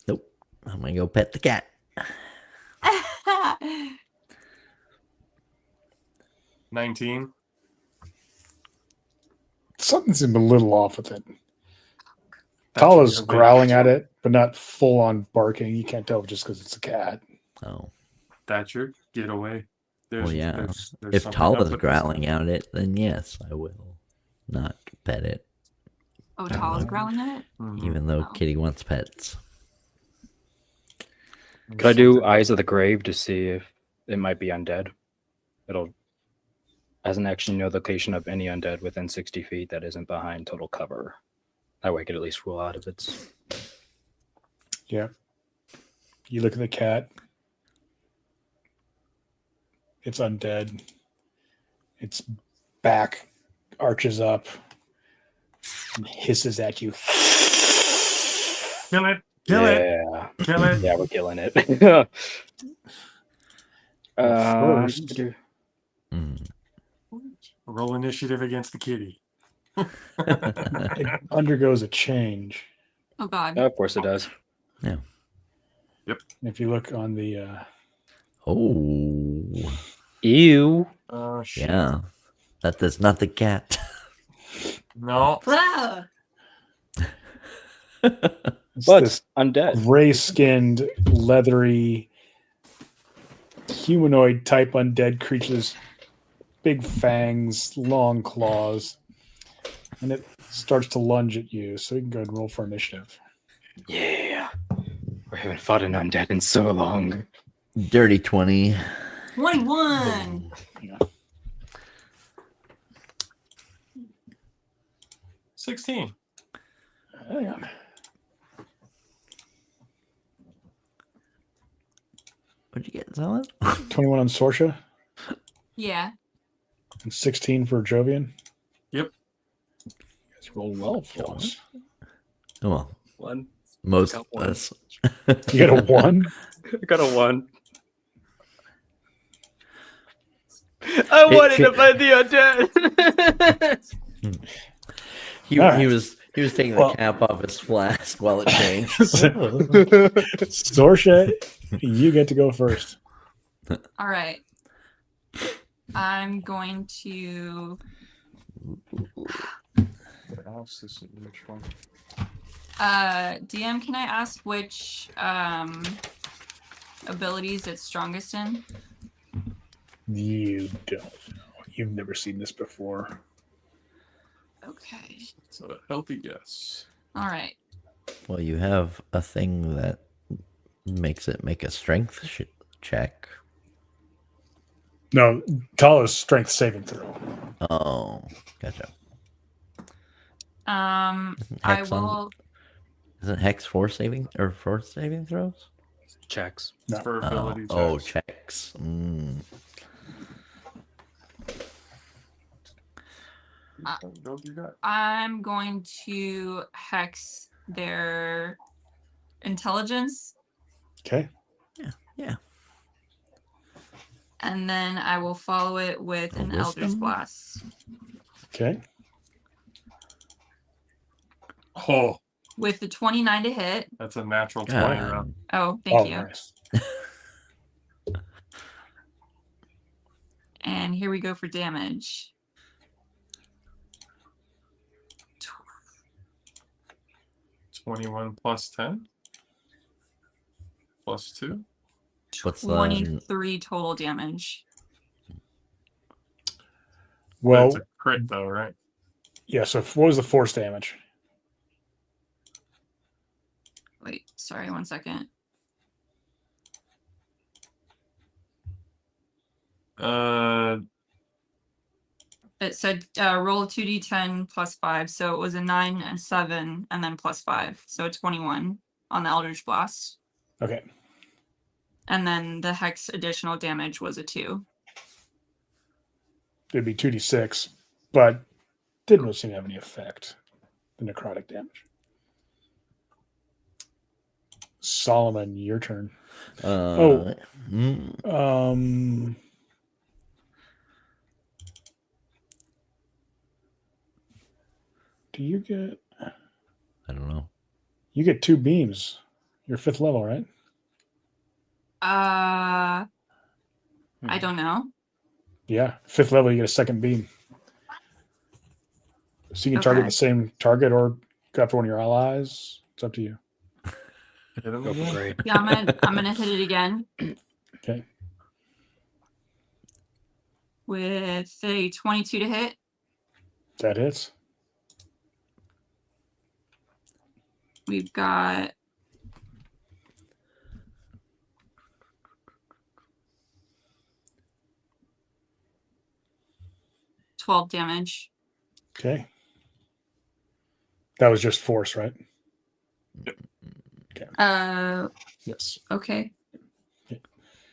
Nope. I'm gonna go pet the cat. 19. Something's a little off with it. That's Tala's your growling big- at it, but not full on barking. You can't tell just because it's a cat. Oh. Thatcher, get away. Well, yeah. there's If something Tala's up with this. growling at it, then yes, I will not pet it. Oh, Tala's growling at it? Mhm. Even though Oh. Kitty wants pets. Could I do Eyes of the Grave to see if it might be undead? It'll, as an action, you know the location of any undead within 60 feet that isn't behind total cover. That way I could at least rule out if it's... Yeah. You look at the cat. It's undead. Its back arches up, and hisses at you. Kill it! Kill it! Yeah. Kill it! Yeah, we're killing it. First. Mm. Roll initiative against the kitty. It undergoes a change. Oh god. Of course it does. If you look on the Oh. Ew. Oh, shit. Yeah. That is not the cat. No. Ah! it's But this undead. gray-skinned, leathery, humanoid type undead creatures, big fangs, long claws, and it starts to lunge at you. So you can go ahead and roll for initiative. Yeah. We haven't fought an undead in so long. Dirty 20. 21! Yeah. 16. Hang on. What'd you get, Zella? 21 on Sorsha Yeah. and 16 for Jovian. Yep. You guys rolled well for us. Oh, well, One. most Got of one. us. You got a 1? I got a 1. I wanted to find the undead. He All right. was taking Well- the cap off his flask while it changed. Sorsha, you get to go first. All right. I'm going to DM, can I ask which abilities it's strongest in? You don't know. You've never seen this before. Okay. It's a healthy guess. All right. Well, you have a thing that makes it make a strength check. No, Tala's strength saving throw. Oh, gotcha. I Hex will. Isn't Hex force saving throws? Checks. No. For ability checks. Oh, checks. Go do that. I'm going to hex their intelligence, Okay. Yeah. and then I will follow it with an Eldritch Wisdom? Blast. Okay. Oh, With the 29 to hit. that's a natural 20 God. round. Oh, thank you. Nice. And here we go for damage. 21 plus 10 plus 2. What's the 23 total damage. Well, That's a crit though, right? yeah. So what was the force damage? Wait, sorry, 1 second. It said roll a 2d10 plus 5, so it was a 9 and 7, and then plus 5, so 21 on the Eldritch Blast. Okay. And then the Hex additional damage was a 2. It'd be 2d6, but didn't really seem to have any effect. The necrotic damage. Solomon, your turn. mm, Do you get? I don't know. You get 2 beams. You're 5th level, right? I don't know. Yeah, 5th level, you get a 2nd beam. So you can target Okay. the same target or go after one of your allies. It's up to you. Hit him Go for again. great. Yeah, I'm gonna hit it again Okay. with a 22 to hit. That hits. We've got 12 damage. Okay. That was just force, right? Yes. Okay.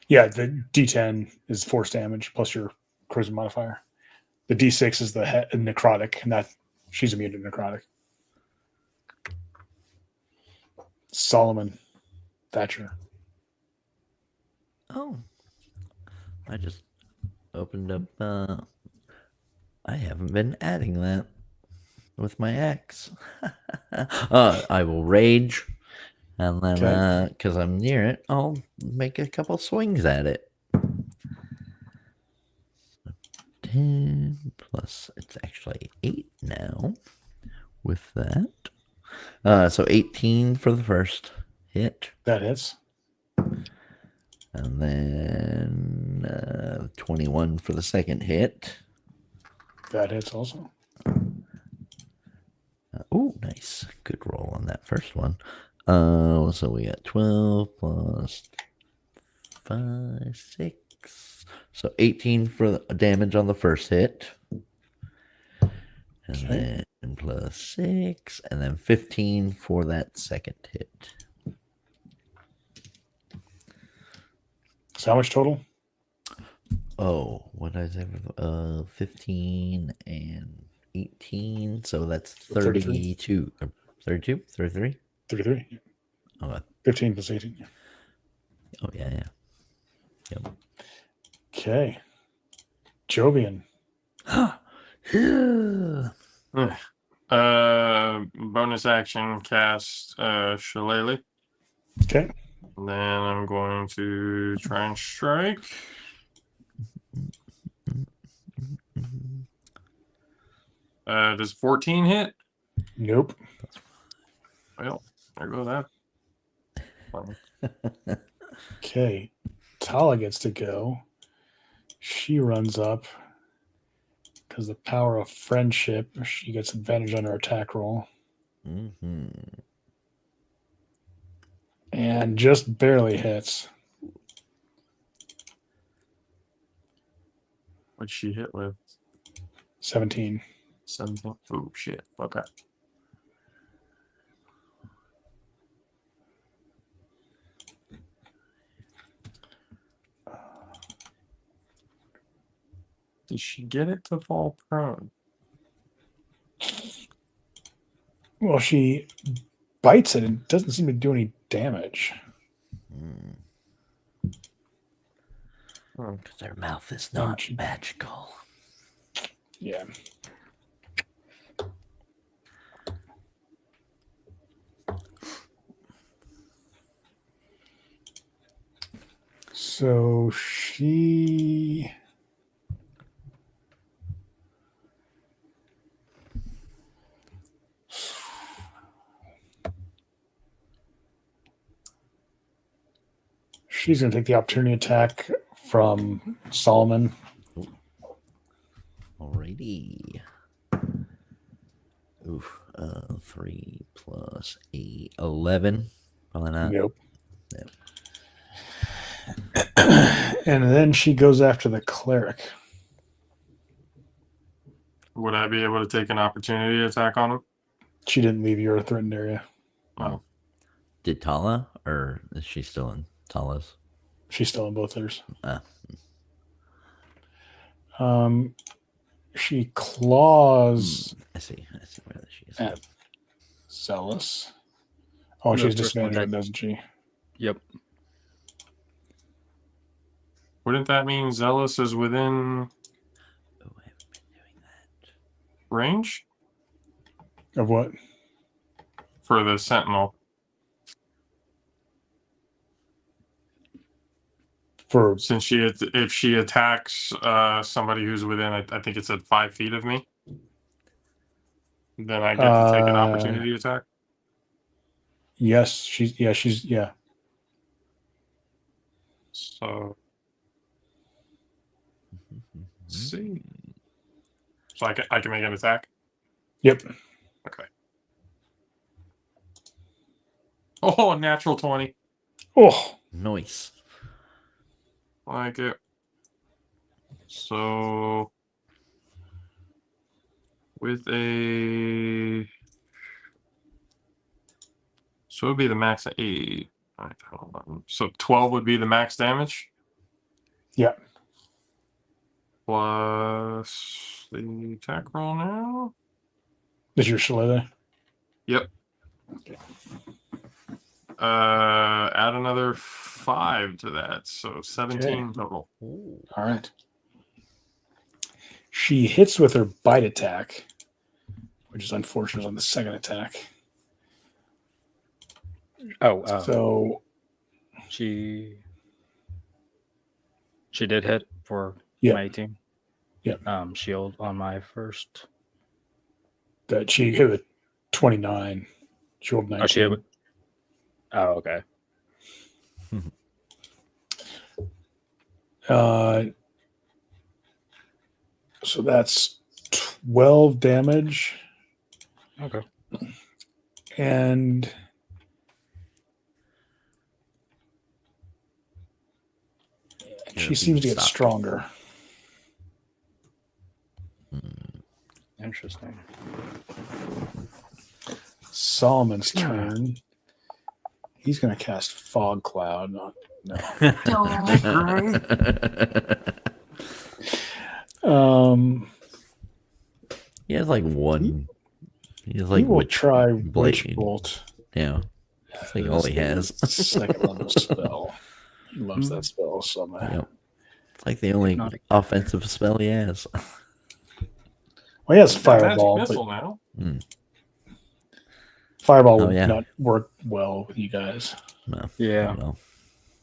Yeah, the D10 is force damage plus your charisma modifier. The D6 is the necrotic, and that she's immune to necrotic. Solomon Thatcher. Oh, I just opened up. I haven't been adding that with my axe. I will rage, and then because I'm near it, I'll make a couple swings at it. 10 plus, it's actually 8 now with that. So 18 for the first hit. That hits. And then 21 for the second hit. That hits also. Oh, nice. Good roll on that first one. So we got 12 plus 5, 6. So 18 for the damage on the first hit. And then plus 6. And then 15 for that second hit. So how much total? Oh, what did I say? 15 and 18. So that's 32. 32? 33? 33. Oh, 15 plus 18. Yeah. oh yeah. Yep. Okay. Jovian. Bonus action cast Shillelagh. Okay. And then I'm going to try and strike. Does 14 hit? Nope. Well, there goes that. Okay. Tala gets to go. She runs up because the power of friendship. She gets advantage on her attack roll. Mm-hmm. And just barely hits. What'd she hit with? 17. 17. Oh, shit. Okay. Did she get it to fall prone? Well, she bites it and doesn't seem to do any damage. Because their mouth is not magical. Yeah. So she's going to take the opportunity attack from Solomon. Alrighty. Oof. 3 plus 8. 11. Probably not. Nope. Yep. And then she goes after the cleric. Would I be able to take an opportunity attack on him? She didn't leave your threatened area. Oh. Did Tala, or is she still in Tala's? She's still in both theirs. Ah. She claws I see where she is. at Zealous. Oh, No, she's first disadvantaged, contact. doesn't she? Yep. Wouldn't that mean Zealous is within Oh, I haven't been doing that. range Of what? for the Sentinel? For Since if she attacks somebody who's within, I think it's at 5 feet of me, then I get to take an opportunity attack. yes, she's So let's see. So I can make an attack. Yep. Okay. Oh, natural 20. Oh, Nice. Like it. So with a so it would be the max of 8. All right, hold on. So 12 would be the max damage. yeah. Plus the attack roll now. Is your Shillelagh? Yep. Okay. Add another 5 to that, so 17 total. All right. She hits with her bite attack, which is unfortunate on the second attack. So she did hit for my 18. Yep. Shield on my first. That she hit with 29. She rolled 19. Oh, she hit. Oh, okay. So that's 12 damage. Okay. And she seems to get stronger. Interesting. Solomon's turn. He's going to cast Fog Cloud. No. He has like one. He has like he will witch try blade. Witch Bolt. Yeah, that's like all he has. Second level spell. He loves that spell so much. Yep. It's like the only Not a- offensive spell he has. Well, he has Got magic fireball, missile but now. fireball Oh, would yeah. not work well with you guys. No. Yeah. No.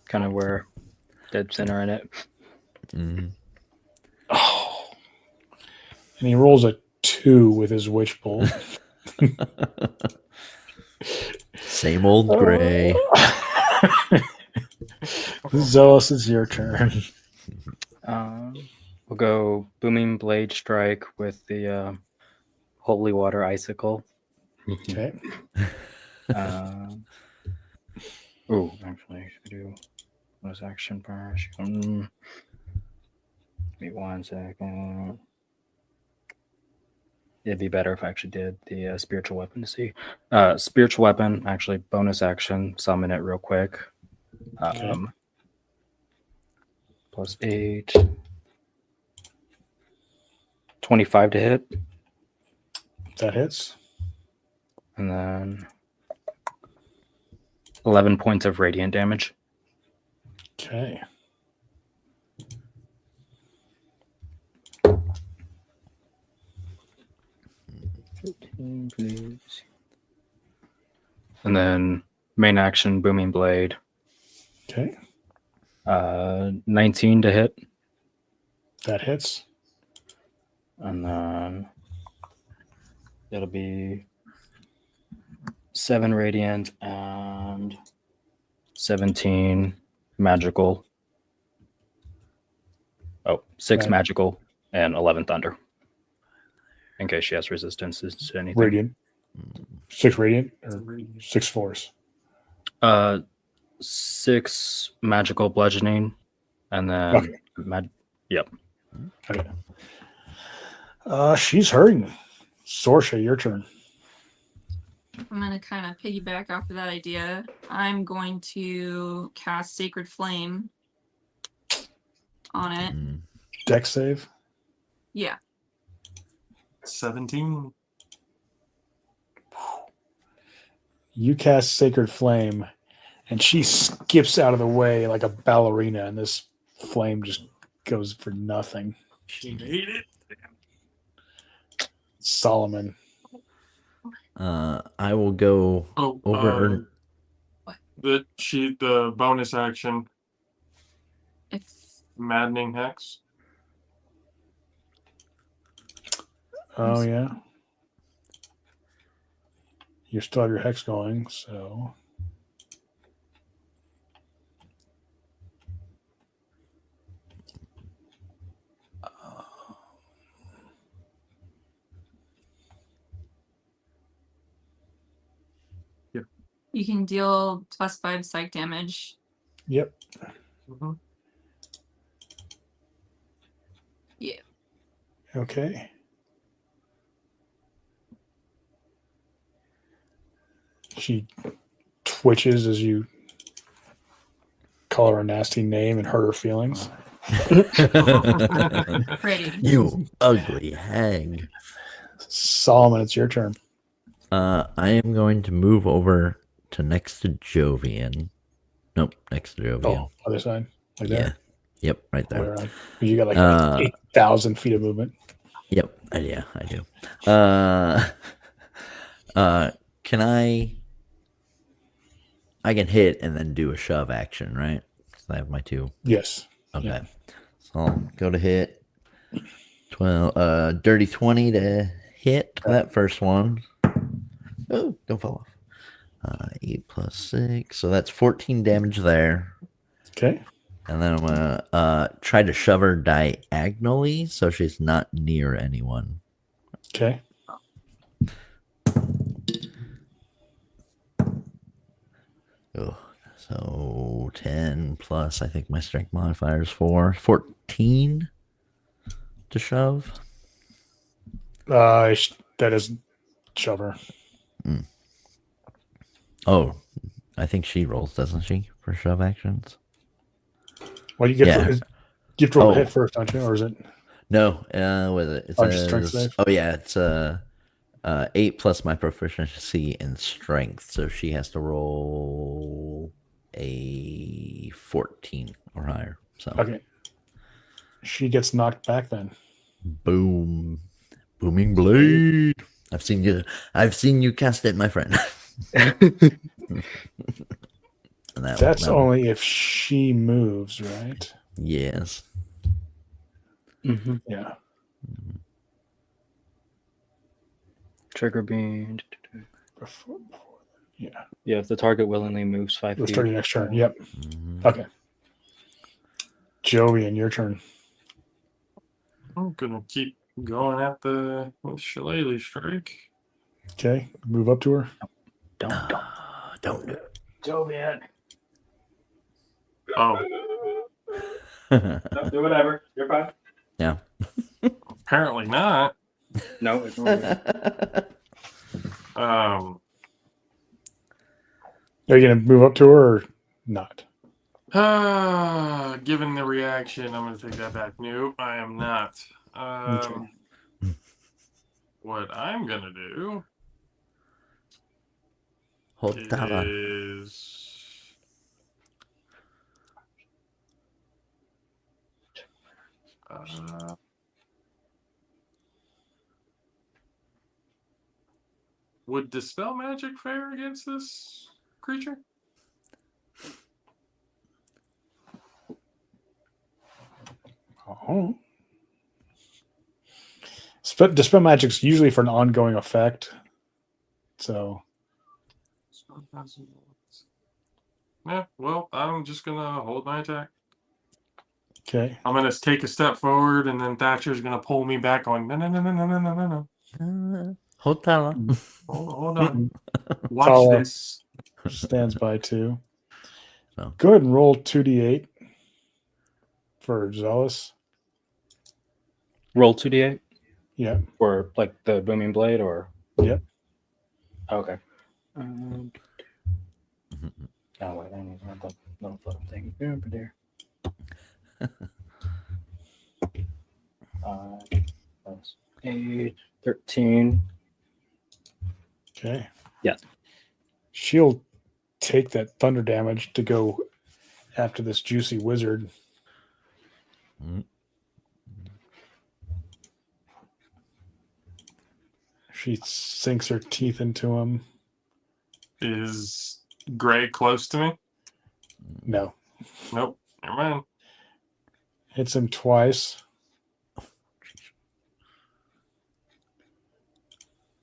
Kind of where dead center in it. Mm. Oh, and he rolls a 2 with his witch bolt. Same old gray. Zealous, it's your turn. We'll go Booming Blade Strike with the Holy Water Icicle. Okay. Actually, I should do bonus action first. Give me 1 second. It'd be better if I actually did the spiritual weapon to see. Spiritual weapon, actually, bonus action, summon it real quick. Okay. Plus 8. 25 to hit. That hits. And then 11 points of radiant damage. Okay. And then main action, Booming Blade. Okay. 19 to hit. That hits. And then it'll be 7 radiant and 17 magical. 6 Right. magical and 11 thunder. In case she has resistances to anything. Radiant. 6 radiant or 6 force. 6 magical bludgeoning, and then Okay. Yep. Okay. She's hurting. Sorsha, your turn. I'm going to kind of piggyback off of that idea. I'm going to cast Sacred Flame on it. Dex save. Yeah. 17. You cast Sacred Flame, and she skips out of the way like a ballerina, and this flame just goes for nothing. She made it. Solomon. I will go over. The bonus action, If Maddening Hex. Oh, yeah. You still have your hex going, so. you can deal +5 psych damage. Yep. Mm-hmm. Yeah. Okay. She twitches as you call her a nasty name and hurt her feelings. Pretty. You ugly hag. Solomon, it's your turn. I am going to move over to next to Jovian. Nope, next to Jovian. Oh, other side? Like yeah. that? Yep, right there. Where, you got like 8,000 feet of movement. Yep, yeah, I do. Can I can hit and then do a shove action, right? Because I have my 2. Yes. Okay. Yeah. So I'll go to hit. 12, dirty 20 to hit that first one. Oh, don't fall off. 8 plus 6. So that's 14 damage there. Okay. And then I'm going to try to shove her diagonally so she's not near anyone. Okay. Oh, so 10 plus, I think my strength modifier is 4. 14 to shove. That is shove her. Oh, I think she rolls, doesn't she, for shove actions? Well, you get Yeah. you have to roll a hit first, don't you? Or is it? No, what is it? It Just strength says, save? oh yeah, it's 8 plus my proficiency in strength, so she has to roll a 14 or higher. So Okay. She gets knocked back then. Boom. Booming blade. I've seen you cast it, my friend. And That's that- only if she moves, right? Yes. Mm-hmm. Yeah. Trigger beam. Before, yeah. Yeah, if the target willingly moves 5 We'll feet. start your next turn. Yep. Mhm. Okay. Jovian, your turn. I'm gonna keep going at the shillelagh strike. Okay. Move up to her. Don't. Don't do it. Jovian. Oh, Do whatever. You're fine. Yeah. apparently not. No, ignore me. Um, Are you going to move up to her or not? given the reaction, I'm gonna take that back. Nope, I am not. Okay. What I'm gonna do Hotala. is would dispel magic fare against this creature? Oh. Dispel magic's usually for an ongoing effect. So, Yeah, well, I'm just gonna hold my attack. okay. I'm gonna take a step forward, and then Thatcher's gonna pull me back. Going, no, no, no, no, no, no, no, no, no. Hotala. Hold on. Watch Tala this. stands by too. Oh. Go ahead and roll 2d8 for Zealous. Roll 2d8 Yeah. for like the booming blade, or Yep. okay. Oh wait, I need the little floating thing over there. 8, 13. Okay. Yeah. She'll take that thunder damage to go after this juicy wizard. Mm. She sinks her teeth into him. Is Gray close to me? No. Nope. Never mind. Hits him twice.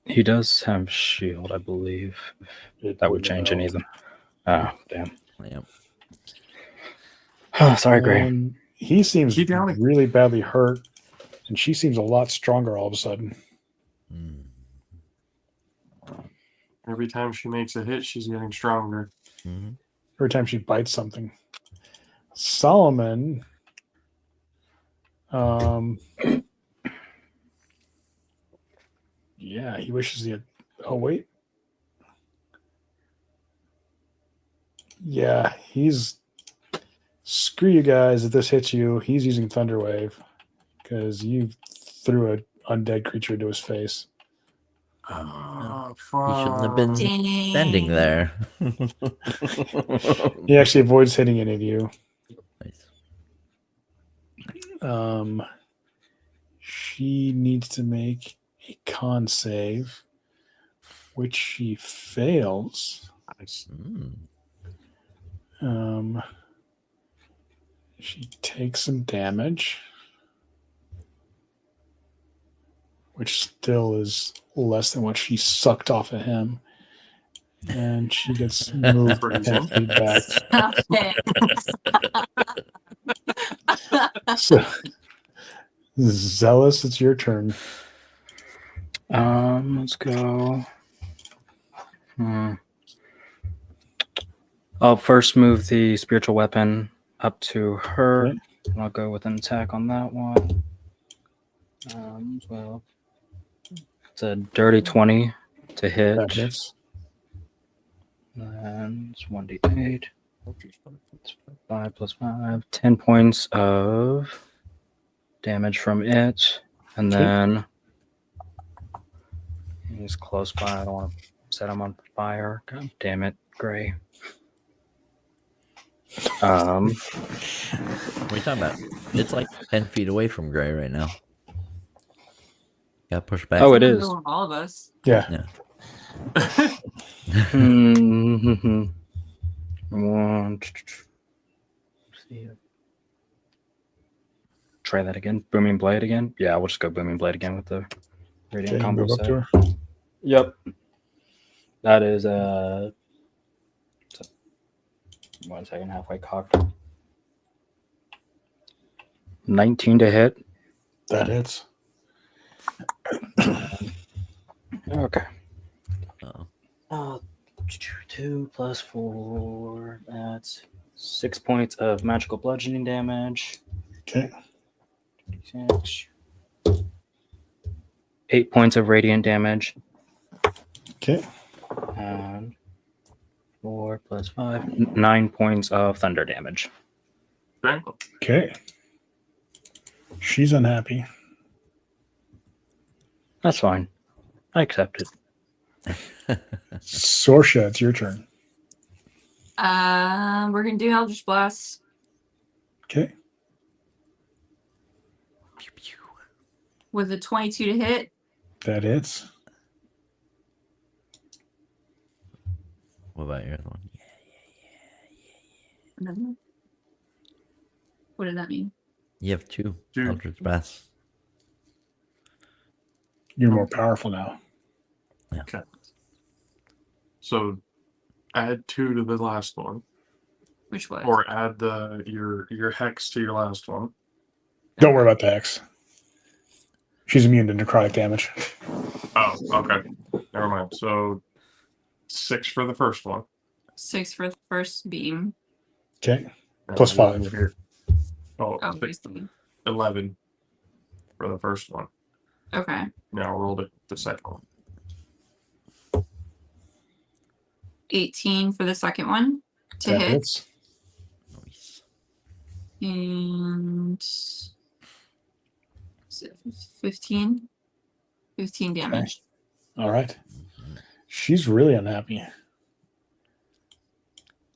He does have shield, I believe. That would change any of them. Oh, damn. Yep. Oh, sorry, Gray. He seems Keep going. really badly hurt, and she seems a lot stronger all of a sudden. Mm. Every time she makes a hit, she's getting stronger. Mhm. Every time she bites something. Solomon, yeah, he wishes he had. Oh wait, yeah, he's. Screw you guys! If this hits you, he's using Thunder Wave because you threw an undead creature into his face. Oh, He shouldn't have been Dang. standing there. He actually avoids hitting any of you. Nice. She needs to make a con save, which she fails. Nice. Mm. She takes some damage, which still is less than what she sucked off of him. And she gets moved 10 feet back. Stop it. So, Zealous, it's your turn. Let's go. I'll first move the spiritual weapon up to her. Okay. And I'll go with an attack on that one. Well, it's a dirty 20 to hit. That hits. And it's 1d8. It's 5 plus 5. 10 points of damage from it. And Okay. then he's close by. I don't want to set him on fire. God damn it, Gray. Um, What are you talking about? It's like 10 feet away from Gray right now. Got pushed back. Oh, it In the is. middle of all of us. Yeah. Yeah. See. Try that again. Booming Blade again. Yeah, we'll just go Booming Blade again with the Radiant Okay, combo move up set. to her. Yep. That is 1 second, halfway cocked. 19 to hit. That hits. Okay. Oh. 2 plus 4. That's 6 points of magical bludgeoning damage. Okay. 6. 8 points of radiant damage. Okay. And 4 plus 5. 9 points of thunder damage. Okay. She's unhappy. That's fine. I accept it. Sorsha, it's your turn. We're gonna do Eldritch Blast. Okay. With a 22 to hit. That hits. What about your other one? Another one? What did that mean? You have two Two. Eldritch Blasts. You're more powerful now. Okay. So add 2 to the last one, Which was? or add your hex to your last one. Don't worry about the hex. She's immune to necrotic damage. Oh, okay. Never mind. So 6 for the first one. 6 for the first beam. Okay. And Plus we'll 5. move here. Oh, Oh, 6, basically. 11 for the first one. Okay. Now rolled it the second one. 18 for the second one to That hit. hits. Nice. And 15 damage. All right. She's really unhappy.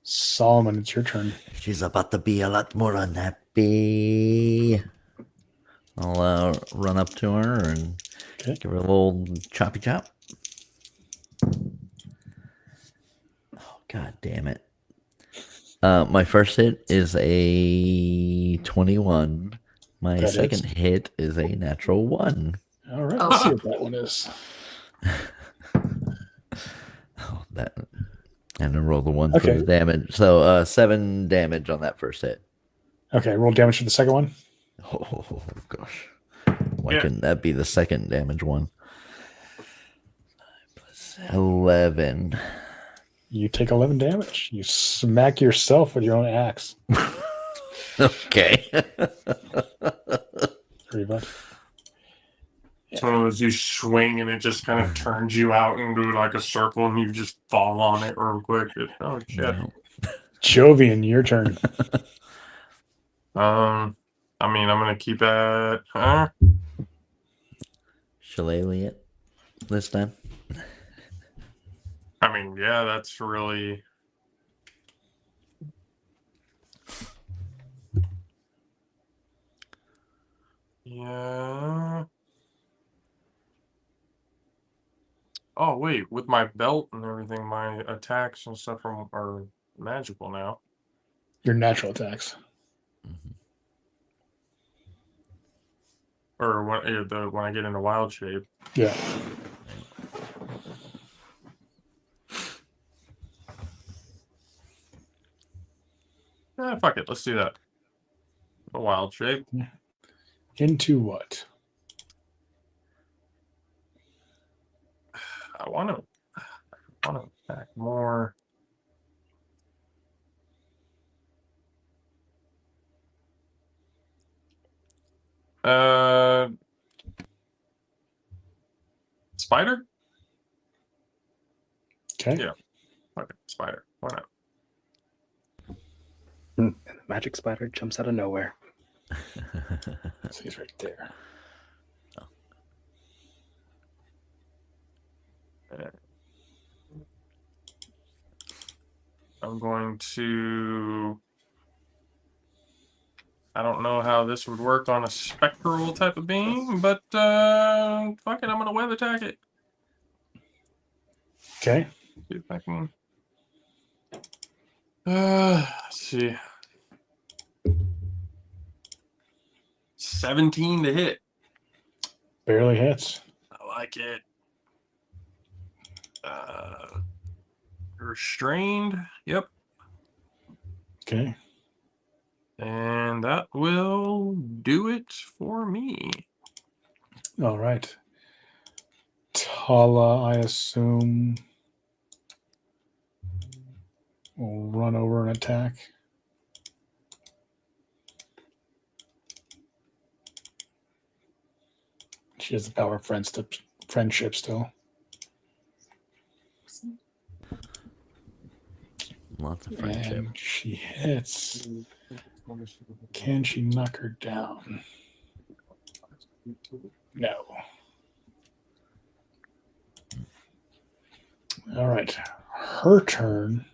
Solomon, it's your turn. She's about to be a lot more unhappy. I'll run up to her and Okay. give her a little choppy chop. Oh, God damn it. My first hit is a 21. My That second hit is a natural 1. All right. Oh. Let's see what that one is. Oh, that. And I roll the 1 for Okay. the damage. So 7 damage on that first hit. Okay. Roll damage for the second one. Oh, gosh. Why Yeah. couldn't that be the second damage one? 11. You take 11 damage. You smack yourself with your own axe. Okay. Reba. It's one of those you swing and it just kind of turns you out into like a circle and you just fall on it real quick. Oh shit. No. Jovian, your turn. I mean, I'm gonna keep it. Shillelagh it this time. I mean, yeah, that's really. Yeah. Oh wait, with my belt and everything, my attacks and stuff are magical now. Your natural attacks. Or when I get into wild shape. Yeah. Fuck it, let's do that. A wild shape. Into what? I want to attack more. Spider? Okay. Yeah. Okay, spider. Why not? And the magic spider jumps out of nowhere. So he's right there. I'm going to I don't know how this would work on a spectral type of being, but fuck it, I'm gonna weather attack it. Okay. See if I can. Let's see. 17 to hit. Barely hits. I like it. Restrained. Yep. Okay. And that will do it for me. All right. Tala, I assume, will run over and attack. She has the power of friendship still. Lots of friendship. And she hits. Can she knock her down? No. All right. Her turn.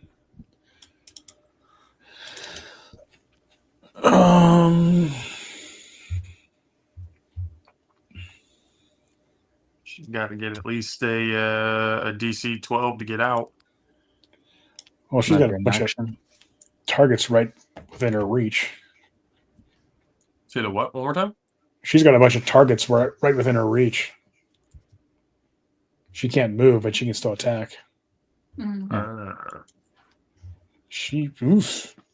She's got to get at least a DC 12 to get out. Well, she's got a Another bunch of action. targets right within her reach. Say the what? One more time? She's got a bunch of targets right within her reach. She can't move, but she can still attack.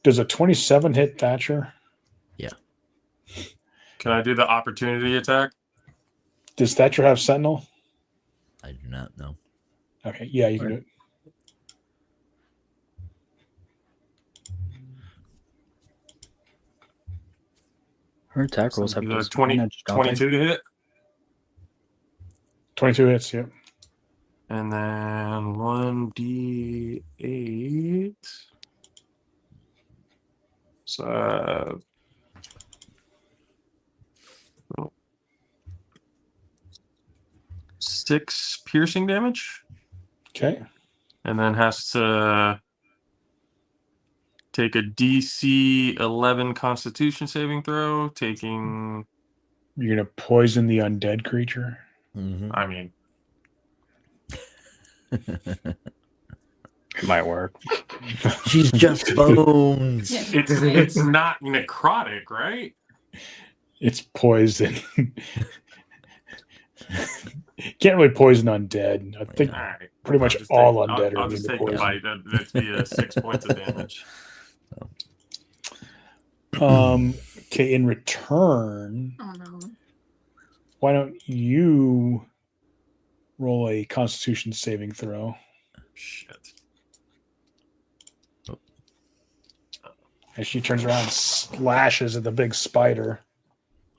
Does a 27 hit Thatcher? Can I do the opportunity attack? Does Thatcher have Sentinel? I do not know. Okay, yeah, you can do it. Her attack rolls have The disadvantage, don't they? 22 to hit. 22 hits, yep. And then 1d8. So 6 piercing damage. Okay. And then has to take a DC 11 Constitution saving throw, taking. You're going to poison the undead creature? Mm-hmm. I mean, It might work. She's just bones. Yeah. it's not necrotic, right? It's poison. Can't really poison undead. I think All right. pretty much I'll just all take- undead are I'll immune just to take a poison. bite. That's be 6 points of damage. Okay, in return, Oh no. why don't you roll a Constitution saving throw? Shit. As she turns around and slashes at the big spider.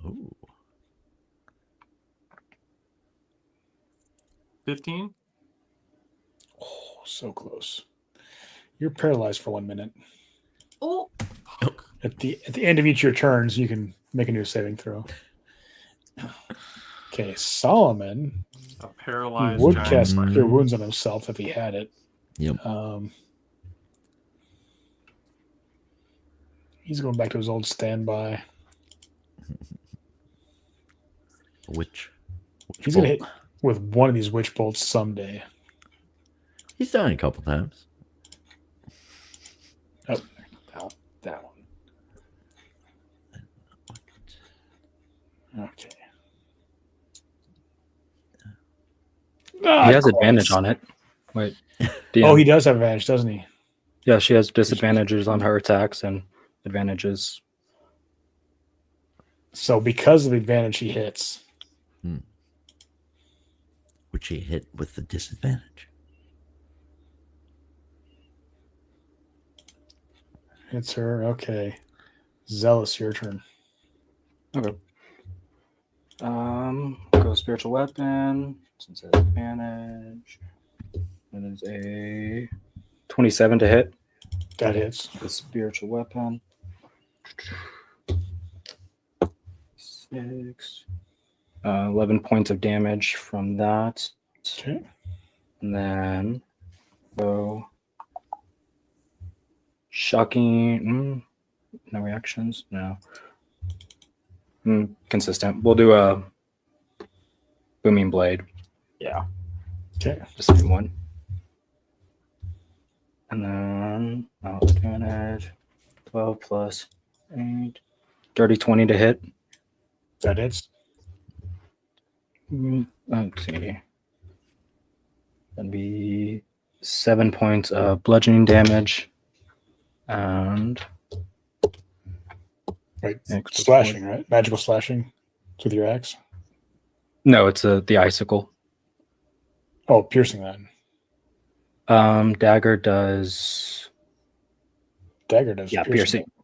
Ooh. 15? Oh, so close. You're paralyzed for 1 minute. Oh, At the end of each of your turns, you can make a new saving throw. Okay, Solomon. A He paralyzed would giant cast spider. Cure Wounds on himself if he had it. Yep. He's going back to his old standby. Which He's going to hit with one of these witch bolts someday. He's done it a couple times. Oh, that one. Okay. He has advantage on it. Wait. Oh, he does have advantage, doesn't he? Yeah, she has disadvantages on her attacks and advantages. So because of the advantage, he hits. Which he hit with the disadvantage. Hits her. Okay. Zealous, your turn. Okay. Go spiritual weapon. Since it has advantage. That is a 27 to hit. That hits. The spiritual weapon. 6. 11 points of damage from that. Okay. And then go shocking. No reactions. No. Consistent. We'll do a booming blade. Yeah, Okay. the same one. And then I'll advantage 12 plus 8. Dirty 20 to hit. That hits. Let's see. That'd be 7 points of bludgeoning damage. And Right. Next Slashing, right? Magical slashing with your axe. no, it's the icicle. Oh, piercing then. Dagger does Dagger does.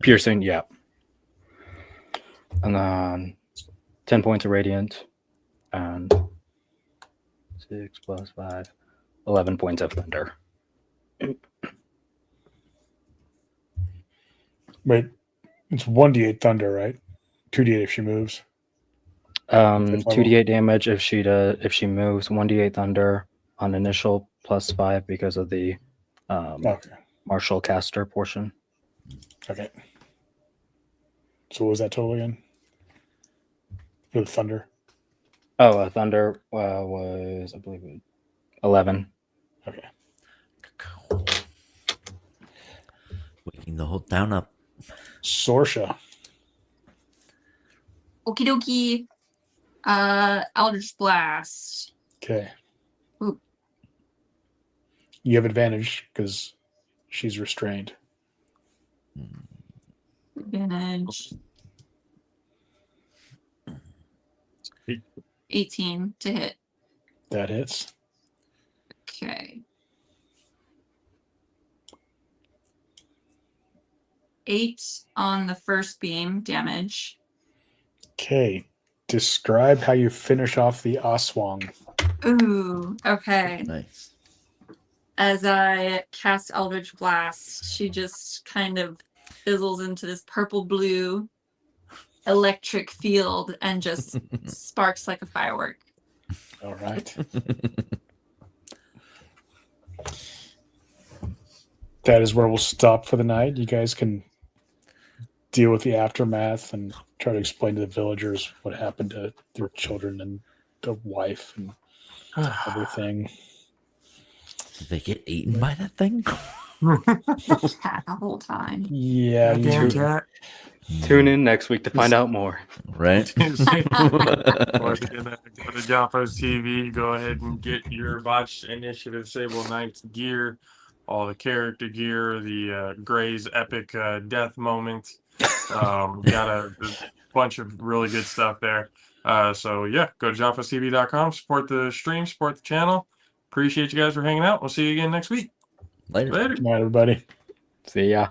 piercing, yeah. And then 10 points of radiant and 6 plus 5, 11 points of thunder. Wait, it's 1d8 thunder, right? 2d8 if she moves. 2d8 damage if she moves, 1d8 thunder on initial plus 5 because of the Okay. martial caster portion. Okay. So what was that total again? For the thunder? Oh, thunder was, I believe, 11. Okay. Waking the whole town up. Sorsha. Okie dokie. Eldritch Blast. Okay. Ooh. You have advantage because she's restrained. Advantage. 18 to hit. That hits. Okay. 8 on the first beam damage. Okay. Describe how you finish off the Aswang. Ooh, okay. Nice. As I cast Eldritch Blast, she just kind of fizzles into this purple blue electric field and just sparks like a firework. All right. That is where we'll stop for the night. You guys can deal with the aftermath and try to explain to the villagers what happened to their children and the wife and everything. Did they get eaten by that thing? Cat the whole time. Yeah, Goddamn you cat. Tune in next week to find out more. Right? Or go to Jaffa's TV. Go ahead and get your Botched Initiative Sable Knights gear, all the character gear, the Gray's epic death moment. Got a bunch of really good stuff there. So yeah, go to JaffaTV.com, support the stream, support the channel. Appreciate you guys for hanging out. We'll see you again next week. Later. Later. Good night, everybody. See ya.